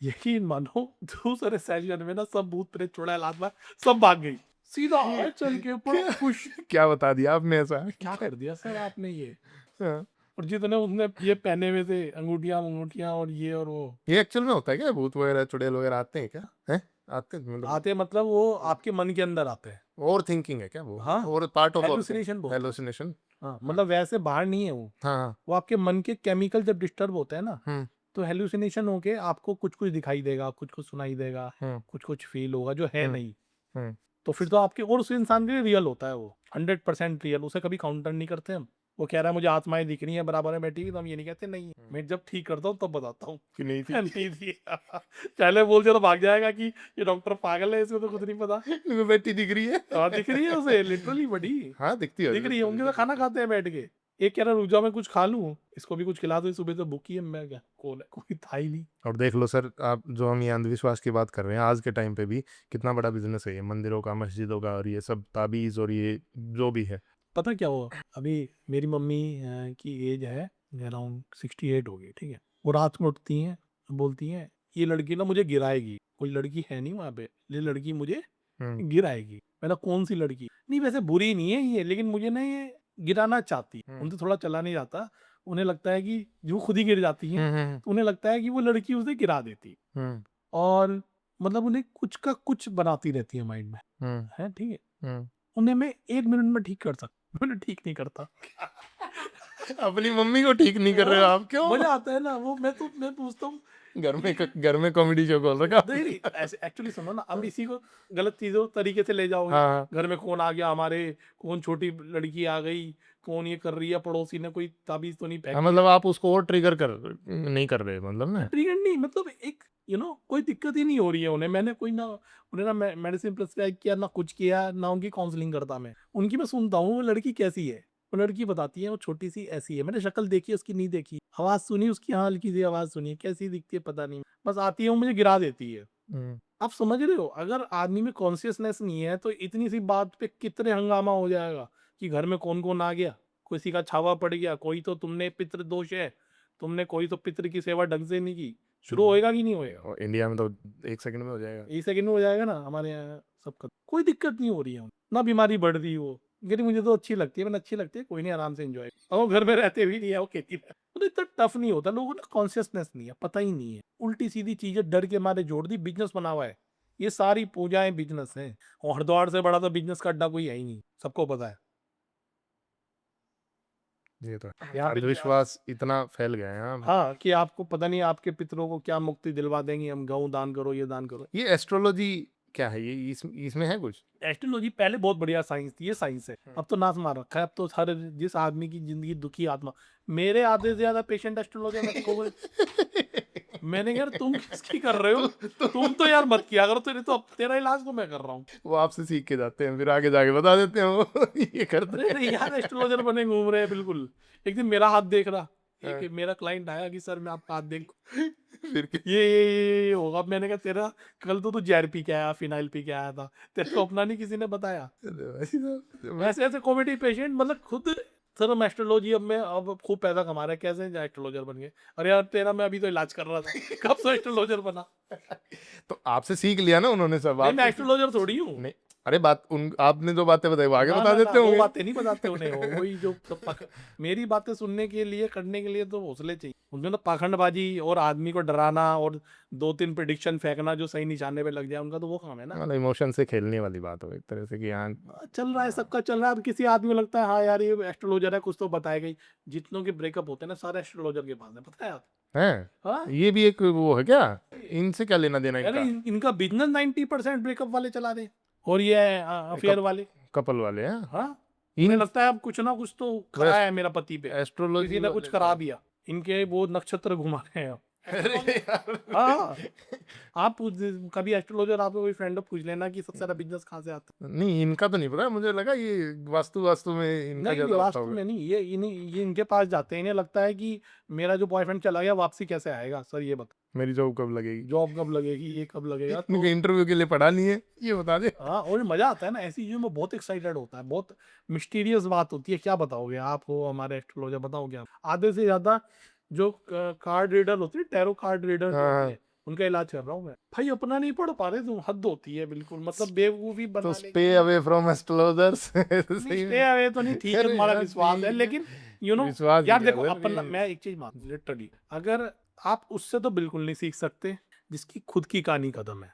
S1: यकीन मानो दूसरे सेशन में ना सब भूत प्रेत चुड़ैल आत्मा सब भाग गई, सीधा चल के बड़ा खुश।
S2: क्या बता दिया आपने ऐसा?
S1: क्या कर दिया सर आपने ये?
S2: हाँ।
S1: और जितने उसने ये पहने हुए थे अंगूठियां और ये और वो,
S2: ये एक्चुअल में होता है क्या? भूत वगैरह चुड़ैल वगैरह आते हैं क्या? हैं? आते हैं मतलब
S1: आते मतलब वो आपके मन के अंदर आते हैं।
S2: ओवर थिंकिंग है क्या वो?
S1: हाँ,
S2: और पार्ट ऑफ
S1: हेलुसिनेशन बोलते हैं।
S2: हेलुसिनेशन।
S1: हाँ, मतलब वैसे बाहर नहीं है वो
S2: हाँ
S1: वो आपके मन के केमिकल जब डिस्टर्ब होते हैं ना,
S2: हम्म
S1: तो हेलुसिनेशन होके आपको कुछ कुछ दिखाई देगा, कुछ कुछ सुनाई देगा,
S2: हम्म
S1: कुछ कुछ फील होगा जो है
S2: हम्म
S1: नहीं।
S2: हम्म
S1: तो फिर तो आपके और उस इंसान के लिए रियल होता है वो, 100% रियल, उसे कभी काउंटर नहीं करते हम। वो कह रहा है मुझे आत्माएं दिख रही हैं बराबर में बैठी हुई, तो हम ये नहीं कहते नहीं, मैं जब ठीक करता हूँ तब बताता हूँ
S2: कि नहीं थी।
S1: नहीं थी। पहले बोल दिया तो भाग जाएगा कि ये डॉक्टर पागल है, इसको तो खुद नहीं पता।
S2: मेरे को बेटी दिख रही है।
S1: हाँ दिख रही है उसे, लिटरली बड़ी
S2: हाँ दिखती है।
S1: दिख रही है, उनके साथ खाना खाते हैं बैठ के। एक कह रहा रुक जाओ मैं कुछ खा लूं, इसको भी कुछ खिला दो, सुबह से भूखी है। मैं क्या, कौन है, कोई था ही नहीं।
S2: और देख लो सर, आप जो हम ये अंधविश्वास की बात कर रहे हैं, आज के टाइम पे भी कितना बड़ा बिजनेस है ये, मंदिरों का, मस्जिदों का, और ये सब ताबीज और ये जो भी है।
S1: पता क्या हुआ, अभी मेरी मम्मी की एज है अराउंड 68 हो गई, ठीक है। वो रात में उठती हैं, बोलती हैं ये लड़की ना मुझे गिराएगी। कोई लड़की है नहीं वहां पे, ये लड़की मुझे
S2: हम्म
S1: गिराएगी। मैंने कौन सी लड़की? नहीं वैसे बुरी नहीं है ये, लेकिन मुझे ना ये गिराना चाहती है। उनसे थोड़ा चला नहीं जाता, उन्हें लगता है कि जो खुद ही गिर जाती हैं,
S2: हम्म
S1: तो उन्हें लगता है कि वो लड़की उसे गिरा देती।
S2: हम्म
S1: और मतलब उन्हें कुछ का कुछ बनाती रहती है माइंड में,
S2: हम्म
S1: है ठीक है।
S2: हम्म
S1: उन्हें मैं 1 मिनट में ठीक कर सकता, मैंने ठीक नहीं करता।
S2: अपनी मम्मी को ठीक नहीं कर रहे हो आप? क्यों?
S1: मजा आता है ना वो, मैं पूछता हूँ
S2: घर में कॉमेडी शो खोल रखा
S1: नहीं नहीं, ऐसे एक्चुअली सुनो ना, अब इसी को गलत चीजों तरीके से ले जाओगे।
S2: हाँ
S1: घर में कौन आ गया हमारे, कौन छोटी लड़की आ गई, कौन ये कर रही है, पड़ोसी ने कोई ताबीज तो नहीं फेंक
S2: हाँ,
S1: दिया।
S2: मतलब आप उसको और ट्रिगर कर नहीं कर रहे मतलब ना।
S1: ट्रिगर नहीं, मतलब एक कोई दिक्कत ही नहीं हो रही है उन्हें। मैंने कोई ना उन्हें ना मेडिसिन प्रिस्क्राइब किया, ना कुछ किया, ना उनकी काउंसलिंग करता मैं। उनकी मैं सुनता हूँ वो लड़की कैसी है, वो लड़की बताती है वो छोटी सी ऐसी है। मैंने शक्ल देखी उसकी नहीं देखी, आवाज सुनी उसकी, हाँ हल्की सी आवाज सुनी, कैसी दिखती है पता नहीं, बस आती है वो मुझे गिरा देती है।
S2: हम्म
S1: आप समझ रहे हो, अगर आदमी में कॉन्शियसनेस नहीं है तो इतनी सी बात पे कितने हंगामा हो जाएगा कि घर में कौन कौन आ गया, किसी का छावा पड़ गया, कोई तो तुमने पितृ दोष है, तुमने कोई तो पितृ की सेवा ढंग से नहीं की। शुरू होएगा कि नहीं होएगा?
S2: और इंडिया में तो 1 सेकंड में हो जाएगा।
S1: एक सेकंड में हो जाएगा ना, हमारे यहाँ सबका कोई दिक्कत नहीं हो रही है उन्हें, ना बीमारी बढ़ रही हो। लेकिन मुझे तो अच्छी लगती है, मैंने अच्छी लगती है, कोई नहीं, आराम से एंजॉय। और वो घर में रहते भी नहीं है, वो खेती में तो इतना टफ नहीं होता। लोगों ने कॉन्शियसनेस नहीं है, पता ही नहीं है, उल्टी सीधी चीजें डर के मारे जोड़ दी, बिजनेस बना हुआ है। ये सारी पूजाएं बिजनेस है, और हरिद्वार से बड़ा तो बिजनेस का अड्डा कोई है ही नहीं, सबको पता है।
S2: ये तो
S1: यहाँ पे
S2: अंधविश्वास इतना फैल गया है। हाँ,
S1: हाँ, कि आपको पता नहीं आपके पितरों को क्या मुक्ति दिलवा देंगे, हम गऊ दान करो, ये दान करो।
S2: ये एस्ट्रोलॉजी क्या है? ये इसमें है कुछ?
S1: एस्ट्रोलॉजी पहले बहुत बढ़िया साइंस थी, ये साइंस है, अब तो नाश मार रखा है। अब तो हर जिस आदमी की जिंदगी दुखी आत्मा, मेरे आधे से ज्यादा पेशेंट एस्ट्रोलॉजी में को मैंने कहा यार तुम किसकी कर रहे हो, तुम तो यार मत किया करो, तेरे तो तेरा इलाज तो मैं कर रहा हूँ।
S2: वो आपसे सीख के जाते हैं, फिर आगे जाके बता देते हैं वो ये करते
S1: अरे नहीं यार, एस्ट्रोलॉजर बने घूम रहे हैं बिल्कुल। एक दिन मेरा हाथ देख रहा, एक मेरा क्लाइंट आया कि सर मैं आपका हाथ देख,
S2: फिर
S1: ये होगा। मैंने कहा तेरा कल तो तू जहर पी के आया, फिनाइल पी के आया था, तेरे को अपना नहीं किसी ने बताया। ऐसे ऐसे कॉमेडी पेशेंट, मतलब खुद सर हम एस्ट्रोलॉजी, अब खूब पैसा कमा रहे हैं, कैसे एस्ट्रोलॉजर बन गए? अरे यार तेरा मैं अभी तो इलाज कर रहा था, कब से एस्ट्रोलॉजर बना?
S2: तो आपसे सीख लिया ना उन्होंने सब।
S1: नहीं
S2: आप
S1: मैं एस्ट्रोलॉजर थोड़ी हूँ।
S2: नहीं, अरे बात उन आपने जो बातें बताई वो आगे
S1: ना
S2: बता
S1: ना ना,
S2: देते
S1: वो
S2: होंगे।
S1: बातें नहीं बताते उन्हें, वही जो मेरी बातें सुनने के लिए, करने के लिए तो हौसले चाहिए। उनमें तो पाखंडबाजी और आदमी को डराना और 2-3 प्रिडिक्शन फेंकना जो सही निशाने पे लग जाए, उनका तो वो काम है ना।
S2: मतलब इमोशन से खेलने वाली बात हो एक तरह से कि हाँ।
S1: चल रहा है, सबका चल रहा है। अब किसी आदमी को लगता है हाँ यार ये एस्ट्रोलॉजर है, कुछ तो बताएगा ही। जितनों के ब्रेकअप होते हैं ना, सारे एस्ट्रोलॉजर के पास है, पता है आप?
S2: है
S1: हाँ,
S2: ये भी एक वो है क्या? इनसे क्या लेना देना
S1: अरे
S2: इनका?
S1: इनका बिजनेस 90% ब्रेकअप वाले चला रहे, और ये अफेयर वाले।
S2: कपल वाले हैं।
S1: हाँ, उन्हें
S2: इन
S1: लगता है अब कुछ ना कुछ तो खरा है मेरा पति पे,
S2: एस्ट्रोलॉजी
S1: किसी ने कुछ करा दिया। इनके वो नक्षत्र घुमा रहे हैं,
S2: अरे यार
S1: हाँ, आप कभी एस्ट्रोलॉजर आपको कोई फ्रेंड पूछ लेना कि सबसे ज्यादा बिजनेस कहाँ से आता है।
S2: नहीं, इनका तो नहीं पता, मुझे लगा ये वास्तु वास्तु में इनका
S1: नहीं
S2: ज्यादा होता
S1: वास्तु
S2: होगा।
S1: में नहीं, ये इनके पास जाते हैं, इन्हें लगता है कि मेरा जो बॉयफ्रेंड चला गया वापसी कैसे आएगा सर, ये बता
S2: मेरी जॉब कब लगेगी?
S1: जॉब कब लगेगी, ये कब लगेगा। तो
S2: इनके इंटरव्यू के लिए पढ़ा नहीं है, ये बता दे।
S1: हाँ, और मजा आता है ना ऐसी चीजों में, बहुत एक्साइटेड होता है, बहुत मिस्टीरियस बात होती है। क्या बताओगे आप, हो हमारे एस्ट्रोलॉजर, बताओगे आप। आधे से ज्यादा जो कार्ड रीडर होते हैं, टैरो कार्ड रीडर जो होते
S2: हाँ,
S1: हैं, उनका इलाज कर रहा हूँ मैं। भाई अपना नहीं पढ़ पा रहे तुम, हद होती है बिल्कुल, मतलब बेवकूफी
S2: तो
S1: बनाने
S2: स्टे
S1: की।
S2: Away from astrologers.
S1: नहीं
S2: सही
S1: स्टे
S2: में।
S1: अवे तो नहीं, ठीक है
S2: अरे
S1: तुम्हारा
S2: यार
S1: विश्वास है,
S2: ठीक है,
S1: लेकिन
S2: विश्वास ही
S1: यार
S2: क्या
S1: देखो
S2: सर
S1: अपन,
S2: ये।
S1: मैं एक चीज मान लिटरली, अगर आप उससे तो बिल्कुल नहीं सीख सकते जिसकी खुद की कहानी कदम है।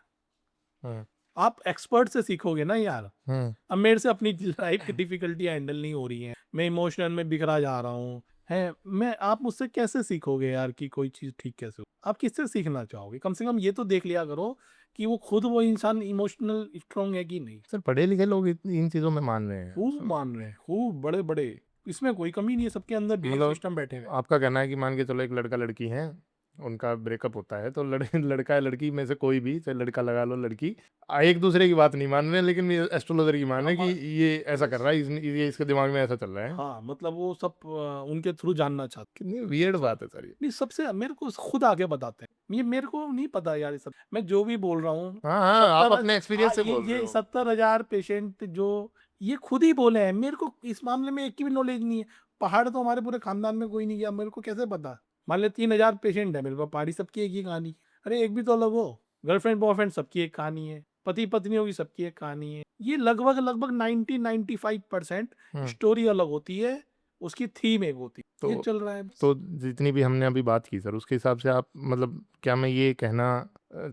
S2: हाँ,
S1: आप एक्सपर्ट से सीखोगे ना यार।
S2: हाँ,
S1: अब मेरे से अपनी लाइफ की डिफिकल्टी हैंडल नहीं हो रही है, मैं इमोशनल में बिखरा जा रहा हूँ, है मैं, आप मुझसे कैसे सीखोगे यार कि कोई चीज ठीक कैसे हो। आप किससे सीखना चाहोगे, कम से कम ये तो देख लिया करो कि वो खुद वो इंसान इमोशनल स्ट्रांग है कि नहीं।
S2: सर पढ़े लिखे लोग इन चीजों में मान रहे हैं
S1: खूब मान रहे हैं, खूब बड़े बड़े, इसमें कोई कमी नहीं है, सबके अंदर बिलीफ
S2: मतलब
S1: सिस्टम बैठे हुए हैं।
S2: आपका कहना है कि मान के चलो एक लड़का लड़की है, उनका ब्रेकअप होता है, तो लड़का या लड़की में से कोई भी, चाहे लड़का लगा लो लड़की, एक दूसरे की बात नहीं मान रहे, लेकिन ये एस्ट्रोलॉजर की मान
S1: हाँ
S2: रहे हैं कि ये ऐसा कर रहा है, ये इसके दिमाग में ऐसा चल रहा है।
S1: हाँ, मतलब वो सब उनके थ्रू जानना चाहते
S2: कितनी वियर्ड बात है सर ये।
S1: हैं। नहीं, सबसे मेरे को खुद आगे बताते हैं, ये मेरे को नहीं पता यार, ये सब मैं जो भी बोल रहा हूँ।
S2: हाँ हाँ, आप
S1: 70,
S2: अपने
S1: हाँ,
S2: एक्सपीरियंस से बोल रहे
S1: ये
S2: हो।
S1: 70,000 पेशेंट जो ये खुद ही बोले हैं, मेरे को इस मामले में एक की भी नॉलेज नहीं है। पहाड़ तो हमारे पूरे खानदान में कोई नहीं गया, मेरे को कैसे पता। मान ले 3,000 पेशेंट है मेरे पास, पहाड़ी सबकी एक ही कहानी। अरे एक भी तो अलग हो। गर्लफ्रेंड बॉयफ्रेंड सबकी एक कहानी है, पति पत्नियों की सबकी एक कहानी है। ये लगभग लगभग 90-95%
S2: हम्म,
S1: स्टोरी अलग होती है, उसकी थीम एक होती है। ये
S2: तो
S1: चल रहा है बस।
S2: तो जितनी भी हमने अभी बात की सर, उसके हिसाब से आप मतलब क्या मैं ये कहना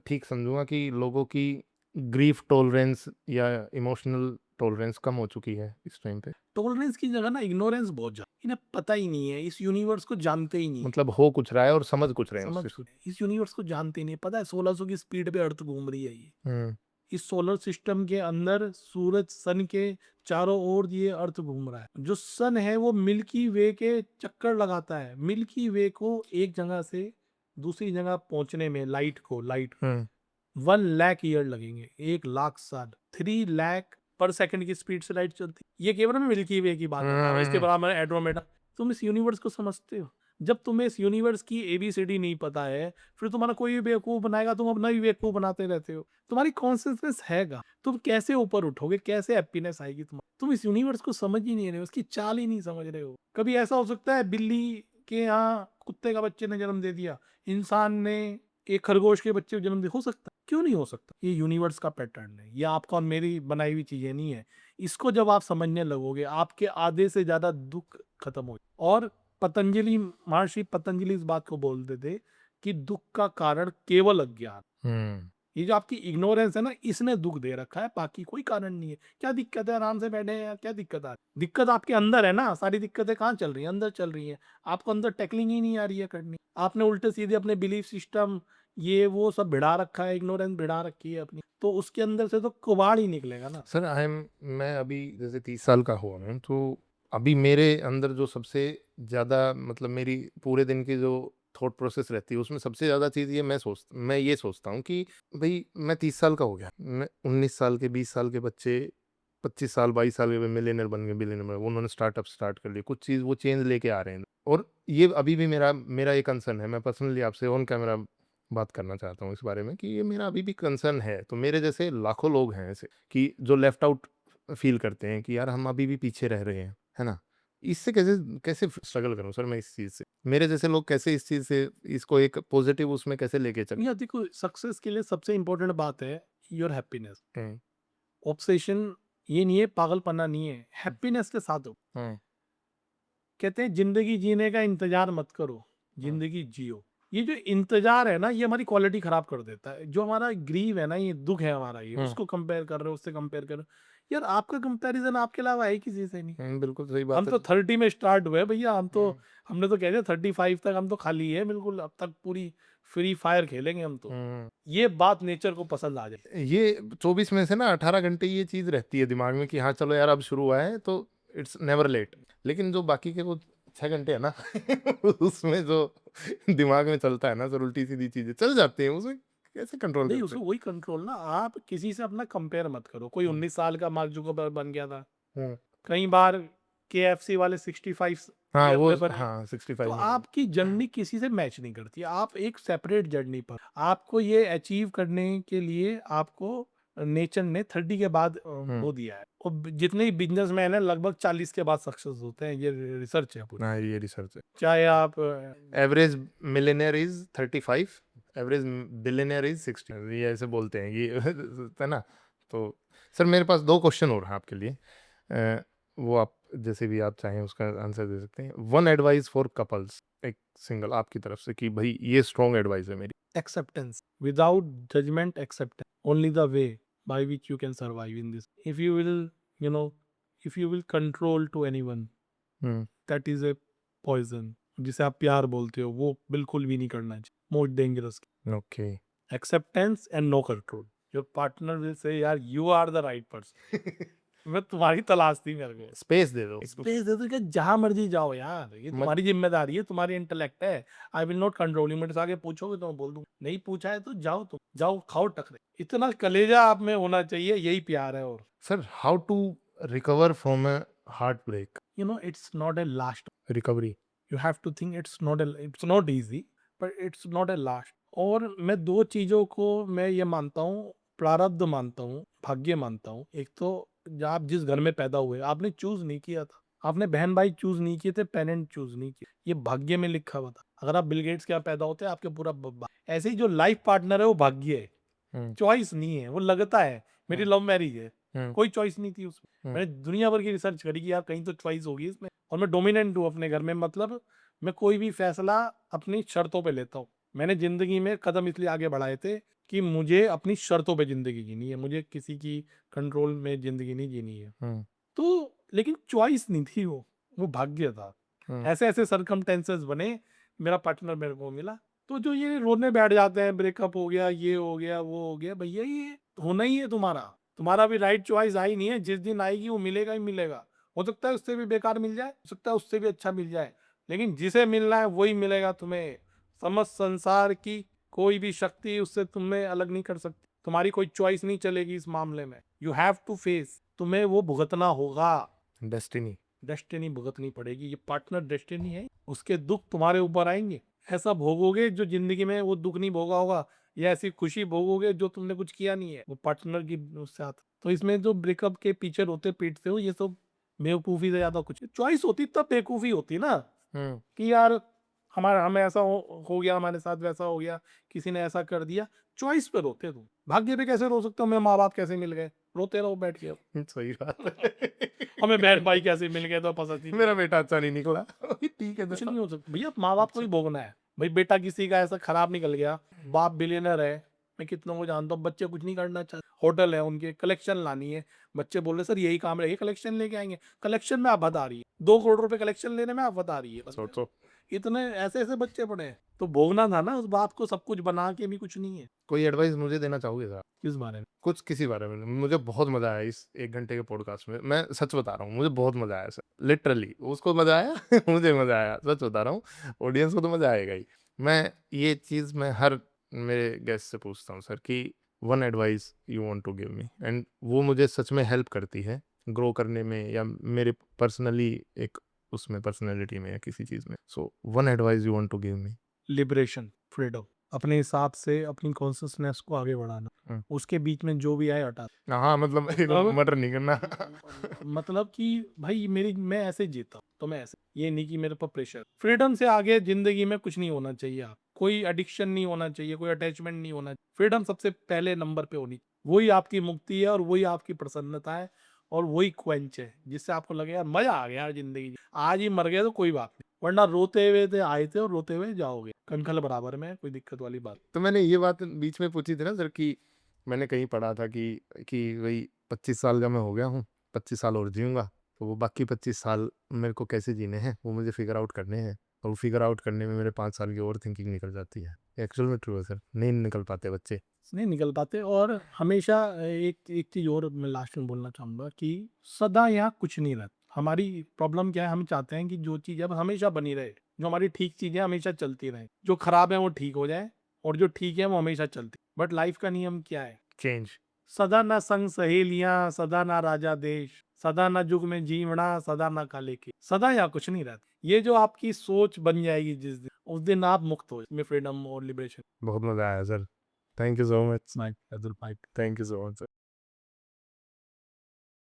S2: ठीक समझूंगा कि लोगों की ग्रीफ टॉलरेंस या इमोशनल टॉलरेंस कम हो चुकी है इस टाइम पे?
S1: टॉलरेंस की जगह ना इग्नोरेंस बहुत ज्यादा, इन्हें पता ही नहीं है, इस यूनिवर्स को जानते ही नहीं है।
S2: मतलब हो कुछ रहा है और समझ कुछ रहे हैं
S1: समझ
S2: उससे।
S1: कुछ नहीं, इस यूनिवर्स को जानते ही नहीं। पता है 1600 की स्पीड पे अर्थ घूम रही है ये।
S2: हम्म,
S1: इस सोलर सिस्टम के अंदर सूरज सन के चारों ओर ये अर्थ घूम रहा है। जो सन है वो मिल्की वे के चक्कर लगाता है। मिल्की वे को एक जगह से दूसरी जगह पहुंचने में लाइट
S2: हम्म,
S1: 1 लाख ईयर लगेंगे, 1 लाख साल, 3 लाख पर सेकंड की स्पीड से लाइट चलती है। ये केवल मैं मिल्की वे की बात बता रहा हूँ, इसके
S2: हम्म,
S1: बराबर एंड्रोमेडा। तुम इस यूनिवर्स को समझते हो? जब तुम्हें इस यूनिवर्स की एबीसीडी नहीं पता है, फिर तुम्हारा कोई भी बेवकूफ बनाएगा, तुम अपना भी बेवकूफ बनाते रहते हो। तुम्हारी कॉन्सियसनेस हैगा, तुम कैसे ऊपर उठोगे, कैसे हैप्पीनेस आएगी तुम इस यूनिवर्स को समझ ही नहीं रहे हो, उसकी चाल ही नहीं समझ रहे हो। कभी ऐसा हो सकता है बिल्ली के यहाँ कुत्ते का बच्चे ने जन्म दे दिया, इंसान ने एक खरगोश के बच्चे को जन्म दे, हो सकता है? क्यों नहीं हो सकता? ये यूनिवर्स का पैटर्न है, ये आपका और मेरी बनाई हुई चीजें नहीं है। इसको जब आप समझने लगोगे, आपके आधे से ज्यादा दुख खत्म हो। और पतंजलि, महर्षि पतंजलि इस बात को बोलते थे कि दुख का कारण केवल अज्ञान।
S2: हम्म।
S1: ये जो आपकी इग्नोरेंस है ना, इसने दुख दे रखा है, बाकी कोई कारण नहीं है। क्या दिक्कत है, आराम से बैठे हैं, क्या दिक्कत आ रही है? दिक्कत आपके अंदर है ना, सारी दिक्कतें कहाँ चल रही है? अंदर चल रही है। आपको अंदर टैकलिंग ही नहीं आ रही है करनी। आपने उल्टे सीधे अपने बिलीफ सिस्टम ये वो सब भिड़ा रखा है, इग्नोरेंस भिड़ा रखी है अपनी, तो उसके अंदर से तो कबाड़ ही निकलेगा ना।
S2: सर मैं अभी जैसे 30 साल का हुआ हूँ, तो अभी मेरे अंदर जो सबसे ज़्यादा मतलब मेरी पूरे दिन की जो थॉट प्रोसेस रहती है, उसमें सबसे ज़्यादा चीज़ मैं ये सोचता हूँ कि भाई मैं 30 साल का हो गया, मैं 19 साल के 20 साल के बच्चे 25 साल 22 साल के मिलियनर बन गए, बिलियनर बन गए, उन्होंने स्टार्टअप स्टार्ट कर लिए, कुछ चीज़ वो चेंज लेके आ रहे हैं। और ये अभी भी मेरा मेरा एक कंसर्न है, मैं पर्सनली आपसे ऑन कैमरा बात करना चाहता हूँ इस बारे में कि ये मेरा अभी भी कंसर्न है। तो मेरे जैसे लाखों लोग हैं ऐसे कि जो लेफ्ट आउट फील करते हैं कि यार हम अभी भी पीछे रह रहे हैं, है ना? इससे कैसे कैसे स्ट्रगल करूं सर मैं इस चीज़ से? मेरे जैसे लोग कैसे इस चीज़ से इसको एक पॉजिटिव उसमें कैसे लेके चलें?
S1: या देखो, सक्सेस के लिए सबसे इंपॉर्टेंट बात है योर हैप्पीनेस।
S2: हुँ,
S1: ऑब्सेशन ये नहीं है, पागलपना नहीं है, हैप्पीनेस के साथ हो।
S2: हुँ,
S1: कहते हैं जिंदगी जीने का इंतजार मत करो,
S2: हुँ,
S1: जिंदगी जियो। ये जो इंतजार है ना, ये हमारी क्वालिटी खराब कर देता है। जो हमारा ग्रीव है ना, ये दुख है हमारा, ये
S2: हुँ,
S1: उसको कंपेयर कर रहे हो, उससे कंपेयर कर रहे हो। यार आपका कंपैरिजन आपके अलावा है ही किसी से नहीं।
S2: बिल्कुल सही
S1: हम
S2: बात है।
S1: तो 30 में स्टार्ट हुए भैया, हम तो,
S2: हुँ,
S1: हमने तो कह दिया 35 तक हम तो खाली है बिल्कुल, अब तक पूरी फ्री फायर खेलेंगे हम तो।
S2: हुँ।
S1: ये बात नेचर को पसंद आ जाए।
S2: ये 24 में से ना 18 घंटे ये चीज़ रहती है दिमाग में कि हाँ, चलो यार अब शुरू हुआ है तो इट्स नेवर लेट। लेकिन जो बाकी के वो 6 घंटे है ना उसमें जो दिमाग में चलता है ना सर उल्टी-सीधी चीज़ें चल जाती हैं, उसमें कैसे कंट्रोल
S1: नहीं,
S2: करते
S1: उसको वही कंट्रोल ना, आप किसी से अपना कंपेयर मत करो। कोई
S2: हैं?
S1: 19 साल का मार्क जुकरबर्ग बन गया था।
S2: हुँ।
S1: कई बार केएफसी वाले 65
S2: हाँ,
S1: ईयर
S2: वो
S1: में बने।
S2: हाँ,
S1: तो
S2: 65 में
S1: आपकी जर्नी किसी से मैच नहीं करती। आप एक सेपरेट जर्नी पर, आपको ये अचीव करने के लिए आपको नेचर ने 30 के बाद
S2: हुँ।
S1: वो दिया है। और जितने भी बिजनेसमैन हैं लगभग 40 के बाद सक्सेस होते हैं, ये रिसर्च है पूरी।
S2: हाँ, ये रिसर्च है।
S1: चाहे आप
S2: average millionaire is 35, average billionaire is 60 ये ऐसे बोलते हैं ये है ना? तो सर मेरे पास 2 क्वेश्चन और हैं आपके लिए। वो आप जैसे भी आप चाहें उसका आंसर दे सकते हैं। वन एडवाइस फॉर कपल्स एक सिंगल आपकी तरफ से कि भई ये स्ट्रॉन्ग एडवाइस है मेरी।
S1: acceptance without judgment, acceptance only the way by which you can survive in this. If you will, you know, if you will control to anyone,
S2: hmm,
S1: that is a poison. जिसे आप प्यार बोलते हो, वो बिल्कुल भी नहीं करना चाहिए, most dangerous.
S2: Okay.
S1: Acceptance and no control. Your partner will say यार you are the right person, मैं तुम्हारी तलाश थी मेरे को।
S2: स्पेस दे दो।
S1: स्पेस दे दो कि जहां मर्जी जाओ यार, ये
S2: मत
S1: तुम्हारी जिम्मेदारी है, तुम्हारी इंटेलेक्ट है। आई विल नॉट कंट्रोल यू। मेरे से आगे पूछोगे तो मैं बोल दूं, नहीं पूछा है तो जाओ, तुम जाओ खाओ टकरे। इतना कलेजा आप में होना चाहिए, यही प्यार है। और
S2: sir how to recover from a heartbreak?
S1: You know it's not a last.
S2: Recovery.
S1: You have to think it's not easy, but it's not a last. और मैं दो चीजों को मैं ये मानता हूँ, प्रारब्ध मानता हूँ, भाग्य मानता हूँ। एक तो आप जिस घर में पैदा हुए, आपने चूज नहीं किया था, आपने बहन भाई चूज नहीं किए थे, पेरेंट चूज नहीं किए, ये भाग्य में लिखा हुआ था। अगर आप बिल गेट्स के यहाँ पैदा होते आपके पूरा ऐसे ही जो लाइफ पार्टनर है वो भाग्य है,
S2: हुँ,
S1: चॉइस नहीं है। वो लगता है मेरी
S2: हुँ,
S1: लव मैरिज है,
S2: हुँ,
S1: कोई चॉइस नहीं थी उसमें।
S2: हुँ,
S1: मैंने दुनिया भर की रिसर्च करी कि यार कहीं तो चॉइस होगी इसमें। और मैं डोमिनेंट हूँ अपने घर में, मतलब मैं कोई भी फैसला अपनी शर्तों पे लेता हूँ। मैंने जिंदगी में कदम इसलिए आगे बढ़ाए थे कि मुझे अपनी शर्तों पे जिंदगी जीनी है, मुझे किसी की कंट्रोल में जिंदगी नहीं जीनी है।
S2: हुँ,
S1: तो लेकिन चॉइस नहीं थी, वो भाग्य था।
S2: हुँ।
S1: ऐसे ऐसे सरकमटेंसेस बने, मेरा पार्टनर मेरे को मिला। तो जो ये रोने बैठ जाते हैं, ब्रेकअप हो गया, ये हो गया, वो हो गया, भैया ये होना ही है तुम्हारा। तुम्हारा भी राइट चॉइस आई नहीं है, जिस दिन आएगी वो मिलेगा ही मिलेगा। हो सकता है उससे भी बेकार मिल जाए, हो सकता है उससे भी अच्छा मिल जाए, लेकिन जिसे मिलना है वही मिलेगा तुम्हें। समस्त संसार की कोई भी शक्ति उससे तुम्हें अलग नहीं कर सकती। तुम्हारी कोई चॉइस नहीं चलेगी इस मामले में। यू हैव टू फेस, तुम्हें वो भुगतना होगा।
S2: डेस्टिनी।
S1: डेस्टिनी भुगतनी पड़ेगी, ये पार्टनर डेस्टिनी है। उसके दुख तुम्हारे ऊपर आएंगे, ऐसा भोगोगे जो जिंदगी में वो दुख नहीं भोगा होगा, या ऐसी खुशी भोगोगे जो तुमने कुछ किया नहीं है। वो पार्टनर की उससे आता। तो इसमें जो ब्रेकअप के पीछे रोते पीटते हो, ये सब बेवकूफी से ज्यादा कुछ। चॉइस होती तब बेवकूफी होती ना,
S2: हुँ,
S1: कि यार हमारा हमें ऐसा हो गया, हमारे साथ वैसा हो गया, किसी ने ऐसा कर दिया। चॉइस पे रोते तुम, भाग्य पे कैसे रो सकते हो? मेरे माँ बाप कैसे मिल गए, रोते रहो बैठ के।
S2: सही बात है।
S1: हमें बहन भाई कैसे मिल गए, तो पता नहीं।
S2: मेरा बेटा अच्छा नहीं निकला। ठीक है
S1: कुछ
S2: चलो।
S1: नहीं हो सकता भैया, माँ बाप को
S2: अच्छा।
S1: भी भोगना है। भाई बेटा किसी का ऐसा खराब निकल गया, बाप बिलियनर है, मैं कितनों को जानता हूँ, बच्चे कुछ नहीं करना चाहते, होटल है उनके, कलेक्शन लानी है। बच्चे बोल रहे सर यही काम रहे, कलेक्शन लेके आएंगे। कलेक्शन में आप बता रही है, 2 करोड़ रुपए कलेक्शन लेने में आप बता रही है।
S2: सोचो।
S1: इतने ऐसे ऐसे बच्चे पड़े हैं, तो भोगना था ना उस बात को, सब कुछ बना के भी कुछ नहीं है।
S2: कोई एडवाइस मुझे देना चाहोगे साहब?
S1: किस बारे में?
S2: कुछ किसी बारे में? मुझे बहुत मज़ा आया इस 1 घंटे के पॉडकास्ट में। मैं सच बता रहा हूँ, मुझे बहुत मज़ा आया सर। लिटरली उसको मज़ा आया, मुझे मज़ा आया। सच बता रहा हूँ, ऑडियंस को तो मज़ा आएगा ही। मैं ये चीज़ मैं हर मेरे गेस्ट से पूछता हूँ सर कि one advice you want to give me and वो मुझे सच में हेल्प करती है ग्रो करने में या मेरे पर्सनली एक उसमें पर्सनैलिटी में या किसी चीज़ में। So one advice you want to give me?
S1: Liberation, freedom, अपने हिसाब से अपनी कॉन्सियसनेस को आगे बढ़ाना।
S2: हुँ।
S1: उसके बीच में जो भी आए हटा।
S2: हाँ, मतलब
S1: मतलब
S2: मर्डर नहीं करना।
S1: मतलब कि भाई मेरी मैं ऐसे जीता हूँ तो मैं ऐसे, ये नहीं कि मेरे पर प्रेशर। फ्रीडम से आगे जिंदगी में कुछ नहीं होना चाहिए। आप कोई एडिक्शन नहीं होना चाहिए, कोई अटैचमेंट नहीं होना चाहिए। फ्रीडम सबसे पहले नंबर पे होनी, वही आपकी मुक्ति है और वही आपकी प्रसन्नता है और वही क्वेंच है जिससे आपको लगे यार मजा आ गया यार जिंदगी। आज ही मर गए तो कोई बात नहीं, वरना रोते हुए थे आए थे और रोते हुए जाओगे, कंखल बराबर में, कोई दिक्कत वाली बात।
S2: तो मैंने ये बात बीच में पूछी थी ना सर कि मैंने कहीं पढ़ा था कि वही 25 साल का मैं हो गया हूँ, 25 साल और जीऊँगा, तो वो बाकी 25 साल मेरे को कैसे जीने हैं, वो मुझे फिगर आउट करने हैं और वो फिगर आउट करने में मेरे 5 साल की ओवरथिंकिंग निकल जाती है। एक्चुअल में ट्रू है सर, नहीं निकल पाते बच्चे।
S1: नहीं निकल पाते। और हमेशा एक एक चीज और मैं लास्ट में बोलना चाहूंगा कि सदा यहाँ कुछ नहीं रहता। हमारी प्रॉब्लम क्या है, हम चाहते हैं कि जो चीज़ है वो हमेशा बनी रहे, जो हमारी ठीक चीज़ें हमेशा चलती रहें, जो खराब है वो ठीक हो जाए और जो ठीक है वो हमेशा चलती। बट लाइफ का नियम क्या है?
S2: चेंज।
S1: सदा ना संग सहेलियां, सदा ना राजा देश, सदा ना जुग में जीवना, सदा ना काले के। सदा यहाँ कुछ नहीं रहता। ये जो आपकी सोच बन जाएगी जिस दिन, उस दिन आप मुक्त हो इसमें, फ्रीडम और लिबरेशन।
S2: बहुत मजा आया sir. Thank you so much.
S1: My Abdul bhai.
S2: Thank you so much sir.